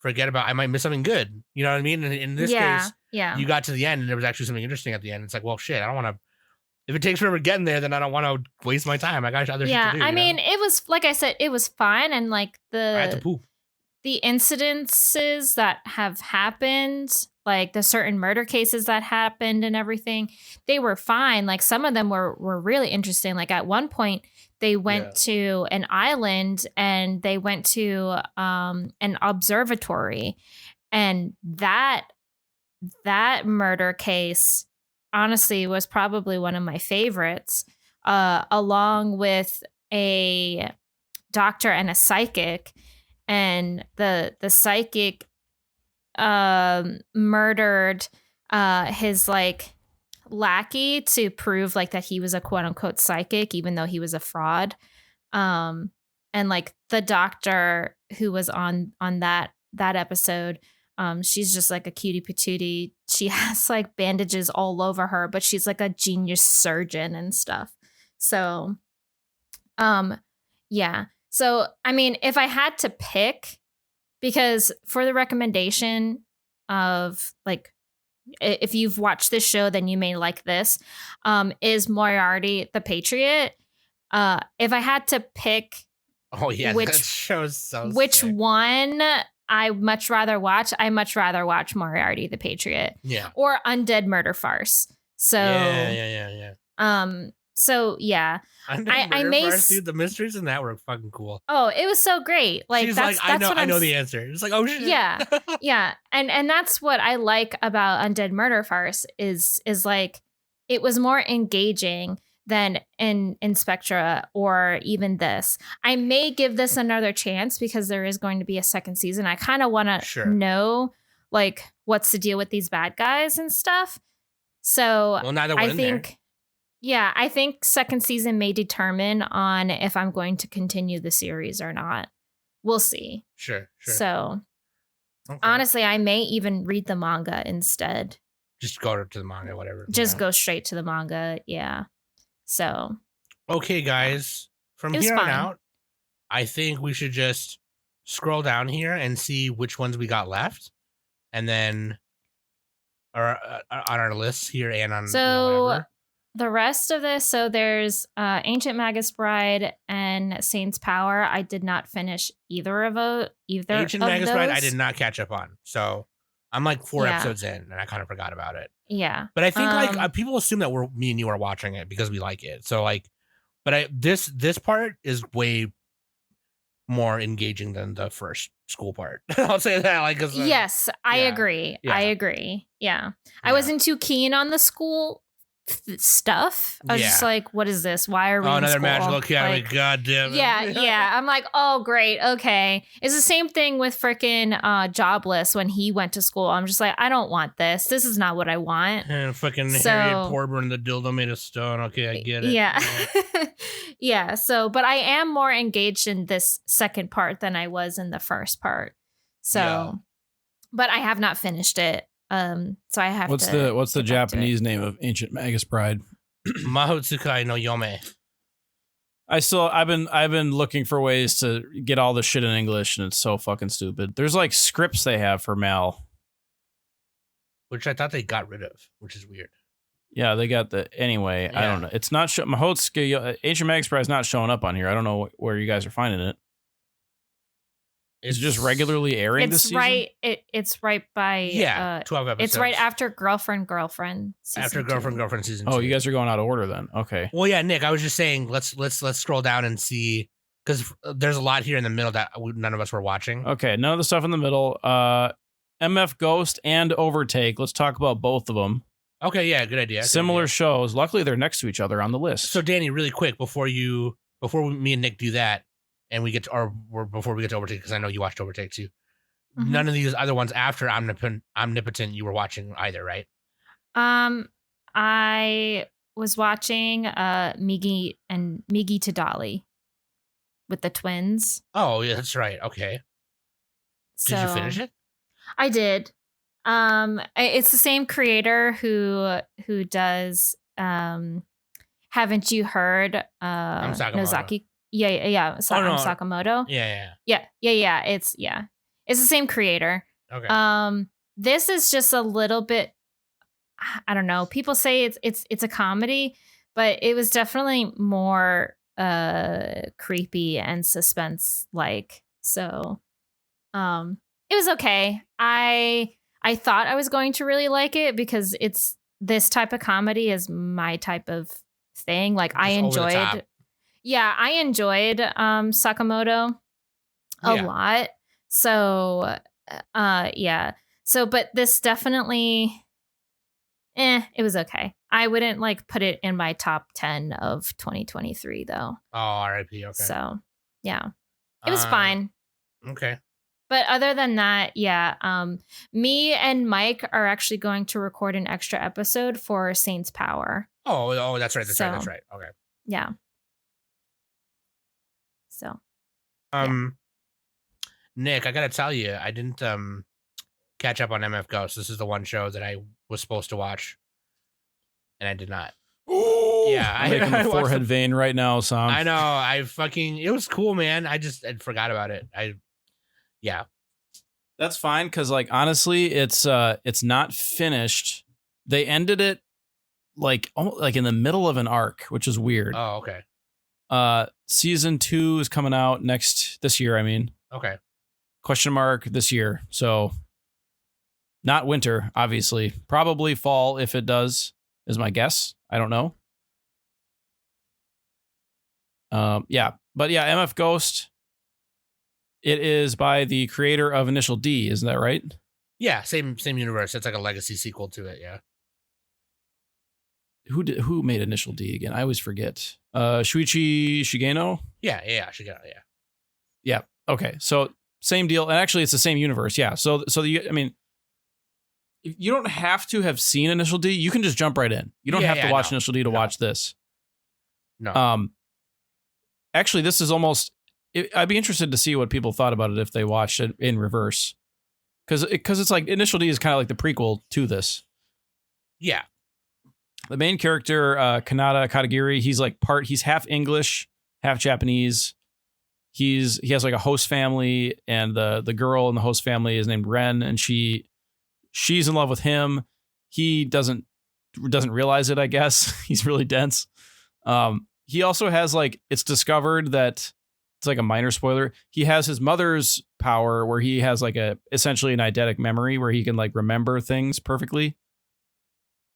I might miss something good. You know what I mean? And in this case, you got to the end, and there was actually something interesting at the end. It's like, well, shit, I don't want to. If it takes forever getting there, then I don't want to waste my time. I got other shit to do. I mean, it was, like I said, it was fine, and like I had to poop. the incidences that have happened, like the certain murder cases that happened and everything, they were fine. Like some of them were really interesting. Like at one point they went to an island and they went to an observatory, and that murder case honestly was probably one of my favorites, along with a doctor and a psychic. And the psychic murdered his like lackey to prove like that he was a quote unquote psychic, even though he was a fraud. And like the doctor who was on that episode, she's just like a cutie patootie. She has like bandages all over her, but she's like a genius surgeon and stuff. So, yeah. So, I mean, if I had to pick, because for the recommendation of like, if you've watched this show, then you may like this, is Moriarty the Patriot. If I had to pick, that show's so which sick. one I much rather watch Moriarty the Patriot. Yeah. Or Undead Murder Farce. So Yeah. So yeah, I may dude, the mysteries in that were fucking cool. Oh, it was so great. Like she's that's like, what I know the answer. It's like, oh shit. Yeah, and that's what I like about Undead Murder Farce is like it was more engaging than in Spectra or even this. I may give this another chance because there is going to be a second season. I kind of want to know like what's the deal with these bad guys and stuff. So well, neither one I think. There. Yeah, I think second season may determine on if I'm going to continue the series or not. We'll see. Sure. So, honestly, I may even read the manga instead. Just go to the manga, whatever. Just go straight to the manga, yeah. So. Okay, guys. From here on out, I think we should just scroll down here and see which ones we got left. And then on our lists here and on whatever. The rest of this, so there's Ancient Magus Bride and Saint's Power. I did not finish either of those. Ancient Magus Bride, I did not catch up on. So I'm like 4 episodes in, and I kind of forgot about it. Yeah, but I think like people assume that me and you are watching it because we like it. So like, but this part is way more engaging than the first school part. I'll say that. Like, yes, I agree. Yeah. I agree. Yeah, I wasn't too keen on the school stuff. I was just like, what is this? Why are we in another school? Magical Academy? Like, God damn it. Yeah. I'm like, oh, great. Okay. It's the same thing with freaking Jobless when he went to school. I'm just like, I don't want this. This is not what I want. And fucking Harriet Porber and the dildo made of stone. Okay, I get it. Yeah. Yeah. So, but I am more engaged in this second part than I was in the first part. So, but I have not finished it. So I have what's the Japanese name of Ancient Magus Bride? Mahotsukai no Yome. I've been looking for ways to get all this shit in English, and it's so fucking stupid. There's like scripts they have for Mal, which I thought they got rid of, which is weird. Yeah, they got anyway. I don't know. It's not Mahotsukai Ancient Magus Bride is not showing up on here. I don't know where you guys are finding it. It's just regularly airing this season? It's right by 12 episodes. It's right after Girlfriend season after 2. Girlfriend season 2. Oh, you guys are going out of order then. Okay. Well, yeah, Nick, I was just saying let's scroll down and see, because there's a lot here in the middle that none of us were watching. Okay, none of the stuff in the middle. MF Ghost and Overtake. Let's talk about both of them. Okay, yeah, good idea. Similar shows. Luckily, they're next to each other on the list. So, Danny, really quick before me and Nick do that, and we get to, before we get to Overtake, because I know you watched Overtake too. Mm-hmm. None of these other ones after Omnipotent you were watching either, right? I was watching Migi to Dali with the twins. Oh, yeah, that's right. Okay. So, did you finish it? I did. It's the same creator who does Haven't You Heard Sakamoto. Nozaki? Yeah. Sakamoto. Yeah. It's the same creator. Okay. This is just a little bit, I don't know. People say it's a comedy, but it was definitely more creepy and suspense like. So it was okay. I thought I was going to really like it because it's this type of comedy is my type of thing. Like I enjoyed Sakamoto a lot. So So but this definitely it was okay. I wouldn't like put it in my top 10 of 2023 though. Oh, R.I.P. Okay. So yeah. It was fine. Okay. But other than that, me and Mike are actually going to record an extra episode for Saints Power. Oh, that's right. That's right. Okay. Yeah. So. Nick, I gotta tell you, I didn't catch up on MF Ghost. This is the one show that I was supposed to watch, and I did not. Yeah, I'm making the forehead vein right now, Sam. I know. It was cool, man. I forgot about it. Yeah. That's fine because, like, honestly, it's not finished. They ended it like in the middle of an arc, which is weird. Oh, okay. Season 2 is coming out this year. I mean, okay. Question mark this year. So, not winter, obviously. Probably fall if it does, is my guess. I don't know. But MF Ghost. It is by the creator of Initial D, isn't that right? Yeah, same universe. It's like a legacy sequel to it. Yeah. Who made Initial D again? I always forget. Shuichi Shigeno? Yeah, Shigeno, yeah. Yeah. Okay. So same deal. And actually it's the same universe. Yeah. So you don't have to have seen Initial D. You can just jump right in. You don't have to watch Initial D to watch this. No. Actually, this is almost. I'd be interested to see what people thought about it if they watched it in reverse, because it's like Initial D is kind of like the prequel to this. Yeah. The main character, Kanata Katagiri, he's half English, half Japanese. He has like a host family, and the girl in the host family is named Ren, and she's in love with him. He doesn't realize it, I guess. He's really dense. He also has it's discovered that it's like a minor spoiler. He has his mother's power where he has essentially an eidetic memory where he can remember things perfectly.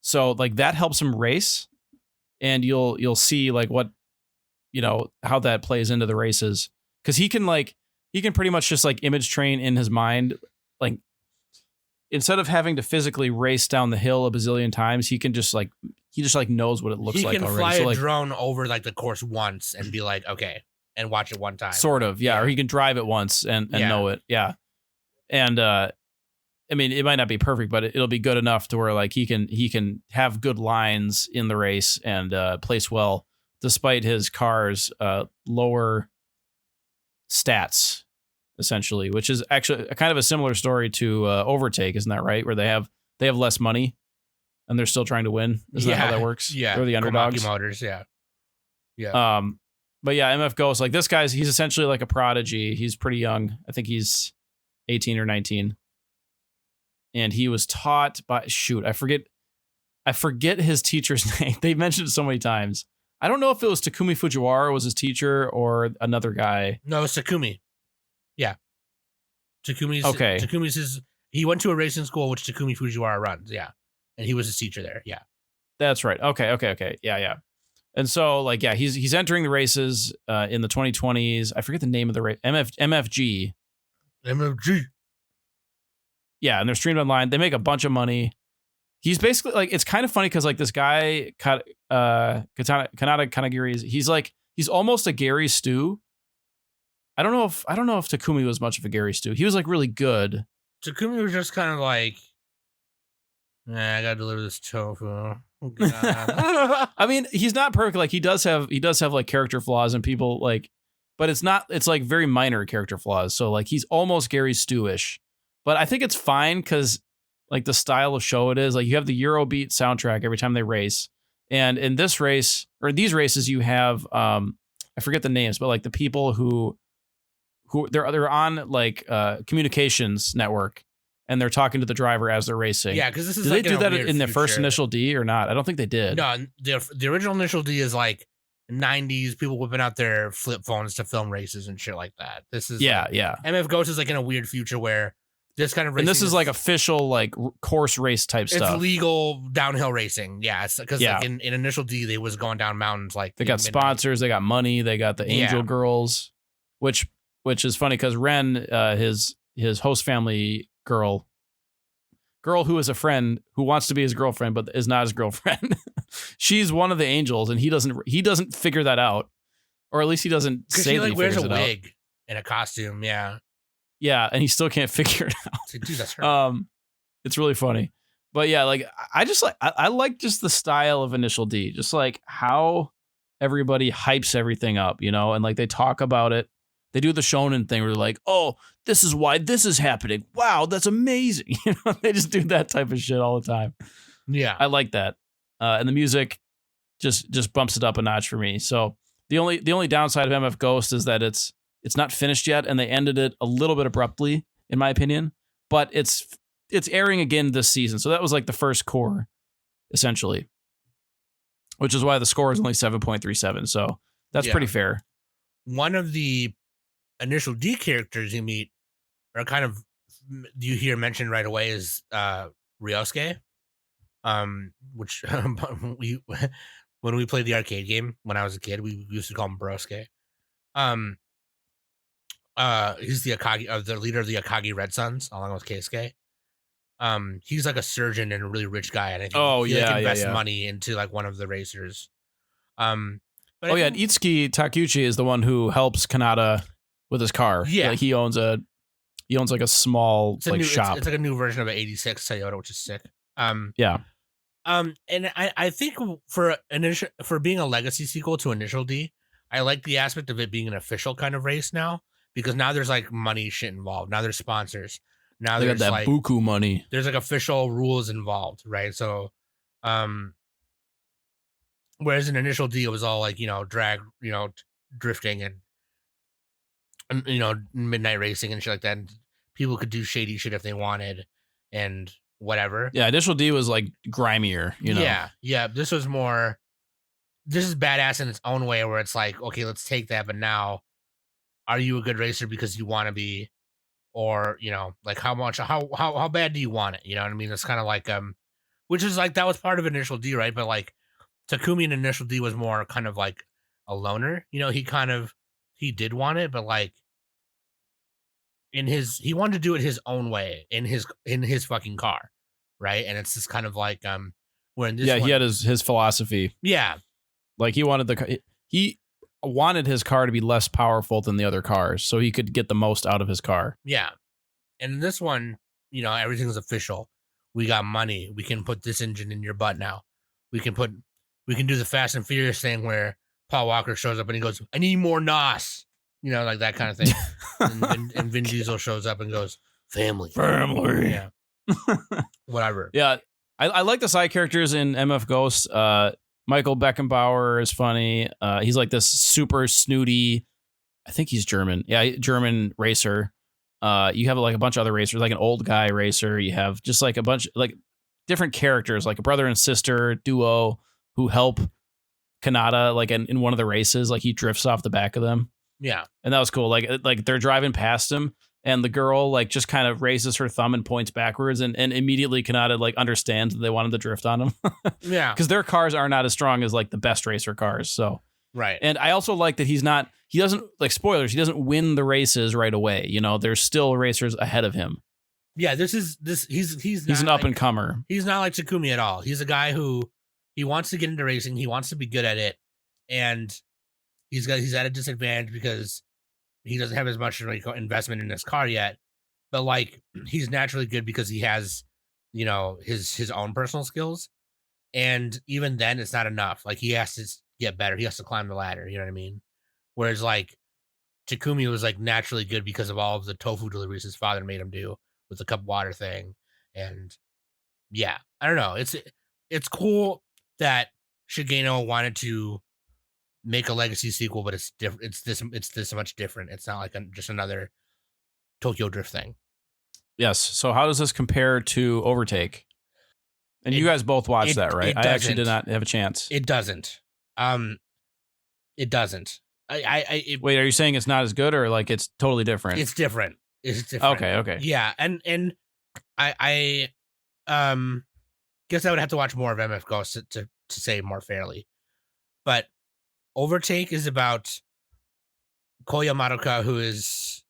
So that helps him race, and you'll see what, how that plays into the races. Cause he can pretty much just image train in his mind. Instead of having to physically race down the hill a bazillion times, he can just knows what it looks like already. He can fly a drone over the course once and be like, okay, and watch it one time. Sort of, yeah. Or he can drive it once and know it, yeah. And it might not be perfect, but it'll be good enough to where he can have good lines in the race and place well, despite his car's lower stats, essentially, which is actually kind of a similar story to Overtake, isn't that right? Where they have less money and they're still trying to win. Isn't that how that works? Yeah, they're the underdogs. Motors, yeah. But yeah, MF Ghost, this guy's, he's essentially like a prodigy. He's pretty young. I think he's 18 or 19. And he was taught by, I forget his teacher's name. They mentioned it so many times. I don't know if it was Takumi Fujiwara was his teacher or another guy. No, it's Takumi. Yeah. Takumi's okay. He went to a racing school, which Takumi Fujiwara runs. Yeah. And he was his teacher there. Yeah. That's right. Okay. Yeah. And so he's entering the races in the 2020s. I forget the name of the race. MFG. Yeah, and they're streamed online. They make a bunch of money. He's basically it's kind of funny because this guy Kanata Kanagiri, he's almost a Gary Stu. I don't know if Takumi was much of a Gary Stu. He was really good. Takumi was just kind of I gotta deliver this tofu. Oh, I mean, he's not perfect. He does have character flaws and people but it's very minor character flaws. So he's almost Gary Stu-ish. But I think it's fine because like the style of show it is. Like you have the Eurobeat soundtrack every time they race, and in this race or these races, you have I forget the names, but like the people who they're on like communications network, and they're talking to the driver as they're racing. Yeah, because this is Did like they do that weird in the first future. Initial D or not? I don't think they did. No, the original Initial D is like 90s people whipping out their flip phones to film races and shit like that. This is Yeah, like, yeah. MF Ghost is like in a weird future where this kind of racing And this is like official like course race type it's stuff. legal downhill racing. Yeah, because Yeah. like in Initial D they was going down mountains like They got midnight. sponsors, they got money, they got the Angel Yeah. Girls, which is funny because Ren, his host family girl who is a friend who wants to be his girlfriend but is not his girlfriend. She's one of the angels, and he doesn't figure that out, or at least he doesn't 'Cause say she that like he wears figures a it out. wig and a costume. Yeah, Yeah, and he still can't figure it out. it's like, dude, that's her. It's really funny. But yeah, like I like just the style of Initial D, just like how everybody hypes everything up, you know, and like they talk about it. They do the shonen thing where they're like, "Oh, this is why this is happening. Wow, that's amazing." You know, they just do that type of shit all the time. Yeah, I like that, and the music just bumps it up a notch for me. So the only downside of MF Ghost is that it's not finished yet, and they ended it a little bit abruptly, in my opinion. But it's airing again this season, so that was like the first core, essentially, which is why the score is only 7.37. So that's Yeah. pretty fair. one of the Initial D characters you meet or kind of you hear mentioned right away is Ryosuke, which we when we played the arcade game when I was a kid we used to call him Brosuke. He's the Akagi, the leader of the Akagi Red Suns along with Keisuke. He's like a surgeon and a really rich guy, and I think he like invests money into like one of the racers. But and Itsuki Takuchi is the one who helps Kanata with his car. Yeah. Like he owns like a small it's a like new, shop. It's like a new version of an '86 Toyota, which is sick. Yeah. And I think for being a legacy sequel to Initial D, I like the aspect of it being an official kind of race now, because now there's like money shit involved. Now there's sponsors. Now They got there's that like buku money. there's like official rules involved, right? So, whereas in Initial D it was all like, you know, drag, you know, drifting and you know, midnight racing and shit like that. And people could do shady shit if they wanted and whatever. Yeah, Initial D was like grimier, you know. Yeah. This is badass in its own way, where it's like, okay, let's take that, but now, are you a good racer because you want to be, or you know, like how bad do you want it? You know what I mean? It's kind of like which is like that was part of Initial D, right? But like Takumi in Initial D was more kind of like a loner. You know, he did want it, but like he wanted to do it his own way in his fucking car, right? And it's just kind of like where in this he had his philosophy. Yeah. Like he wanted his car to be less powerful than the other cars so he could get the most out of his car. Yeah. And in this one, you know, everything's official. We got money. We can put this engine in your butt now. We can do the Fast and Furious thing where Paul Walker shows up and he goes, "I need more NOS." You know, like that kind of thing. and Vin Diesel shows up and goes, "Family." Yeah. Whatever. Yeah. I like the side characters in MF Ghost. Michael Beckenbauer is funny. He's like this super snooty, I think he's German. Yeah, German racer. You have like a bunch of other racers, like an old guy racer. You have just like a bunch like different characters, like a brother and sister duo who help Kanata like in one of the races. Like he drifts off the back of them. Yeah. And that was cool. Like they're driving past him, and the girl like just kind of raises her thumb and points backwards, and immediately Kanata like understands that they wanted to drift on him. Yeah. Because their cars are not as strong as like the best racer cars. So Right. and I also like that he doesn't like spoilers. He doesn't win the races right away. You know, there's still racers ahead of him. Yeah, he's He's an up and comer. He's not like Takumi at all. He's a guy who he wants to get into racing. He wants to be good at it, and he's at a disadvantage because he doesn't have as much investment in his car yet. But like he's naturally good because he has, you know, his own personal skills, and even then it's not enough. Like he has to get better. He has to climb the ladder. You know what I mean? Whereas like Takumi was like naturally good because of all of the tofu deliveries his father made him do with the cup of water thing and yeah, I don't know. It's cool that Shigeno wanted to make a legacy sequel, but it's different. It's this much different. It's not like just another Tokyo Drift thing. Yes. So how does this compare to Overtake? And you guys both watched that, right? I actually did not have a chance. It doesn't. It doesn't. Wait, are you saying it's not as good, or like it's totally different? It's different. It's different. Okay. Yeah, and I guess I would have to watch more of MF Ghost to say more fairly. But Overtake is about Koya Madoka, who is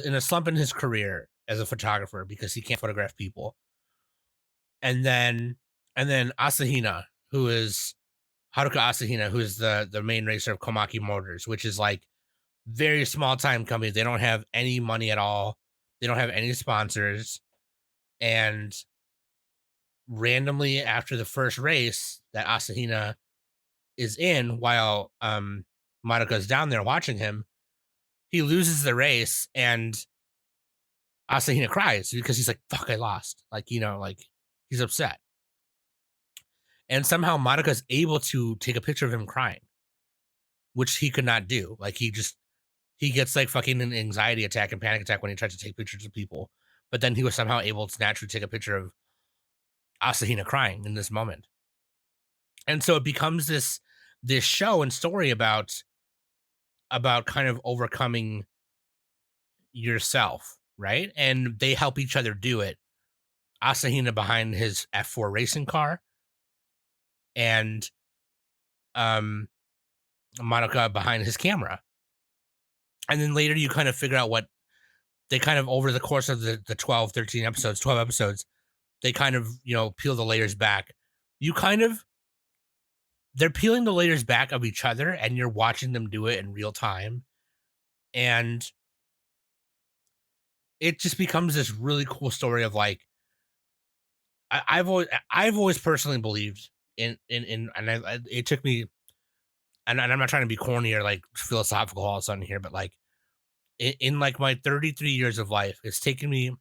in a slump in his career as a photographer because he can't photograph people. And then Asahina, who is Haruka Asahina, who is the main racer of Komaki Motors, which is like very small time company. They don't have any money at all. They don't have any sponsors. And randomly after the first race that Asahina is in, while Madoka's down there watching him, he loses the race and Asahina cries because he's like, fuck, I lost. Like, like he's upset. And somehow Madoka's able to take a picture of him crying, which he could not do. Like he gets like fucking an anxiety attack and panic attack when he tries to take pictures of people. But then he was somehow able to naturally take a picture of Asahina crying in this moment. And so it becomes this show and story about kind of overcoming yourself, right? And they help each other do it. Asahina behind his F4 racing car, and Madoka behind his camera. And then later you kind of figure out what they kind of, over the course of the 12 episodes, they kind of, peel the layers back. They're peeling the layers back of each other, and you're watching them do it in real time. And it just becomes this really cool story of like, I've always personally believed in it took me, and I'm not trying to be corny or like philosophical all of a sudden here, but like in like my 33 years of life, it's taken me,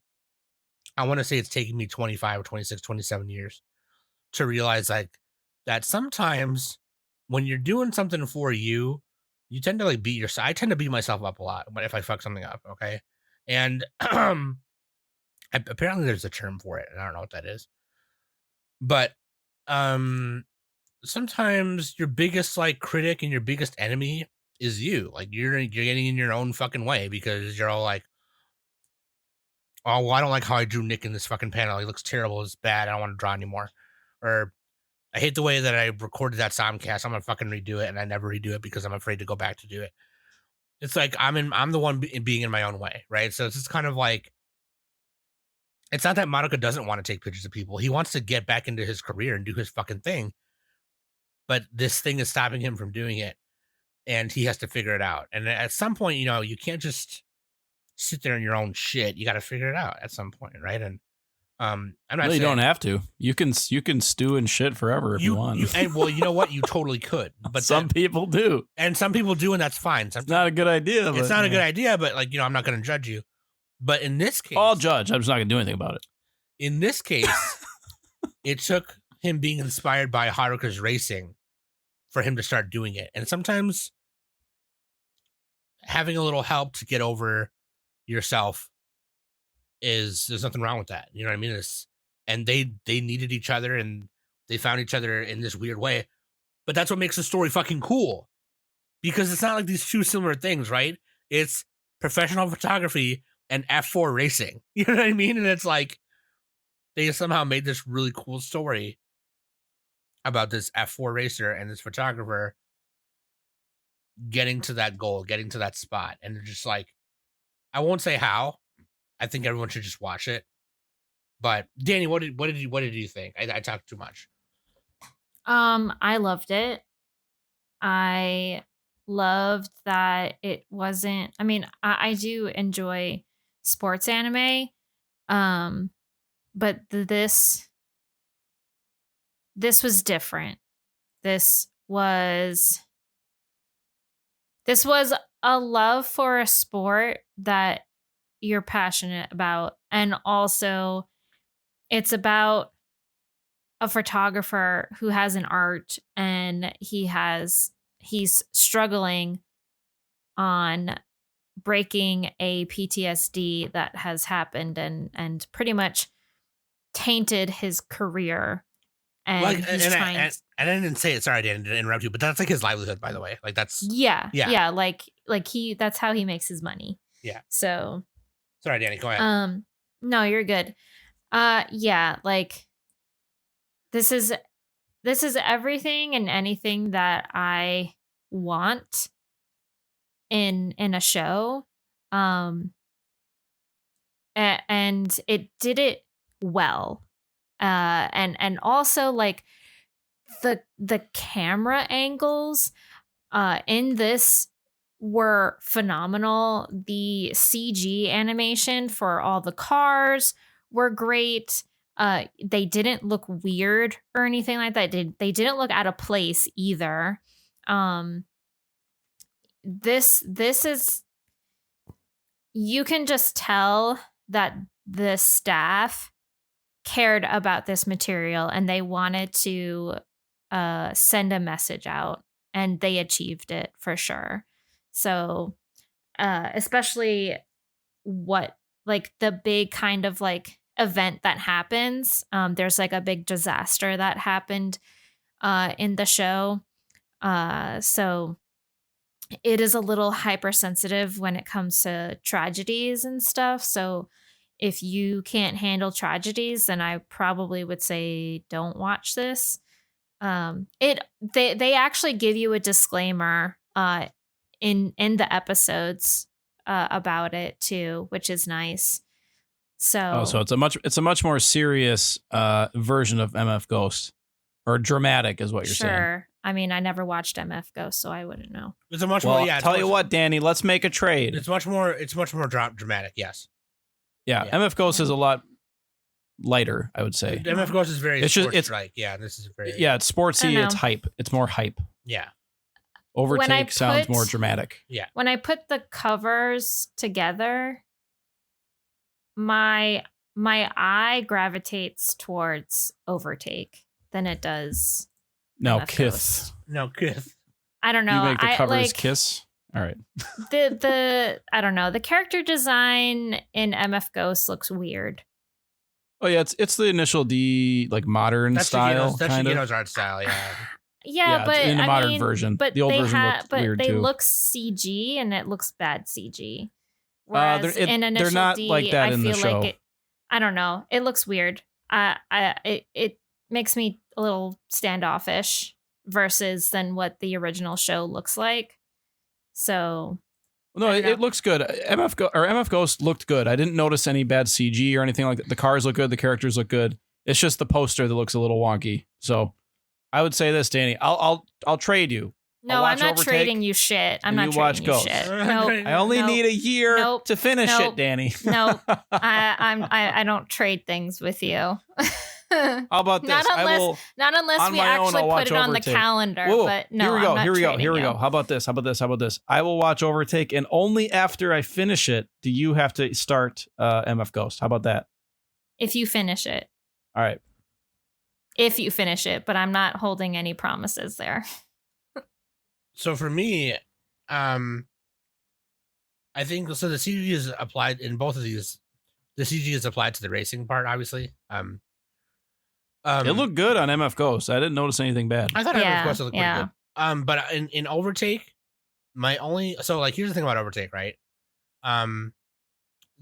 I want to say it's taken me 25 or 26, 27 years to realize like that sometimes when you're doing something for you, you tend to like beat yourself. I tend to beat myself up a lot if I fuck something up. Okay. And apparently there's a term for it, and I don't know what that is. But sometimes your biggest like critic and your biggest enemy is you. Like you're getting in your own fucking way because you're all like, oh, well, I don't like how I drew Nick in this fucking panel. He looks terrible. It's bad. I don't want to draw anymore. Or I hate the way that I recorded that soundcast. I'm gonna fucking redo it, and I never redo it because I'm afraid to go back to do it. It's like I'm the one being in my own way, right? So it's just kind of like, it's not that Madoka doesn't want to take pictures of people. He wants to get back into his career and do his fucking thing. But this thing is stopping him from doing it, and he has to figure it out. And at some point, you can't just sit there in your own shit. You got to figure it out at some point, right? And I'm not saying you don't have to. You can stew in shit forever if you want. And well, you know what? You totally could. But some people do, and some people do, and that's fine. It's not a good idea. It's not a good idea, but like I'm not going to judge you. But in this case, I'll judge. I'm just not going to do anything about it. In this case, it took him being inspired by Haruka's racing for him to start doing it. And sometimes having a little help to get over yourself there's nothing wrong with that. You know what I mean? And they needed each other, and they found each other in this weird way. But that's what makes the story fucking cool, because it's not like these two similar things, right? It's professional photography and F4 racing. You know what I mean? And it's like they somehow made this really cool story about this F4 racer and this photographer getting to that goal, getting to that spot. And they're just like, I won't say how. I think everyone should just watch it. But Danny, what did you think? I talked too much. I loved it. I loved that it wasn't, I mean, I do enjoy sports anime. But this was different. This was a love for a sport that you're passionate about, and also it's about a photographer who has an art, and he's struggling on breaking a PTSD that has happened and pretty much tainted his career. And Like, he's trying. And I didn't say it. Sorry, Dan, to interrupt you, but that's like his livelihood, by the way. Like that's yeah. Yeah. Like that's how he makes his money. Yeah. So. Sorry, Danny. Go ahead. No, you're good. Yeah. Like this is everything and anything that I want in a show. And it did it well. And also like the camera angles in this were phenomenal. The CG animation for all the cars were great. They didn't look weird or anything like that. They didn't look out of place either. This is, you can just tell that the staff cared about this material and they wanted to send a message out, and they achieved it for sure. So especially what like the big kind of like event that happens, there's like a big disaster that happened in the show, so it is a little hypersensitive when it comes to tragedies and stuff. So if you can't handle tragedies, then I probably would say don't watch this. They actually give you a disclaimer in the episodes about it too, which is nice. So so it's a much more serious version of MF Ghost, or dramatic is what you're saying. Sure. I mean, I never watched MF Ghost, so I wouldn't know. It's a much Well, more. Yeah. tell you what, Danny, let's make a trade. It's much more. It's much more dramatic. Yes. Yeah, Yeah. MF Ghost is a lot lighter, I would say. MF Ghost is very. It's just- sports it's- like yeah. This is very. Yeah, it's sportsy. know. It's hype. It's more hype. Yeah. Overtake sounds put- more dramatic. When I put the covers together, my eye gravitates towards Overtake than it does No, MF Kith. Ghost. No, good. I don't know. You make the I covers like kiss. All right. the I don't know. The character design in MF Ghost looks weird. Oh yeah, it's the initial like modern That's style Shigeno's, that's kind of. Shigeno's art style. Yeah. Yeah, it's but in the I modern mean, version. But The old they version looked but weird they too. look CG and it looks bad CG. They're- Whereas in Initial they're not D, like that I in the feel show. like I don't know. It looks weird. It makes me a little standoffish versus than what the original show looks like. So No, I don't it know. looks good. MF Ghost looked good. I didn't notice any bad CG or anything like that. The cars look good. The characters look good. It's just the poster that looks a little wonky. So I would say this, Danny. I'll trade you. no, I'll I'm watch not Overtake, trading you shit. I'm and not you trading watch you Ghost. shit. Nope. I only Nope. need a year Nope. to finish it, Nope. Danny. No, I don't trade things with you. How about this? Not unless- I will. Not unless On we my own, actually I'll put watch it on the Overtake. calendar. Whoa, But no, here we go. I'm not Here we go. trading Here we you. go. How about this? How about this? How about this? I will watch Overtake, and only after I finish it do you have to start MF Ghost. How about that? If you finish it. All right. If you finish it, but I'm not holding any promises there. So for me, I think so. The CG is applied in both of these. The CG is applied to the racing part, obviously. It looked good on MF Ghost. I didn't notice anything bad. I thought Yeah, it looked pretty yeah. good. But in Overtake, like here's the thing about Overtake, right?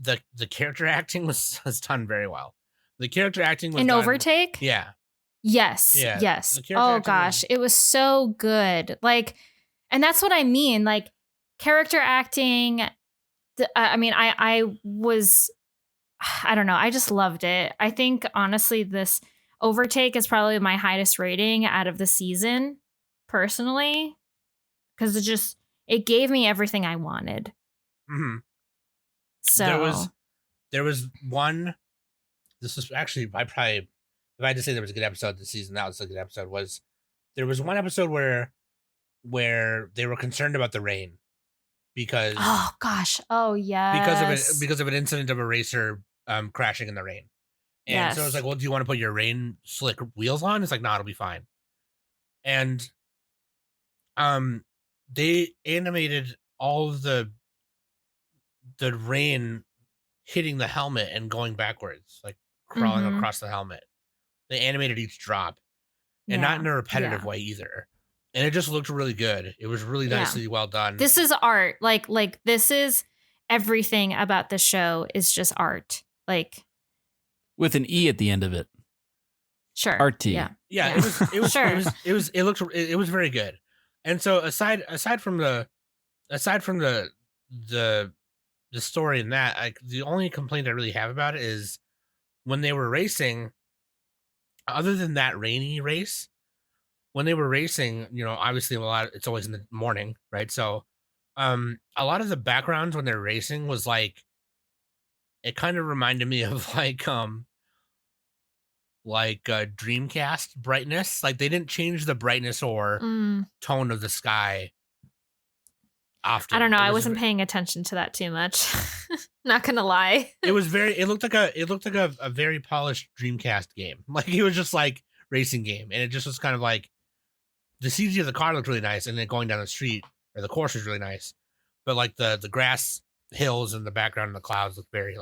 The character acting was done very well. The character acting was In done- Overtake? Yeah. Yes. Yeah, Yes. the character Oh acting gosh, was- it was so good. Like, and that's what I mean. Like, character acting. I mean, I was, I don't know. I just loved it. I think honestly, this Overtake is probably my highest rating out of the season, personally, because it gave me everything I wanted. Mm-hmm. So There was one. This was actually if I had to say there was a good episode this season, that was a good episode. There was one episode where they were concerned about the rain because oh gosh, oh yeah, because of an incident of a racer crashing in the rain, And so I was Yes. like, well, do you want to put your rain slick wheels on? It's like, no, it'll be fine. And they animated all of the rain hitting the helmet and going backwards, like crawling Mhm. across the helmet. They animated each drop, and not in a repetitive way either. And it just looked really good. It was really Yeah. nicely well done. This is art. Like this is everything about the show is just art. Like, With an E at the end of it. sure. Arty. Yeah. Yeah, Yeah. it was Sure. it was very good. And so aside from the story and that, like, the only complaint I really have about it is when they were racing, other than that rainy race, when they were racing, you know, obviously it's always in the morning, right? So a lot of the backgrounds when they're racing was like, it kind of reminded me of Dreamcast brightness. Like, they didn't change the brightness or tone of the sky often. I don't know. I wasn't paying attention to that too much. Not gonna lie. It looked like a very polished Dreamcast game. Like, it was just like racing game, and it just was kind of like, the CG of the car looked really nice, and then going down the street or the course was really nice, but like the grass hills in the background and the clouds look very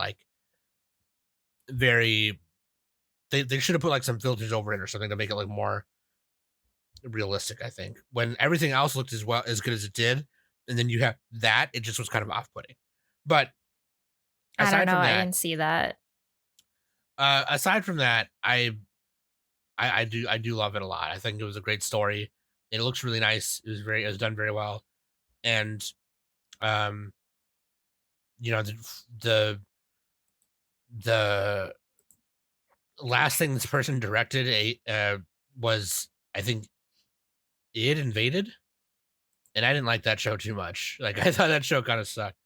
they should have put like some filters over it or something to make it look more realistic, I think, when everything else looked as good as it did. And then you have that, it just was kind of off-putting. But I aside don't know. from I that, didn't see that. aside from that, I do love it a lot. I think it was a great story. It looks really nice. It was done very well. And you know, the last thing this person directed was, I think, It Invaded, and I didn't like that show too much. Like, I thought that show kind of sucked.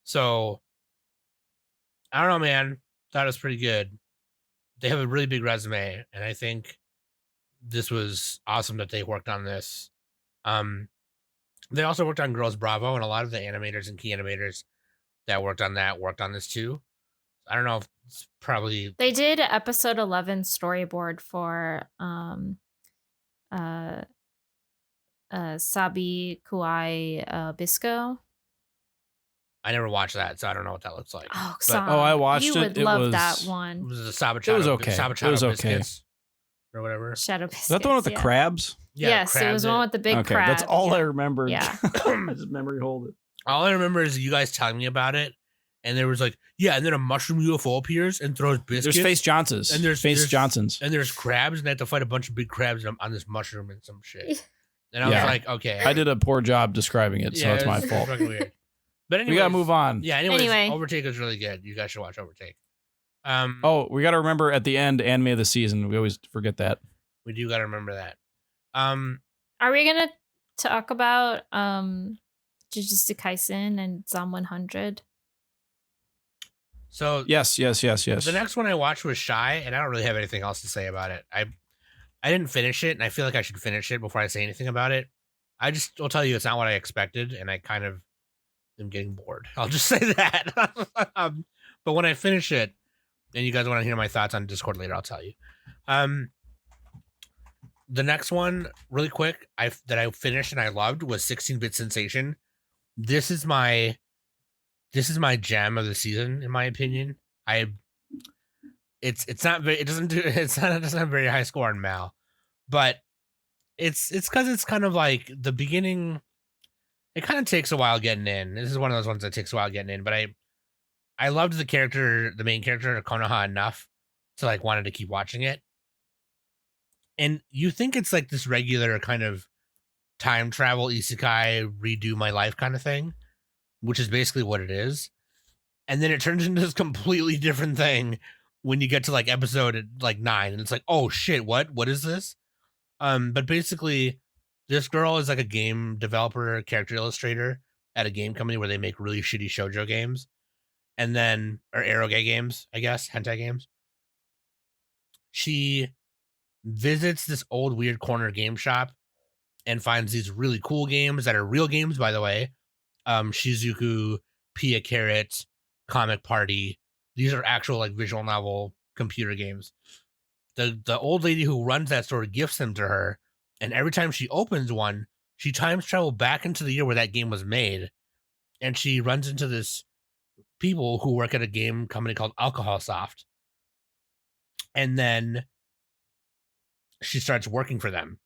So I don't know, man. Thought it was pretty good. They have a really big resume, and I think this was awesome that they worked on this. They also worked on Girls Bravo, and a lot of the animators and key animators that worked on this too. I don't know if it's probably They did episode 11 storyboard for Sabi Kuai Bisco. I never watched that, so I don't know what that looks like. Oh, But- Sam, I watched you it. would It love was- that It one. was the Sabachado. It was okay. Sabachado It was okay. biscuits or whatever. Shadow Biscuits. Is that the one with the yeah. crabs? Yeah, Yes, it was the one with the big Okay, crab. that's all yeah. I remembered. Yeah. I just memory hold it. All I remember is you guys telling me about it, and there was like, yeah, and then a mushroom UFO appears and throws biscuits. There's Face Johnsons. And there's Johnsons. and there's crabs, and they have to fight a bunch of big crabs on this mushroom and some shit. And I Yeah. was like, okay, I did a poor job describing it, so it's my it was fault. fucking weird. But anyway, We gotta move on. Yeah. Anyways, Anyway. Overtake is really good. You guys should watch Overtake. Oh, we gotta remember at the end, anime of the season. We always forget that. We do gotta remember that. Are we gonna talk about Jujutsu Kaisen and Zom 100? So Yes. the next one I watched was Shy, and I don't really have anything else to say about it. I didn't finish it, and I feel like I should finish it before I say anything about it. I just will tell you it's not what I expected, and I kind of am getting bored. I'll just say that. But when I finish it, and you guys want to hear my thoughts on Discord later, I'll tell you. The next one, really quick, that I finished and I loved was 16-Bit Sensation. This is my gem of the season, in my opinion. It doesn't have a very high score on Mal, but it's because it's kind of like the beginning. It kind of takes a while getting in. This is one of those ones that takes a while getting in, but I loved the main character Konoha enough to like wanted to keep watching it. And you think it's like this regular kind of time travel isekai redo my life kind of thing, which is basically what it is. And then it turns into this completely different thing when you get to like episode like 9, and it's like, oh shit, what is this? But basically this girl is like a game developer, character illustrator at a game company where they make really shitty shoujo games, and then, or eroge games, I guess, hentai games. She visits this old weird corner game shop and finds these really cool games that are real games, by the way. Shizuku, Pia Carrot, Comic Party, These are actual like visual novel computer games. The old lady who runs that store gifts them to her, and every time she opens one, she times travel back into the year where that game was made, and she runs into this people who work at a game company called Alcohol Soft, and then she starts working for them.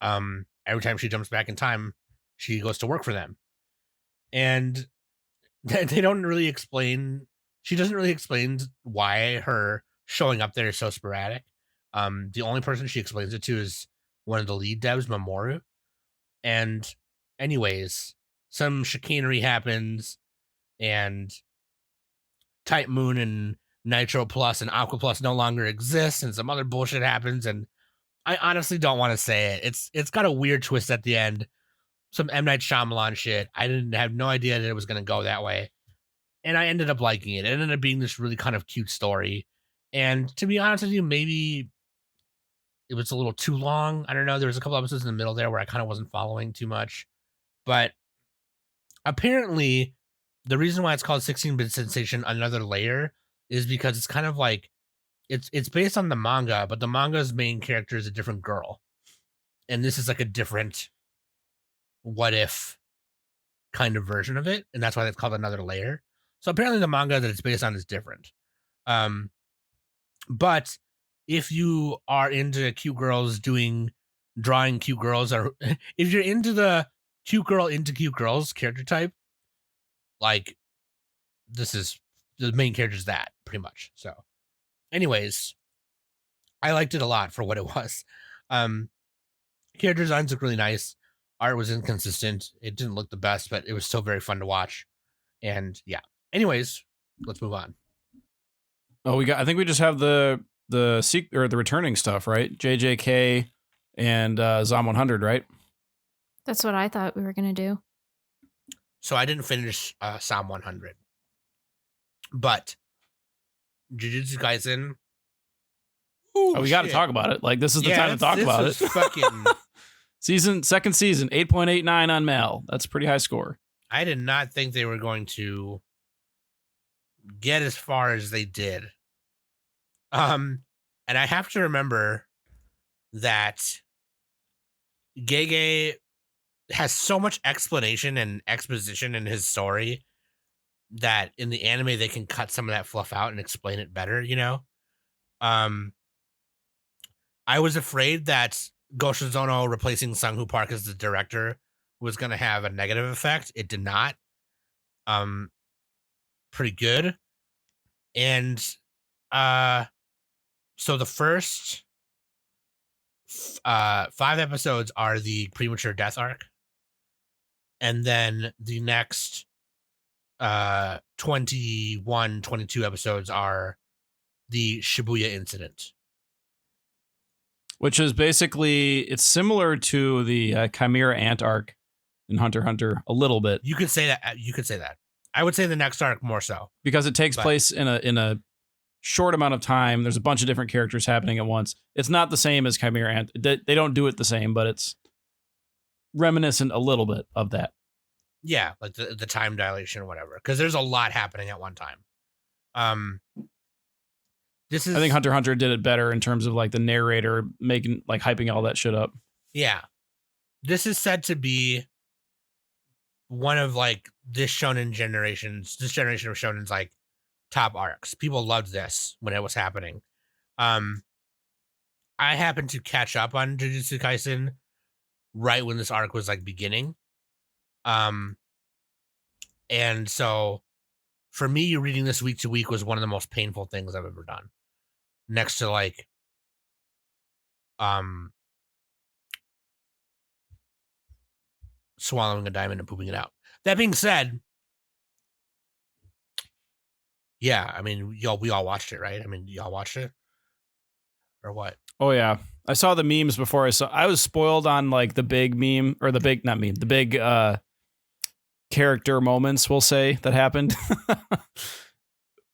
Every time she jumps back in time, she goes to work for them, and they don't really explain. She doesn't really explain why her showing up there is so sporadic. The only person she explains it to is one of the lead devs, Mamoru. And anyways, some chicanery happens, and Type Moon and Nitro Plus and Aqua Plus no longer exist, and some other bullshit happens, and I honestly don't want to say it. It's got a weird twist at the end. Some M. Night Shyamalan shit. I didn't have no idea that it was going to go that way. And I ended up liking it. It ended up being this really kind of cute story. And to be honest with you, maybe it was a little too long. I don't know. There was a couple episodes in the middle there where I kind of wasn't following too much. But apparently, the reason why it's called 16-Bit Sensation Another Layer is because it's kind of like, it's based on the manga, but the manga's main character is a different girl. And this is like a different what if kind of version of it. And that's why it's called Another Layer. So apparently the manga that it's based on is different. But if you are into cute girls drawing cute girls, or if you're into the cute girl into cute girls character type, like this is the main character is that pretty much. So anyways, I liked it a lot for what it was. Character designs look really nice. Art was inconsistent. It didn't look the best, but it was still very fun to watch. And yeah. Anyways, let's move on. Oh, I think we just have the returning stuff, right? JJK and Zom 100, right? That's what I thought we were going to do. So I didn't finish Psalm 100. But Jujutsu Kaisen. We got to talk about it. Like, this is the time to talk about it. Fucking second season, 8.89 on Mel. That's a pretty high score. I did not think they were going to get as far as they did. And I have to remember that Gege has so much explanation and exposition in his story that in the anime they can cut some of that fluff out and explain it better, you know? I was afraid that Goshizono replacing Sung-Hoo Park as the director was going to have a negative effect. It did not. Pretty good. And so the first 5 episodes are the premature death arc. And then the next 21, 22 episodes are the Shibuya incident. Which is basically, it's similar to the Chimera Ant arc in Hunter x Hunter a little bit. You could say that. You could say that. I would say the next arc more so. Because it takes place in a short amount of time. There's a bunch of different characters happening at once. It's not the same as Chimera Ant. They don't do it the same, but it's reminiscent a little bit of that. Yeah, like the time dilation or whatever. Because there's a lot happening at one time. I think Hunter x Hunter did it better in terms of like the narrator making, like, hyping all that shit up. Yeah. This is said to be one of like this generation of shonen's like top arcs. People loved this when it was happening. I happened to catch up on Jujutsu Kaisen right when this arc was like beginning. And so for me, reading this week to week was one of the most painful things I've ever done. Next to like swallowing a diamond and pooping it out. That being said, yeah, I mean, we all watched it, right? I mean, y'all watched it? Or what? Oh, yeah. I saw the memes before I was spoiled on like the big meme, or the big character moments, we'll say, that happened.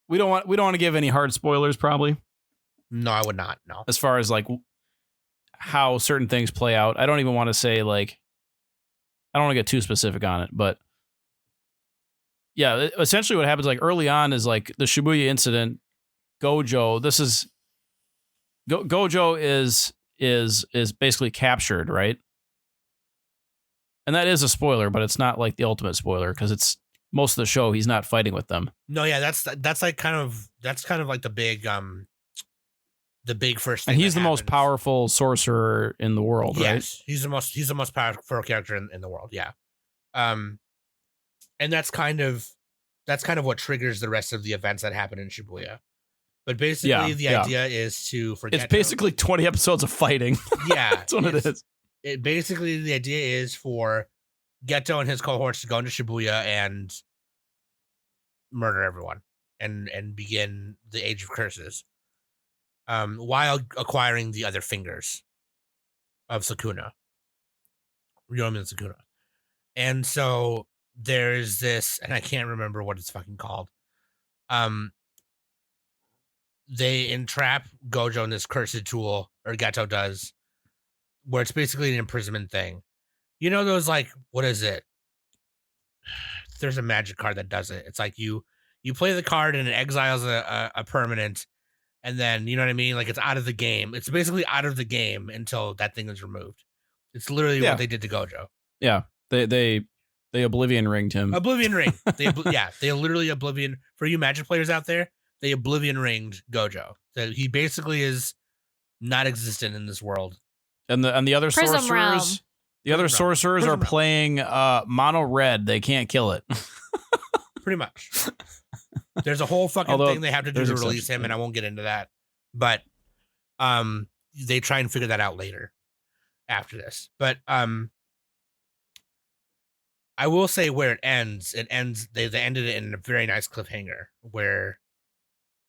We don't want to give any hard spoilers, probably. No, I would not. No. As far as like how certain things play out. I don't even want to say, like, I don't want to get too specific on it, but yeah, essentially what happens like early on is like the Shibuya incident. Gojo, Gojo is basically captured, right? And that is a spoiler, but it's not like the ultimate spoiler because it's most of the show he's not fighting with them. No, yeah, that's like kind of like the big first thing. And he's that the most happens. powerful sorcerer in the world, right? Yes, he's the most powerful character in the world. Yeah, and that's kind of what triggers the rest of the events that happen in Shibuya. But basically, the idea is to forget. It's basically 20 episodes of fighting. Yeah, that's what it is. It basically the idea is for Geto and his cohorts to go into Shibuya and murder everyone and begin the Age of Curses, while acquiring the other fingers of Sukuna, Ryomen Sukuna. And so there's this, and I can't remember what it's fucking called. They entrap Gojo in this cursed tool, or Geto does, where it's basically an imprisonment thing. You know those, like, what is it? There's a magic card that does it. It's like you play the card and it exiles a permanent, and then, you know what I mean? Like, it's out of the game. It's basically out of the game until that thing is removed. It's literally what they did to Gojo. Yeah, they Oblivion ringed him. Oblivion ring. They literally Oblivion. For you Magic players out there, they Oblivion ringed Gojo. So he basically is not existent in this world. And the other Prism sorcerers, Realm. the other sorcerers Prism are Realm. playing mono red. They can't kill it. Pretty much. There's a whole fucking Although, thing they have to do to there's release exceptions, him, and I won't get into that. But they try and figure that out later after this. But I will say where it ends, they ended it in a very nice cliffhanger where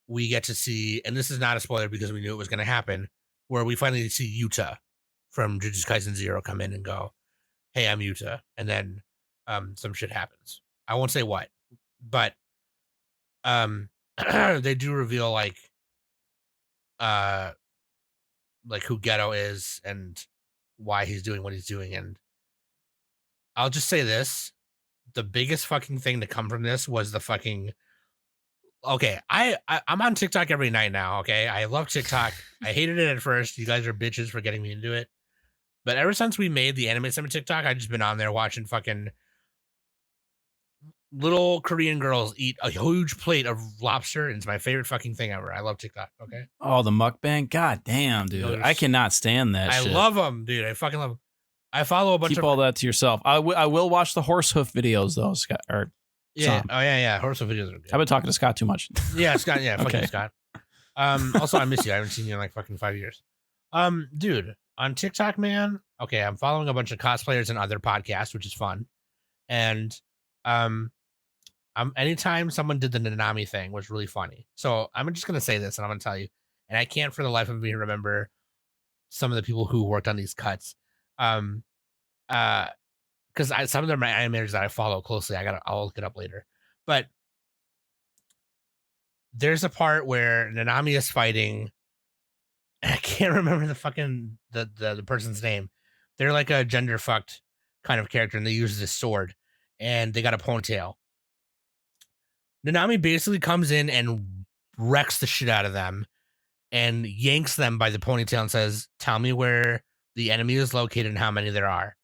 we get to see, and this is not a spoiler because we knew it was going to happen, where we finally see Yuta from Jujutsu Kaisen 0 come in and go, "Hey, I'm Yuta," and then some shit happens. I won't say what, but they do reveal like who Geto is and why he's doing what he's doing. And I'll just say this: the biggest fucking thing to come from this was the fucking. Okay, I'm on TikTok every night now. Okay, I love TikTok. I hated it at first. You guys are bitches for getting me into it. But ever since we made the Anime Summit TikTok, I've just been on there watching fucking little Korean girls eat a huge plate of lobster. And it's my favorite fucking thing ever. I love TikTok. Okay. Oh, the mukbang. God damn, dude. I cannot stand that shit. I love them, dude. I fucking love them. I follow a bunch Keep all that to yourself. I will watch the horse hoof videos though, Scott. Or yeah. Sam. Oh yeah. Horse videos are good. I've been talking to Scott too much. Yeah, Scott. Yeah, fuck Okay. you, Scott. Also, I miss you. I haven't seen you in like fucking 5 years. Dude, on TikTok, man. Okay, I'm following a bunch of cosplayers and other podcasts, which is fun. And anytime someone did the Nanami thing was really funny. So I'm just gonna say this, and I'm gonna tell you, and I can't for the life of me remember some of the people who worked on these cuts. Because some of them are animators that I follow closely. I'll look it up later. But there's a part where Nanami is fighting. I can't remember the fucking the person's name. They're like a gender fucked kind of character, and they use this sword, and they got a ponytail. Nanami basically comes in and wrecks the shit out of them, and yanks them by the ponytail and says, "Tell me where the enemy is located and how many there are."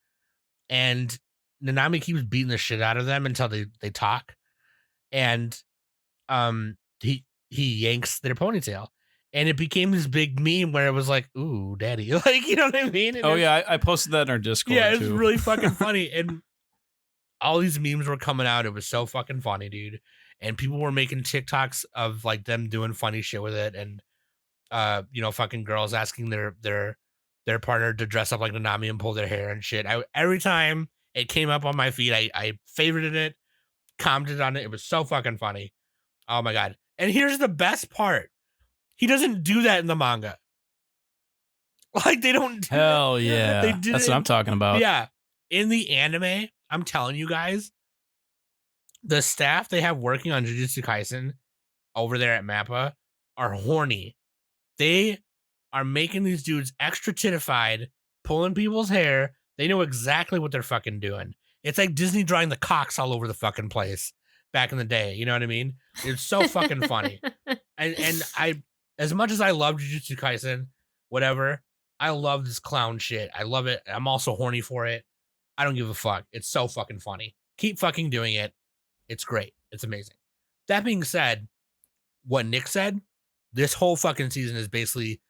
And Nanami keeps beating the shit out of them until they talk, and he yanks their ponytail. And it became this big meme where it was like, "Ooh, daddy," like, you know what I mean? And I posted that in our Discord. yeah, it's too. really fucking funny. And all these memes were coming out. It was so fucking funny, dude. And people were making TikToks of like them doing funny shit with it, and fucking girls asking their partner to dress up like Nanami and pull their hair and shit. Every time it came up on my feed, I favorited it, commented on it. It was so fucking funny. Oh my god! And here's the best part. He doesn't do that in the manga. Like, they don't do Hell that. yeah. They did That's it. what I'm talking about. Yeah. In the anime, I'm telling you guys, the staff they have working on Jujutsu Kaisen over there at Mappa are horny. They are making these dudes extra titified, pulling people's hair. They know exactly what they're fucking doing. It's like Disney drawing the cocks all over the fucking place. back in the day. You know what I mean? It's so fucking funny. And I, as much as I love Jujutsu Kaisen, whatever, I love this clown shit. I love it. I'm also horny for it. I don't give a fuck. It's so fucking funny. Keep fucking doing it. It's great. It's amazing. That being said, what Nick said, this whole fucking season is basically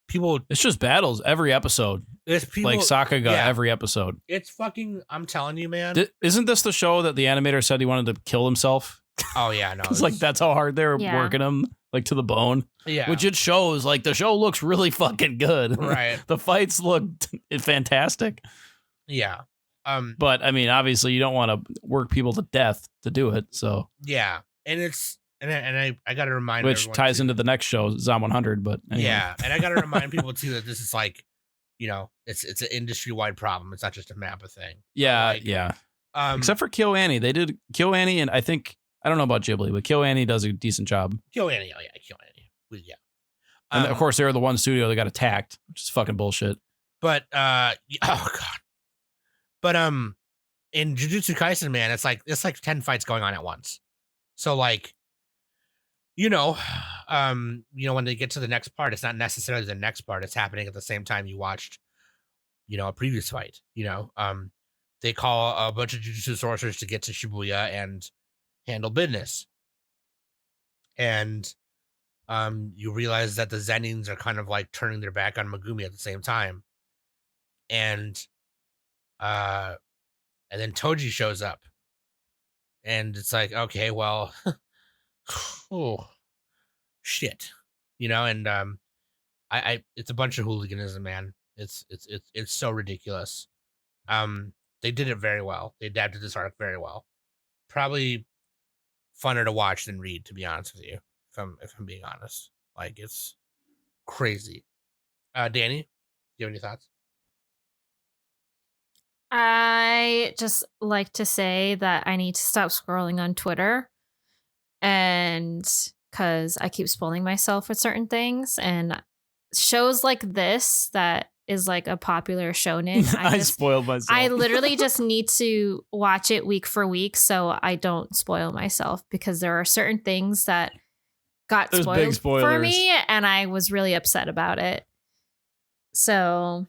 people. It's just battles every episode. It's people Like Sakuga every episode. It's fucking. I'm telling you, man. Isn't this the show that the animator said he wanted to kill himself? Oh yeah, no. It's like that's how hard they're working him, like to the bone. Yeah, which it shows. Like the show looks really fucking good. Right. The fights look fantastic. Yeah. But I mean, obviously, you don't want to work people to death to do it. So yeah, and it's and I got to remind which ties into the next show, Zom 100. But anyway. Yeah, and I got to remind people too that this is like, you know, it's an industry wide problem. It's not just a Mappa thing. Yeah, like, yeah. Except for KyoAni, they did KyoAni, and I don't know about Ghibli, but KyoAni does a decent job. KyoAni, oh yeah, KyoAni, yeah. And of course, they're the one studio that got attacked, which is fucking bullshit. But oh god. But in Jujutsu Kaisen, man, it's like 10 fights going on at once. So like, you know, when they get to the next part, it's not necessarily the next part. It's happening at the same time you watched, you know, a previous fight. You know, they call a bunch of Jujutsu sorcerers to get to Shibuya and handle business. And you realize that the Zenins are kind of like turning their back on Megumi at the same time. And then Toji shows up. And it's like, okay, well, oh shit. You know, and I it's a bunch of hooliganism, man. It's so ridiculous. They did it very well. They adapted this arc very well. Probably funner to watch than read, to be honest with you. If I'm being honest. Like, it's crazy. Danny, do you have any thoughts? I just like to say that I need to stop scrolling on Twitter, and because I keep spoiling myself with certain things, and shows like this that is like a popular shonen. I spoiled myself. I literally just need to watch it week for week so I don't spoil myself, because there are certain things that got spoiled for me, and I was really upset about it. So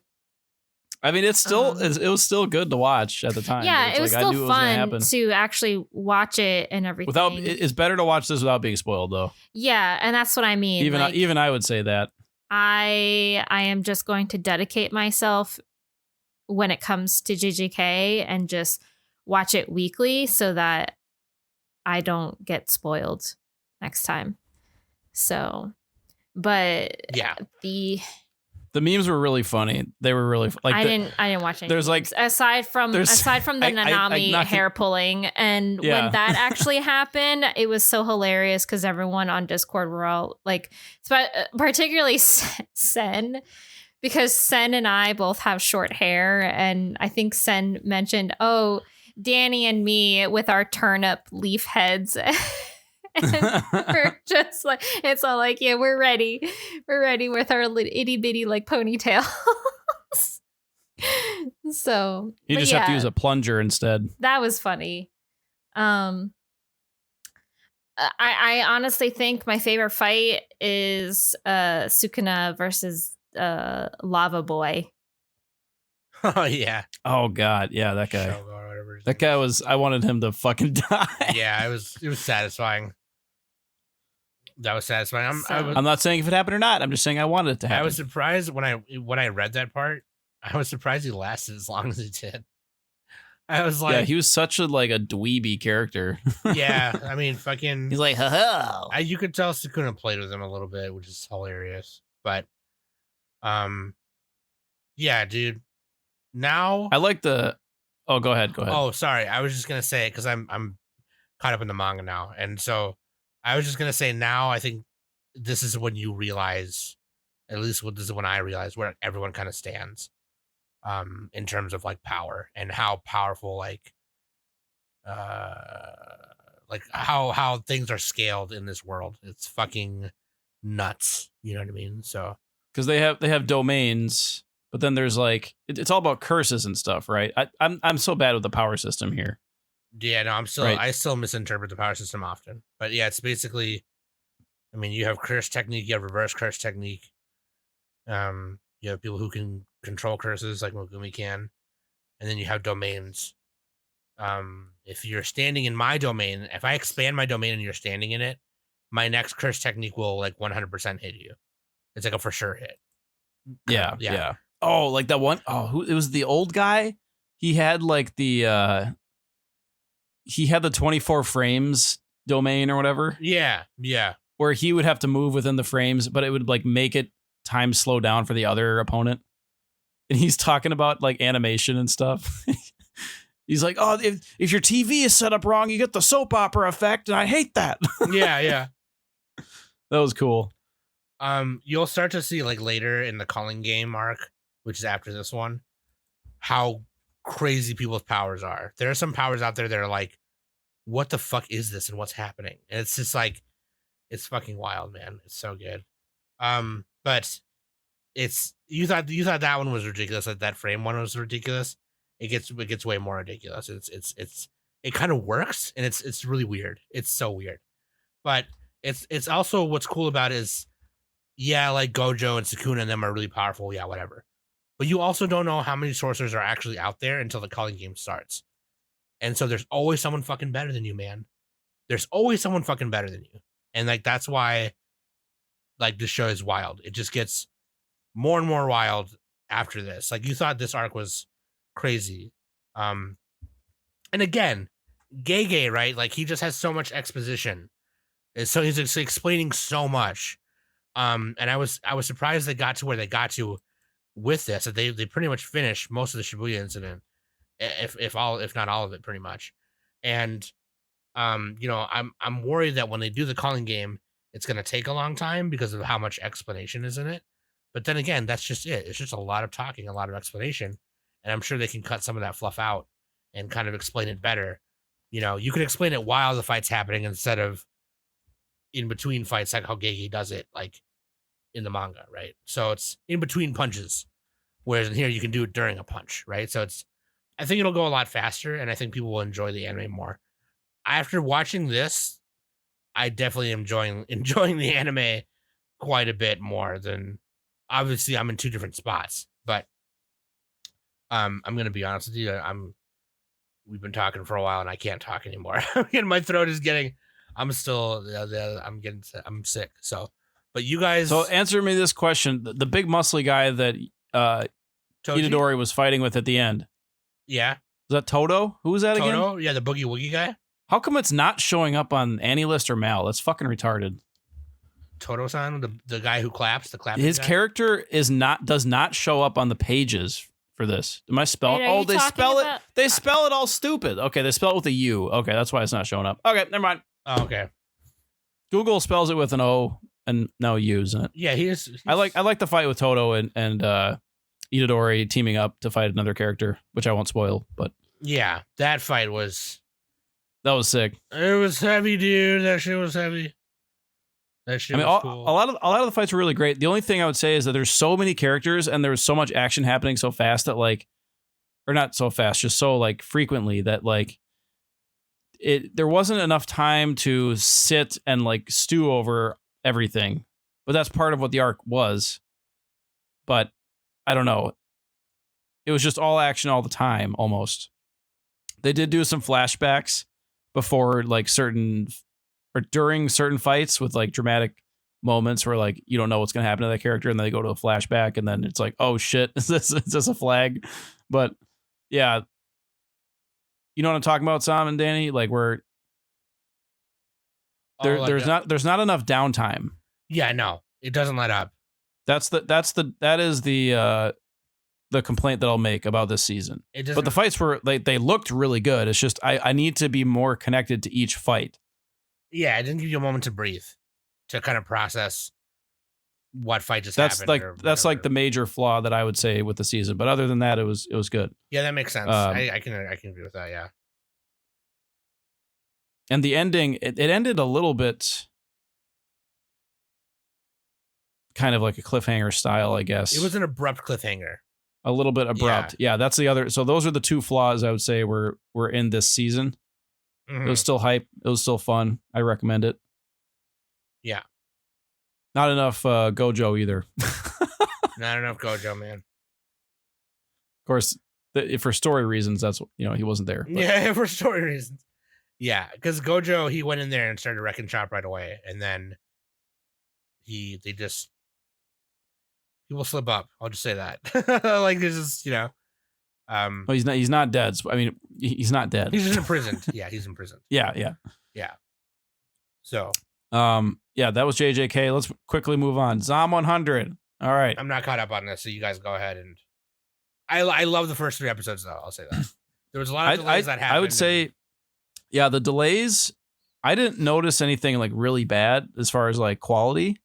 I mean, it's still it was still good to watch at the time. Yeah, it was like, still fun to actually watch it and everything. It's better to watch this without being spoiled, though. Yeah, and that's what I mean. Even I would say that. I am just going to dedicate myself when it comes to JJK and just watch it weekly so that I don't get spoiled next time. So, but yeah, the memes were really funny. They were really like. I didn't watch any. There's memes. aside from the Nanami hair pulling, and when that actually happened, it was so hilarious because everyone on Discord were all like, particularly Sen, because Sen and I both have short hair, and I think Sen mentioned, "Oh, Danny and me with our turnip leaf heads." And we're just like, it's all like, yeah, we're ready with our itty bitty like ponytails. So you just have to use a plunger instead. That was funny. I honestly think my favorite fight is Sukuna versus Lava Boy. Oh yeah. Oh god, yeah, that guy. That guy was. I wanted him to fucking die. Yeah, it was satisfying. That was satisfying. I'm not saying if it happened or not. I'm just saying I wanted it to happen. I was surprised when I read that part. I was surprised he lasted as long as he did. I was like, yeah, he was such a dweeby character. Yeah, I mean, fucking. He's like, ha. You could tell Sukuna played with him a little bit, which is hilarious. But, yeah, dude. Now I like the. Oh, go ahead. Oh, sorry. I was just gonna say it because I'm caught up in the manga now, and so I was just gonna say now. I think this is when you realize, at least this is when I realize where everyone kind of stands, in terms of like power and how powerful like how things are scaled in this world. It's fucking nuts. You know what I mean? So because they have domains. But then there's it's all about curses and stuff, right? I'm so bad with the power system here. Yeah, no, Right. I still misinterpret the power system often. But yeah, it's basically, I mean, you have curse technique, you have reverse curse technique. You have people who can control curses like Megumi can, and then you have domains. If you're standing in my domain, if I expand my domain and you're standing in it, my next curse technique will like 100% hit you. It's like a for sure hit. Yeah. Oh, like that one. Oh, who it was the old guy? He had like the 24 frames domain or whatever. Yeah. Where he would have to move within the frames, but it would like make it time slow down for the other opponent. And he's talking about like animation and stuff. He's like, oh, if your TV is set up wrong, you get the soap opera effect, and I hate that. Yeah. That was cool. You'll start to see like later in the Calling Game arc, which is after this one, how crazy people's powers are. There are some powers out there that are like, what the fuck is this and what's happening? And it's just like, it's fucking wild, man. It's so good. But it's you thought that one was ridiculous, like that frame one was ridiculous. It gets way more ridiculous. It kind of works, and it's really weird. It's so weird. But it's also what's cool about it is, yeah, like Gojo and Sukuna and them are really powerful, yeah, whatever. But you also don't know how many sorcerers are actually out there until the Calling Game starts. And so there's always someone fucking better than you, man. There's always someone fucking better than you. And like that's why like this show is wild. It just gets more and more wild after this. Like you thought this arc was crazy. And again, Gege, right? Like he just has so much exposition. And so he's explaining so much. And I was surprised they got to where they got to with this. That they pretty much finished most of the Shibuya incident, if not all of it, pretty much. And I'm worried that when they do the Calling Game, it's gonna take a long time because of how much explanation is in it. But then again, that's just it. It's just a lot of talking, a lot of explanation, and I'm sure they can cut some of that fluff out and kind of explain it better. You could explain it while the fight's happening instead of in between fights, like how Gege does it, like in the manga, right? So it's in between punches, whereas in here you can do it during a punch, right? So I think it'll go a lot faster, and I think people will enjoy the anime more. After watching this, I definitely am enjoying the anime quite a bit more than, obviously I'm in two different spots, but I'm gonna be honest with you, we've been talking for a while and I can't talk anymore. My throat is getting, I'm sick. So, but you guys. So answer me this question: the big muscly guy that Itadori was fighting with at the end. Yeah. Was that Toto? Who was that again? Toto? Yeah, the Boogie Woogie guy. How come it's not showing up on AniList or Mal? That's fucking retarded. Toto-san, the guy who claps, the clapping His guy? character does not show up on the pages for this. Am I spelling? Wait, Oh, they spell it. They spell it all stupid. Okay, they spell it with a U. Okay, that's why it's not showing up. Okay, never mind. Oh, okay. Google spells it with an O and no U's in it. Yeah, he's I like the fight with Toto and Itadori teaming up to fight another character, which I won't spoil, but yeah, that fight was sick. It was heavy, dude. That shit was heavy. That shit was cool. A lot of the fights were really great. The only thing I would say is that there's so many characters and there was so much action happening so fast that or not so fast, just so frequently that there wasn't enough time to sit and stew over everything. But that's part of what the arc was. But I don't know. It was just all action all the time, almost. They did do some flashbacks before during certain fights with dramatic moments where you don't know what's going to happen to that character, and then they go to a flashback and then it's like, oh shit, is this a flag? But yeah, you know what I'm talking about, Sam and Danny, where there's not enough downtime. Yeah, no, it doesn't let up. That is the complaint that I'll make about this season. But the fights were they looked really good. It's just I need to be more connected to each fight. Yeah, it didn't give you a moment to breathe, to kind of process what fight just happened. That's the major flaw that I would say with the season. But other than that, it was good. Yeah, that makes sense. I can agree with that. Yeah. And the ending, it ended a little bit kind of like a cliffhanger style, I guess. It was an abrupt cliffhanger. A little bit abrupt. Yeah, that's the other. So those are the two flaws I would say were in this season. It was still hype. It was still fun. I recommend it. Yeah. Not enough Gojo either. Not enough Gojo, man. Of course, for story reasons, that's he wasn't there. But. Yeah, for story reasons. Yeah, because Gojo, he went in there and started wrecking shop right away, and then people slip up. I'll just say that. Like this is Well, he's not dead. So, I mean, he's not dead. He's just imprisoned. Yeah, he's imprisoned. Yeah. So yeah, that was JJK. Let's quickly move on. Zom 100. All right. I'm not caught up on this, so you guys go ahead and I love the first 3 episodes though. I'll say that there was a lot of delays that happened. I would say, yeah, the delays. I didn't notice anything like really bad as far as like quality.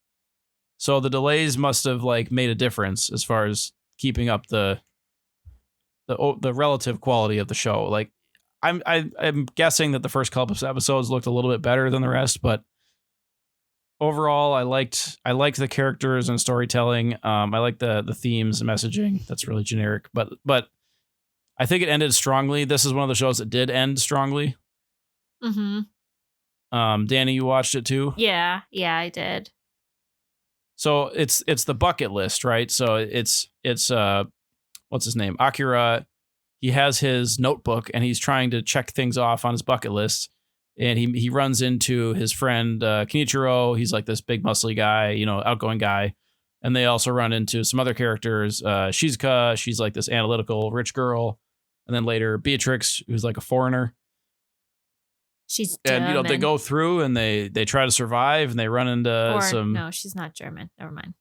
So the delays must have like made a difference as far as keeping up the relative quality of the show. Like I'm guessing that the first couple of episodes looked a little bit better than the rest, but overall I liked the characters and storytelling. I like the themes and messaging. That's really generic, but I think it ended strongly. This is one of the shows that did end strongly. Mm-hmm. Danny, you watched it too? Yeah, I did. So it's the bucket list, right? So it's what's his name? Akira. He has his notebook and he's trying to check things off on his bucket list. And he runs into his friend Kenichiro. He's like this big muscly guy, outgoing guy. And they also run into some other characters. Shizuka, she's like this analytical rich girl. And then later Beatrix, who's like a foreigner. She's German. And they go through and they try to survive and they run into some. No, she's not German. Never mind.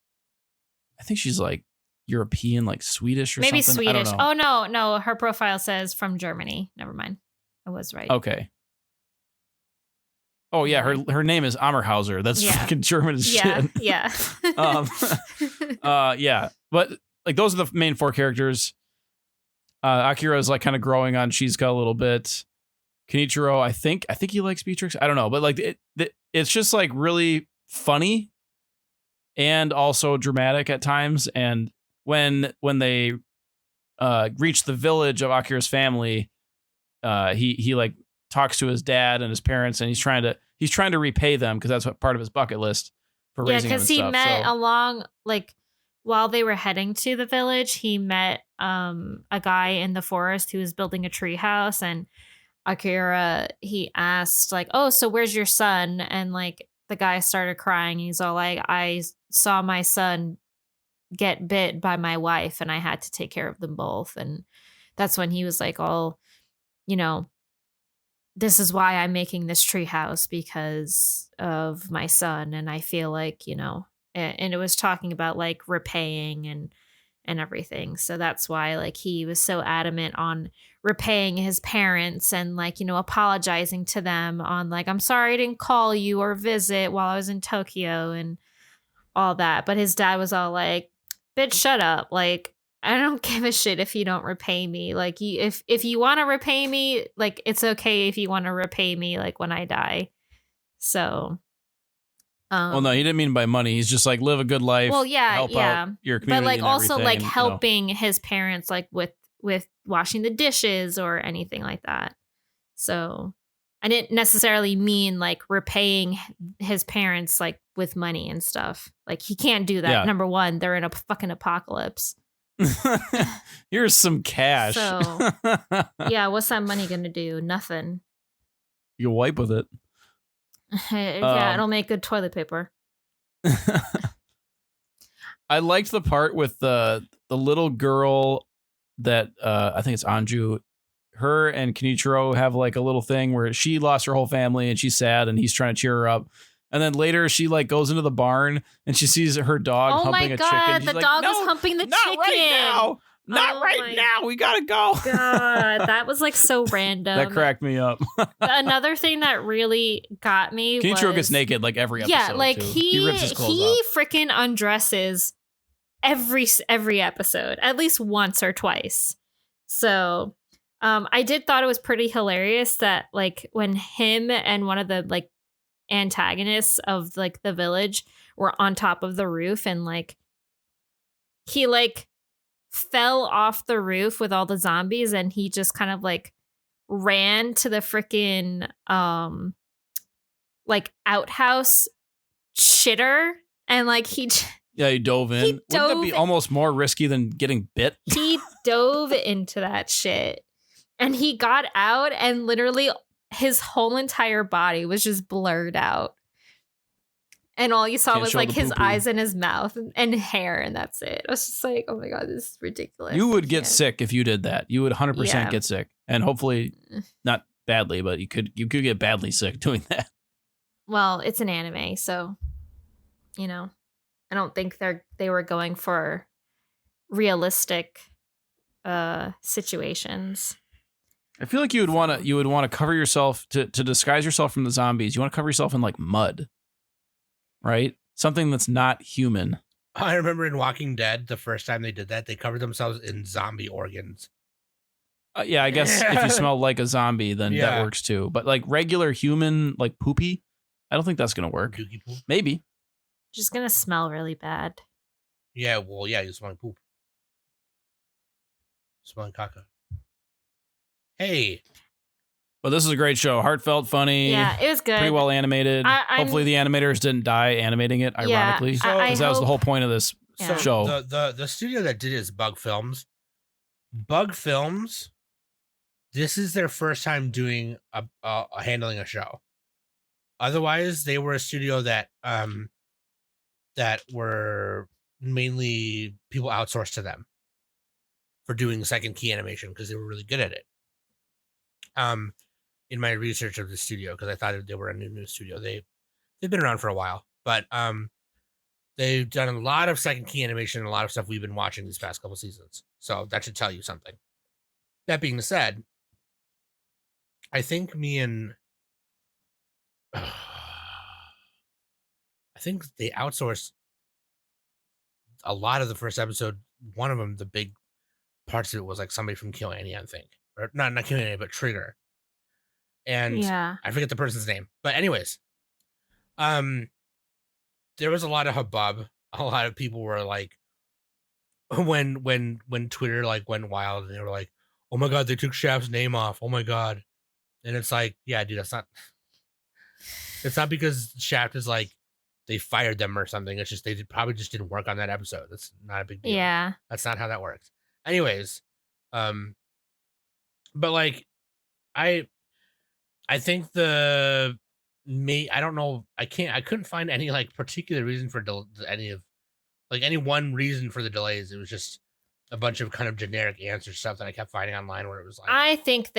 I think she's like European, like Swedish or maybe something. Swedish. I don't know. Oh no, her profile says from Germany. Never mind. I was right. Okay. Oh yeah, her name is Ammerhauser. That's fucking German as shit. Yeah. Yeah. But like those are the main 4 characters. Akira is like kind of growing on Shizuka a little bit. Kenichiro, I think he likes Beatrix. I don't know, but like it's just like really funny and also dramatic at times. And when they reach the village of Akira's family, he like talks to his dad and his parents, and he's trying to repay them because that's what part of his bucket list for raising them and stuff. Yeah, because he met along like while they were heading to the village, he met a guy in the forest who was building a tree house, and Akira, he asked like, "Oh, so where's your son?" And like the guy started crying. He's all like, "I saw my son get bit by my wife and I had to take care of them both." And that's when he was like, "Oh, this is why I'm making this tree house, because of my son." And I feel like, and it was talking about like repaying and everything. So that's why like he was so adamant on repaying his parents and like, apologizing to them on like, "I'm sorry I didn't call you or visit while I was in Tokyo," and all that. But his dad was all like, "Bitch, shut up. Like, I don't give a shit if you don't repay me. Like, if you want to repay me, like, it's okay if you want to repay me, like, when I die." So, well, no, he didn't mean by money. He's just like live a good life. Well, yeah, help out your community, but like and also like and, helping his parents, like with washing the dishes or anything like that. So, I didn't necessarily mean like repaying his parents like with money and stuff. Like he can't do that. Yeah. Number one, they're in a fucking apocalypse. Here's some cash. So, yeah, what's that money gonna do? Nothing. You wipe with it. Yeah, it'll make good toilet paper. I liked the part with the little girl that I think it's Anju. Her and Kenichiro have like a little thing where she lost her whole family and she's sad and he's trying to cheer her up. And then later she like goes into the barn and she sees her dog humping a chicken. Oh my She's god, the like, dog "No, was humping the not chicken. Right now. Not right now. We gotta go." God, that was like so random. That cracked me up. Another thing that really got me Kenichiro gets naked like every episode. Yeah, like too. he rips his clothes off. freaking undresses every episode, at least once or twice. So I did thought it was pretty hilarious that like when him and one of the like antagonists of like the village were on top of the roof, and like he like fell off the roof with all the zombies, and he just kind of like ran to the freaking like outhouse shitter and like he dove in. Wouldn't that be almost more risky than getting bit? He dove into that shit and he got out and literally his whole entire body was just blurred out. And all you saw was like his eyes and his mouth and hair, and that's it. I was just like, oh my God, this is ridiculous. You would get sick if you did that. You would 100% get sick. And hopefully not badly, but you could get badly sick doing that. Well, it's an anime, so I don't think they were going for realistic situations. I feel like you would want to cover yourself to disguise yourself from the zombies. You want to cover yourself in like mud. Right? Something that's not human. I remember in Walking Dead, the first time they did that, they covered themselves in zombie organs. Yeah, I guess if you smell like a zombie, then that works too. But like regular human, like poopy, I don't think that's going to work. Maybe. Just going to smell really bad. Yeah, well, yeah, you're smelling poop. Smelling caca. Hey. But this is a great show. Heartfelt, funny. Yeah, it was good. Pretty well animated. Hopefully the animators didn't die animating it, ironically. Because that was the whole point of this show. The studio that did it is Bug Films. Bug Films, this is their first time doing handling a show. Otherwise, they were a studio that were mainly people outsourced to them for doing second key animation because they were really good at it. In my research of the studio, because I thought they were a new studio. They've been around for a while, but they've done a lot of second key animation and a lot of stuff we've been watching these past couple seasons. So that should tell you something. That being said, I think I think they outsourced a lot of the first episode. One of them, the big parts of it was like somebody from Kill Annie, I think. Or not Kill Annie, but Trigger. And I forget the person's name. But anyways, there was a lot of hubbub. A lot of people were like, when Twitter like went wild and they were like, oh my God, they took Shaft's name off. Oh my God. And it's like, yeah, dude, it's not because Shaft is like, they fired them or something. It's just, they probably just didn't work on that episode. That's not a big deal. Yeah. That's not how that works. Anyways, but like, I think I don't know. I couldn't find any like particular reason for any one reason for the delays. It was just a bunch of kind of generic answer stuff that I kept finding online where it was like, I think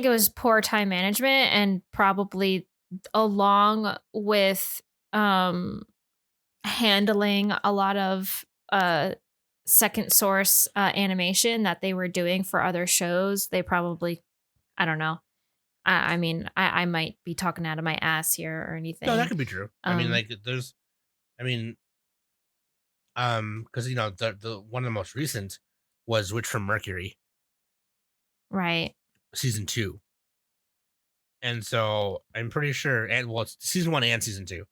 it was poor time management and probably along with handling a lot of second source animation that they were doing for other shows. They probably, I don't know. I mean, I might be talking out of my ass here or anything. No, that could be true. I mean, like because the one of the most recent was Witch from Mercury, right? Season 2, and so I'm pretty sure, and well, it's season 1 and season 2.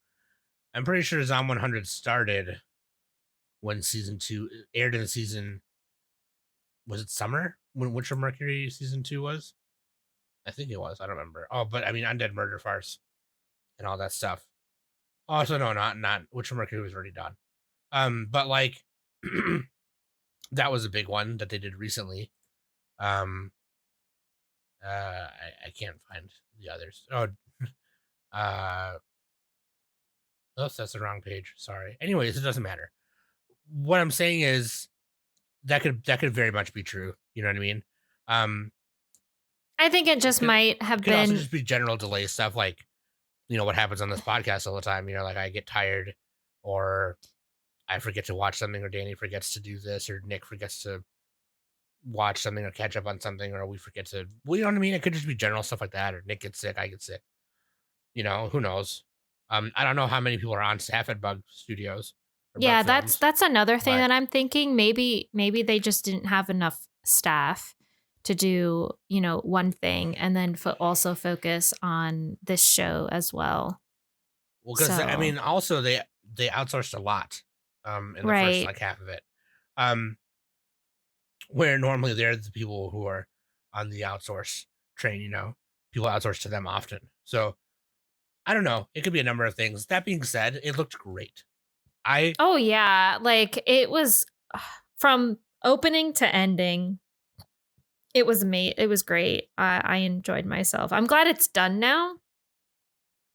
I'm pretty sure Zom 100 started when season 2 aired in the season. Was it summer when Witch from Mercury season 2 was? I think it was. I don't remember. Oh, but I mean, Undead Murder Farce and all that stuff. Oh, so no, not Witch from Mercury was already done. But like that was a big one that they did recently. I can't find the others. Oops, that's the wrong page. Sorry. Anyways, it doesn't matter. What I'm saying is that could very much be true. You know what I mean? I think it just might have been. Also just be general delay stuff, like what happens on this podcast all the time. Like I get tired, or I forget to watch something, or Danny forgets to do this, or Nick forgets to watch something, or catch up on something, or we forget to. Well, you know what I mean? It could just be general stuff like that, or Nick gets sick, I get sick. Who knows? I don't know how many people are on staff at Bug Studios. Yeah, that's another thing that I'm thinking. Maybe they just didn't have enough staff to do, one thing and then also focus on this show as well. Well, because I mean, also they outsourced a lot in the first like half of it, where normally they're the people who are on the outsource train. People outsource to them often. So I don't know. It could be a number of things. That being said, it looked great. Oh yeah, like it was from opening to ending. It was great. I enjoyed myself. I'm glad it's done now.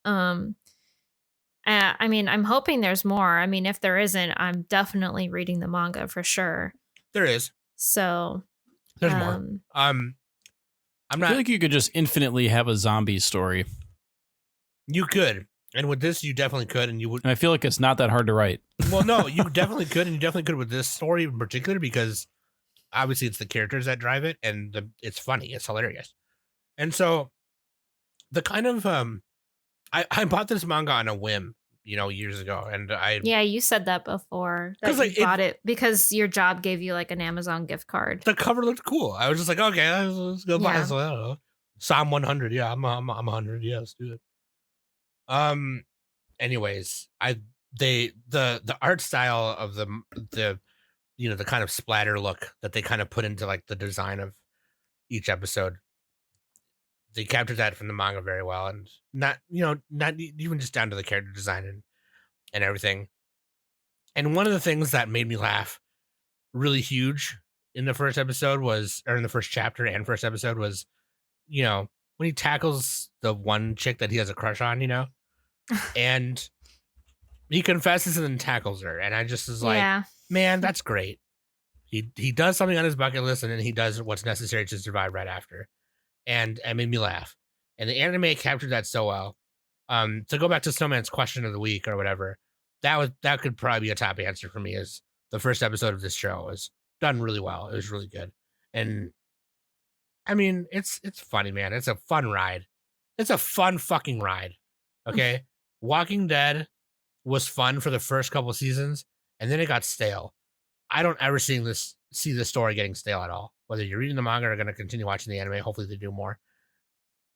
I mean, I'm hoping there's more. I mean, if there isn't, I'm definitely reading the manga for sure. There is. So there's more. I'm not. I feel like you could just infinitely have a zombie story. You could, and with this, you definitely could, and you would. And I feel like it's not that hard to write. Well, no, you definitely could, and you definitely could with this story in particular because obviously it's the characters that drive it, and it's funny, it's hilarious, and so the kind of I bought this manga on a whim, years ago, and yeah, you said that before that you bought it because your job gave you like an Amazon gift card. The cover looked cool. I was just like, okay, let's go buy it. So, I don't know. Psalm 100. Yeah, I'm 100. Yeah, let's do it. Anyways, the art style of the the kind of splatter look that they kind of put into like the design of each episode, they captured that from the manga very well, and not even just down to the character design and everything. And one of the things that made me laugh really huge in the first episode in the first chapter and first episode was, when he tackles the one chick that he has a crush on, and he confesses and then tackles her. And I just was like, man, that's great. He does something on his bucket list and then he does what's necessary to survive right after. And it made me laugh. And the anime captured that so well. To go back to Snowman's question of the week or whatever, that could probably be a top answer for me. Is the first episode of this show was done really well. It was really good. And I mean, it's funny, man. It's a fun ride. It's a fun fucking ride. Okay. Walking Dead was fun for the first couple seasons, and then it got stale. I don't ever see this story getting stale at all. Whether you're reading the manga or going to continue watching the anime, hopefully they do more.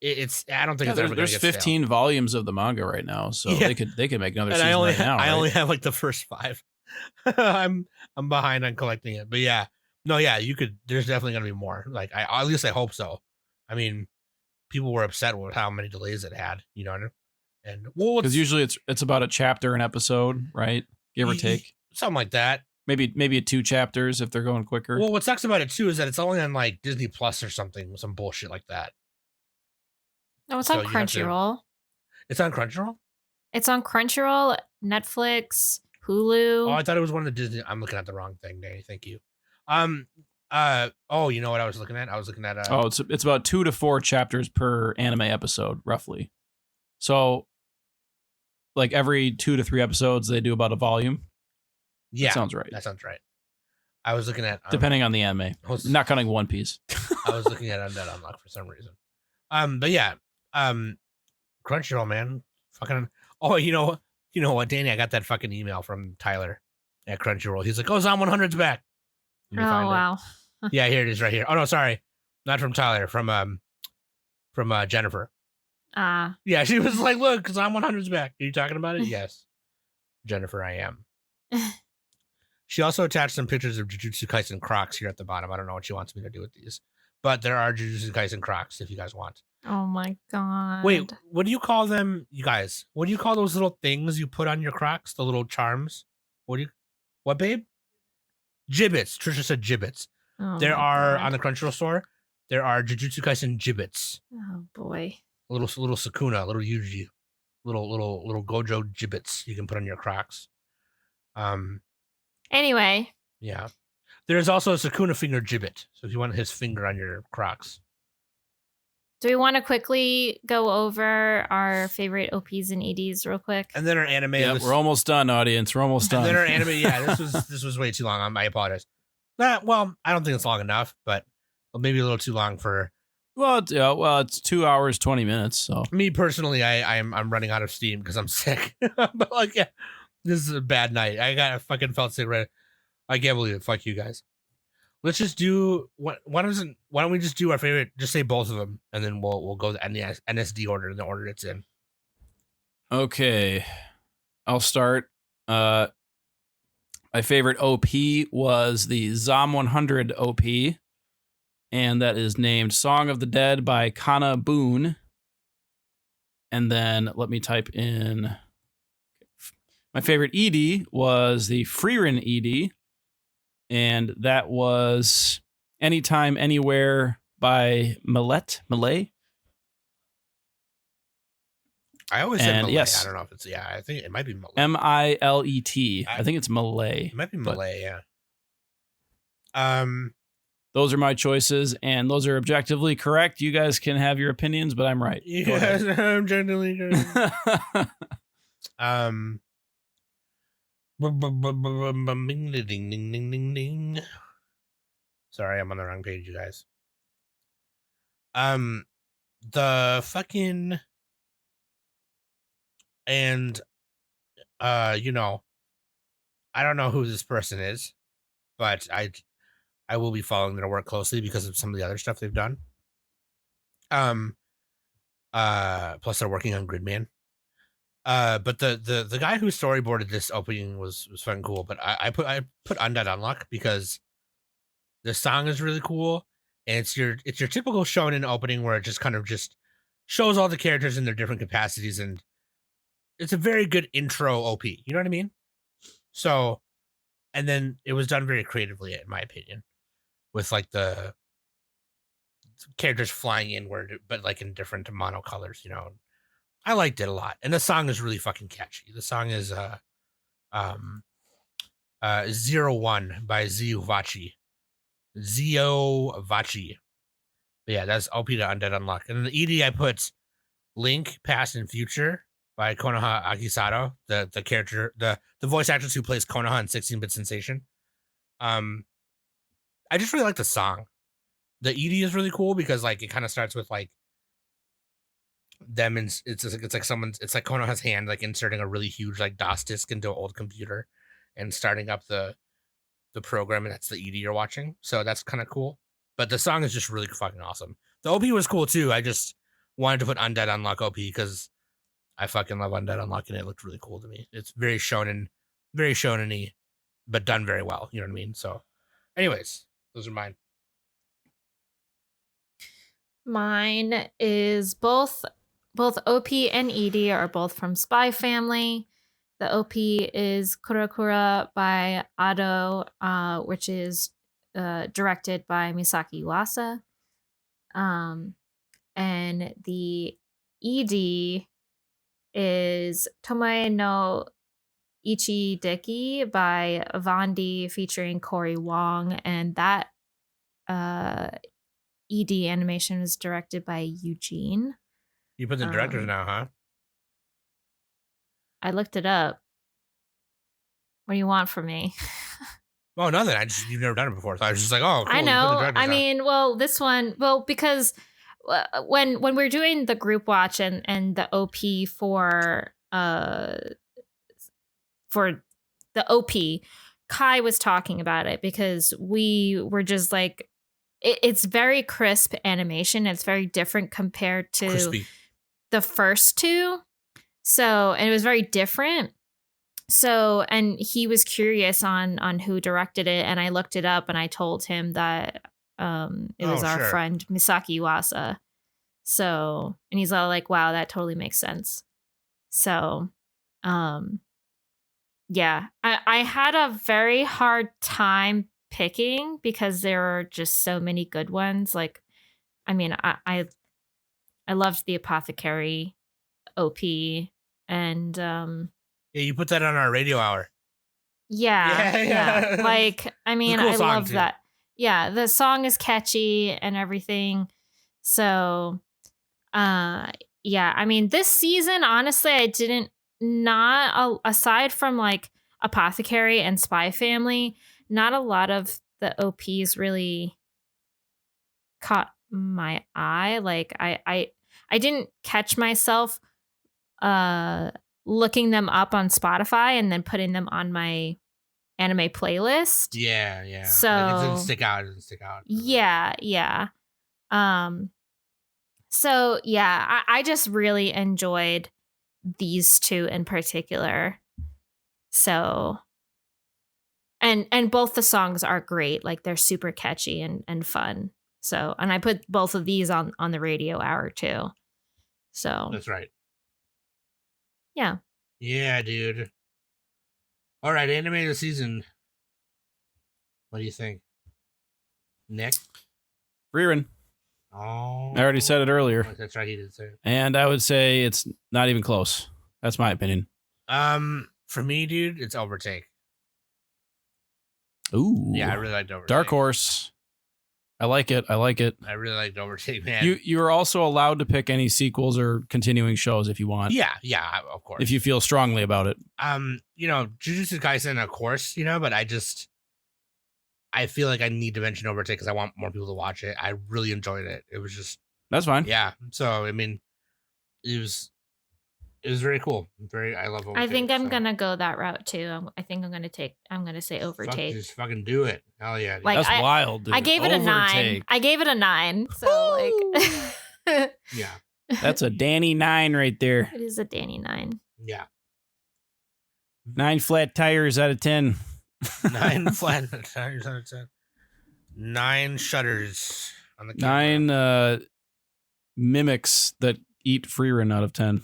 I don't think it's ever going to get There's 15 volumes of the manga right now, so they could make another season right now. I only have like the first 5. I'm behind on collecting it, but yeah, no, yeah, you could. There's definitely going to be more. Like at least I hope so. I mean, people were upset with how many delays it had, and because usually it's about a chapter an episode, right? Give or take, something like that. Maybe 2 chapters if they're going quicker. Well, what sucks about it too is that it's only on like Disney Plus or something, some bullshit like that. No, it's on Crunchyroll. It's on Crunchyroll? It's on Crunchyroll, Netflix, Hulu. Oh, I thought it was one of the Disney. I'm looking at the wrong thing, Danny. Thank you. You know what I was looking at? I was looking at it's about 2 to 4 chapters per anime episode, roughly. So like every 2 to 3 episodes they do about a volume. Yeah. That sounds right. That sounds right. I was looking at depending on the anime. Not counting One Piece. I was looking at Undead Unluck for some reason. But yeah. Crunchyroll, man. Fucking you know what, Danny? I got that fucking email from Tyler at Crunchyroll. He's like, "Oh, Zom 100's back." Oh wow. Yeah, here it is right here. Oh no, sorry. Not from Tyler, from Jennifer. Yeah, she was like, "Look, Zom 100's back." Are you talking about it? Yes. Jennifer, I am. She also attached some pictures of Jujutsu Kaisen Crocs here at the bottom. I don't know what she wants me to do with these, but there are Jujutsu Kaisen Crocs if you guys want. Oh my god. Wait, what do you call them, you guys? What do you call those little things you put on your Crocs? The little charms? What, babe? Gibbets. Trisha said gibbets. Oh there are on the Crunchyroll store. There are Jujutsu Kaisen gibbets. Oh boy. Little Sakuna, little Yuji, little Gojo gibbets you can put on your Crocs. Anyway. Yeah. There's also a Sakuna finger gibbet. So if you want his finger on your Crocs. Do we want to quickly go over our favorite OPs and EDs real quick? And then our anime. Yeah, we're almost done, audience. We're almost done. And then our anime. Yeah, this was way too long. I apologize. Well, I don't think it's long enough, but maybe a little too long for. Well, it's 2 hours 20 minutes. So me personally, I'm running out of steam because I'm sick. But like, yeah, this is a bad night. I fucking felt sick. Right? I can't believe it. Fuck you guys. Let's just do why don't we just do our favorite? Just say both of them, and then we'll go the NSD order in the order it's in. Okay, I'll start. My favorite OP was the Zom 100 OP, and that is named Song of the Dead by Kana Boone. And then let me type in. My favorite ED was the Frieren ED, and that was Anytime, Anywhere by Malay. I always say And Malay. yes. I don't know if it's I think it might be Malay. Milet. I think it's Malay. It might be Malay. Yeah. Those are my choices, and those are objectively correct. You guys can have your opinions, but I'm right. You guys are objectively correct. Ding, ding, ding, ding, ding. Sorry, I'm on the wrong page, you guys. The fucking and you know, I don't know who this person is, but I will be following their work closely because of some of the other stuff they've done. Plus they're working on Gridman. But the guy who storyboarded this opening was fucking cool. But I put Undead Unluck because the song is really cool, and it's your typical shonen opening where it just kind of just shows all the characters in their different capacities, and it's a very good intro OP. You know what I mean? So, and then it was done very creatively, in my opinion, with like the characters flying inward, but like in different monocolors. You know, I liked it a lot, and the song is really fucking catchy. The song is 01 by Zio Vachi. But yeah, that's OP to Undead Unluck. And in the ED I put Link Past and Future by Konoha Akisato, the character, the voice actress who plays Konoha in 16-Bit Sensation. I just really like the song. The ED is really cool because like it kind of starts with like them, and it's like Konoha's hand like inserting a really huge like DOS disk into an old computer and starting up the program, and that's the ED you're watching. So that's kind of cool. But the song is just really fucking awesome. The OP was cool too. I just wanted to put Undead Unluck OP because I fucking love Undead Unluck, and it looked really cool to me. It's very shonen-y, but done very well. You know what I mean? So, anyways, those are mine. Mine is both OP and ED are both from Spy Family. The OP is Kurakura by Ado, which is directed by Misaki Iwasa. And the ED is Tomoe no Ichi Deki by Avandi featuring Corey Wong, and that ED animation was directed by Eugene. You put the directors now, huh? I looked it up. What do you want from me? Oh, nothing. You've never done it before, so I was just like, oh, cool. I know. I mean, well, this one, because when we're doing the group watch and the OP for the OP, Kai was talking about it because we were just like, it's very crisp animation. It's very different compared to Crispy. The first two. So, and it was very different. So, and he was curious on who directed it, and I looked it up and I told him that it was our friend Misaki Iwasa. So, and he's all like, wow, that totally makes sense. So, yeah, I had a very hard time picking because there are just so many good ones. Like, I mean, I loved the Apothecary OP, and yeah, you put that on our radio hour. Yeah. Like, I mean, cool I love too. that. Yeah, the song is catchy and everything. So, yeah, I mean, this season, honestly, I didn't aside from like Apothecary and Spy Family, not a lot of the OPs really caught my eye. Like, I didn't catch myself looking them up on Spotify and then putting them on my anime playlist. Yeah. So like it didn't stick out. Yeah. So yeah, I just really enjoyed these two in particular. So and both the songs are great. Like, they're super catchy and fun. So, and I put both of these on the radio hour too. So That's right. yeah. Yeah, dude. All right, anime of the season. What do you think, Nick? Frieren. Oh, I already said it earlier. That's right, he did say it. And I would say it's not even close. That's my opinion. For me, dude, it's Overtake. Ooh. Yeah, I really liked Overtake. Dark Horse. I like it. I like it. I really liked Overtake, man. You are also allowed to pick any sequels or continuing shows if you want. Yeah, of course. If you feel strongly about it. Jujutsu Kaisen, of course, but I feel like I need to mention Overtake because I want more people to watch it. I really enjoyed it. It was just That's fine. yeah. So I mean, it was very cool. I love Overtake. I think I'm gonna go that route too. I think I'm gonna say Overtake. Just fucking do it. Hell yeah. Dude. Like, That's wild, dude. I gave it a 9. Overtake. I gave it a 9. So like yeah. That's a Danny 9 right there. it is a Danny 9. Yeah. 9 flat tires out of 10. 9 flat tires out of 10. 9 shutters on the camera. 9 mimics that eat Frieren out of 10.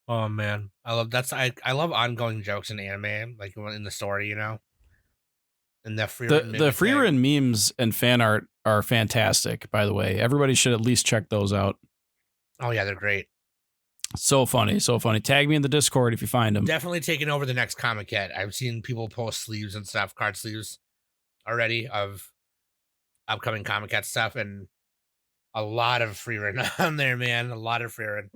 Oh man, I love I love ongoing jokes in anime, like in the story, And the Frieren The Frieren memes and fan art are fantastic, by the way. Everybody should at least check those out. Oh yeah, they're great. So funny, so funny. Tag me in the Discord if you find them. Definitely taking over the next comic yet. I've seen people post sleeves and stuff, card sleeves already of upcoming comic cat stuff, and a lot of Frieren on there, man. A lot of Frieren.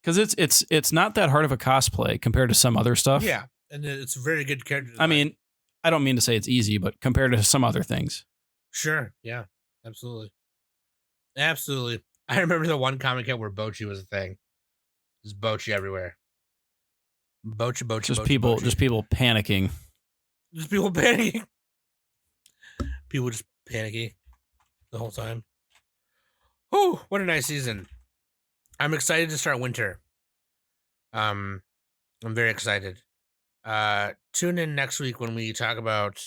Because it's not that hard of a cosplay compared to some other stuff. Yeah, and it's very good character design. I mean, I don't mean to say it's easy, but compared to some other things. Sure, yeah, absolutely. I remember the one comic cat where Bochi was a thing. There's Bochi everywhere. Bochi. Just people panicking. Just people panicking. People just panicking the whole time. Oh, what a nice season. I'm excited to start winter. I'm very excited. Tune in next week when we talk about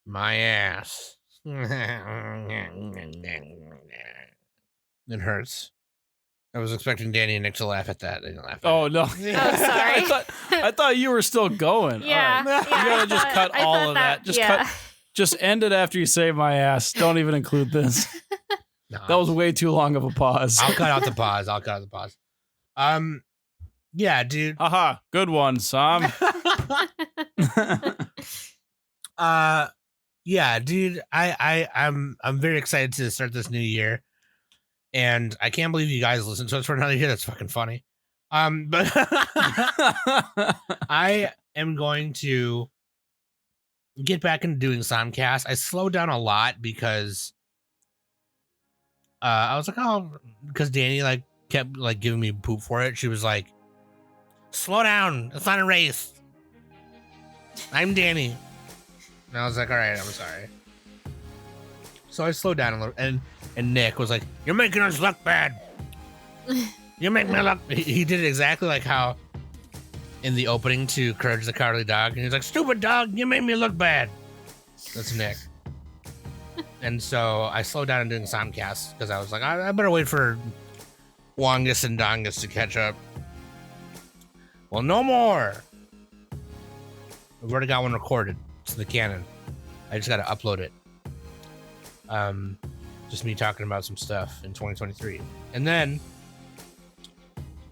my ass. It hurts. I was expecting Danny and Nick to laugh at that. They didn't laugh at Oh it. no! Oh, sorry. I thought you were still going. Yeah, All right. yeah, You gotta just cut I all thought of that. Just yeah. cut. Just end it after you say my ass. Don't even include this. No, That was way too long of a pause. I'll cut out the pause. Yeah, dude. Haha, good one, Sam. Yeah, dude. I'm very excited to start this new year, and I can't believe you guys listen to us for another year. That's fucking funny. But I am going to get back into doing Somcast. I slowed down a lot because I was like, oh, because Danny kept giving me poop for it. She was like, slow down. It's not a race. I'm Danny. And I was like, all right, I'm sorry. So I slowed down a little, and Nick was like, you're making us look bad. You make me look. He did it exactly like how in the opening to Courage the Cowardly Dog, and he's like, stupid dog, you made me look bad. That's Nick. And so I slowed down in doing Somcast because I was like, I better wait for Wongus and Dongus to catch up. Well, no more. I've already got one recorded. It's in the canon. I just got to upload it. Just me talking about some stuff in 2023. And then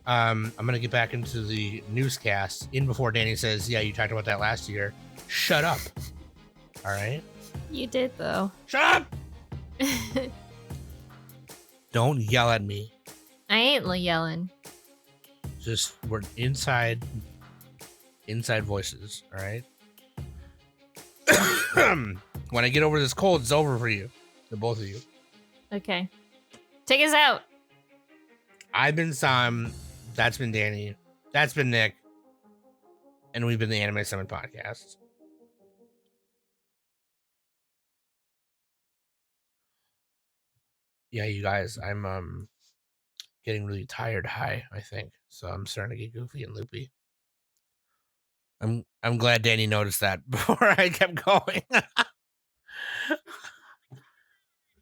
I'm going to get back into the newscast in before Danny says, yeah, you talked about that last year. Shut up. All right? You did though. Shut up! Don't yell at me. I ain't yelling. Just we're inside voices, all right? When I get over this cold, it's over for you. The both of you. Okay. Take us out. I've been Sam. That's been Danny. That's been Nick. And we've been the Anime Summit Podcast. Yeah, you guys, I'm getting really tired high, I think. So I'm starting to get goofy and loopy. I'm glad Danny noticed that before I kept going.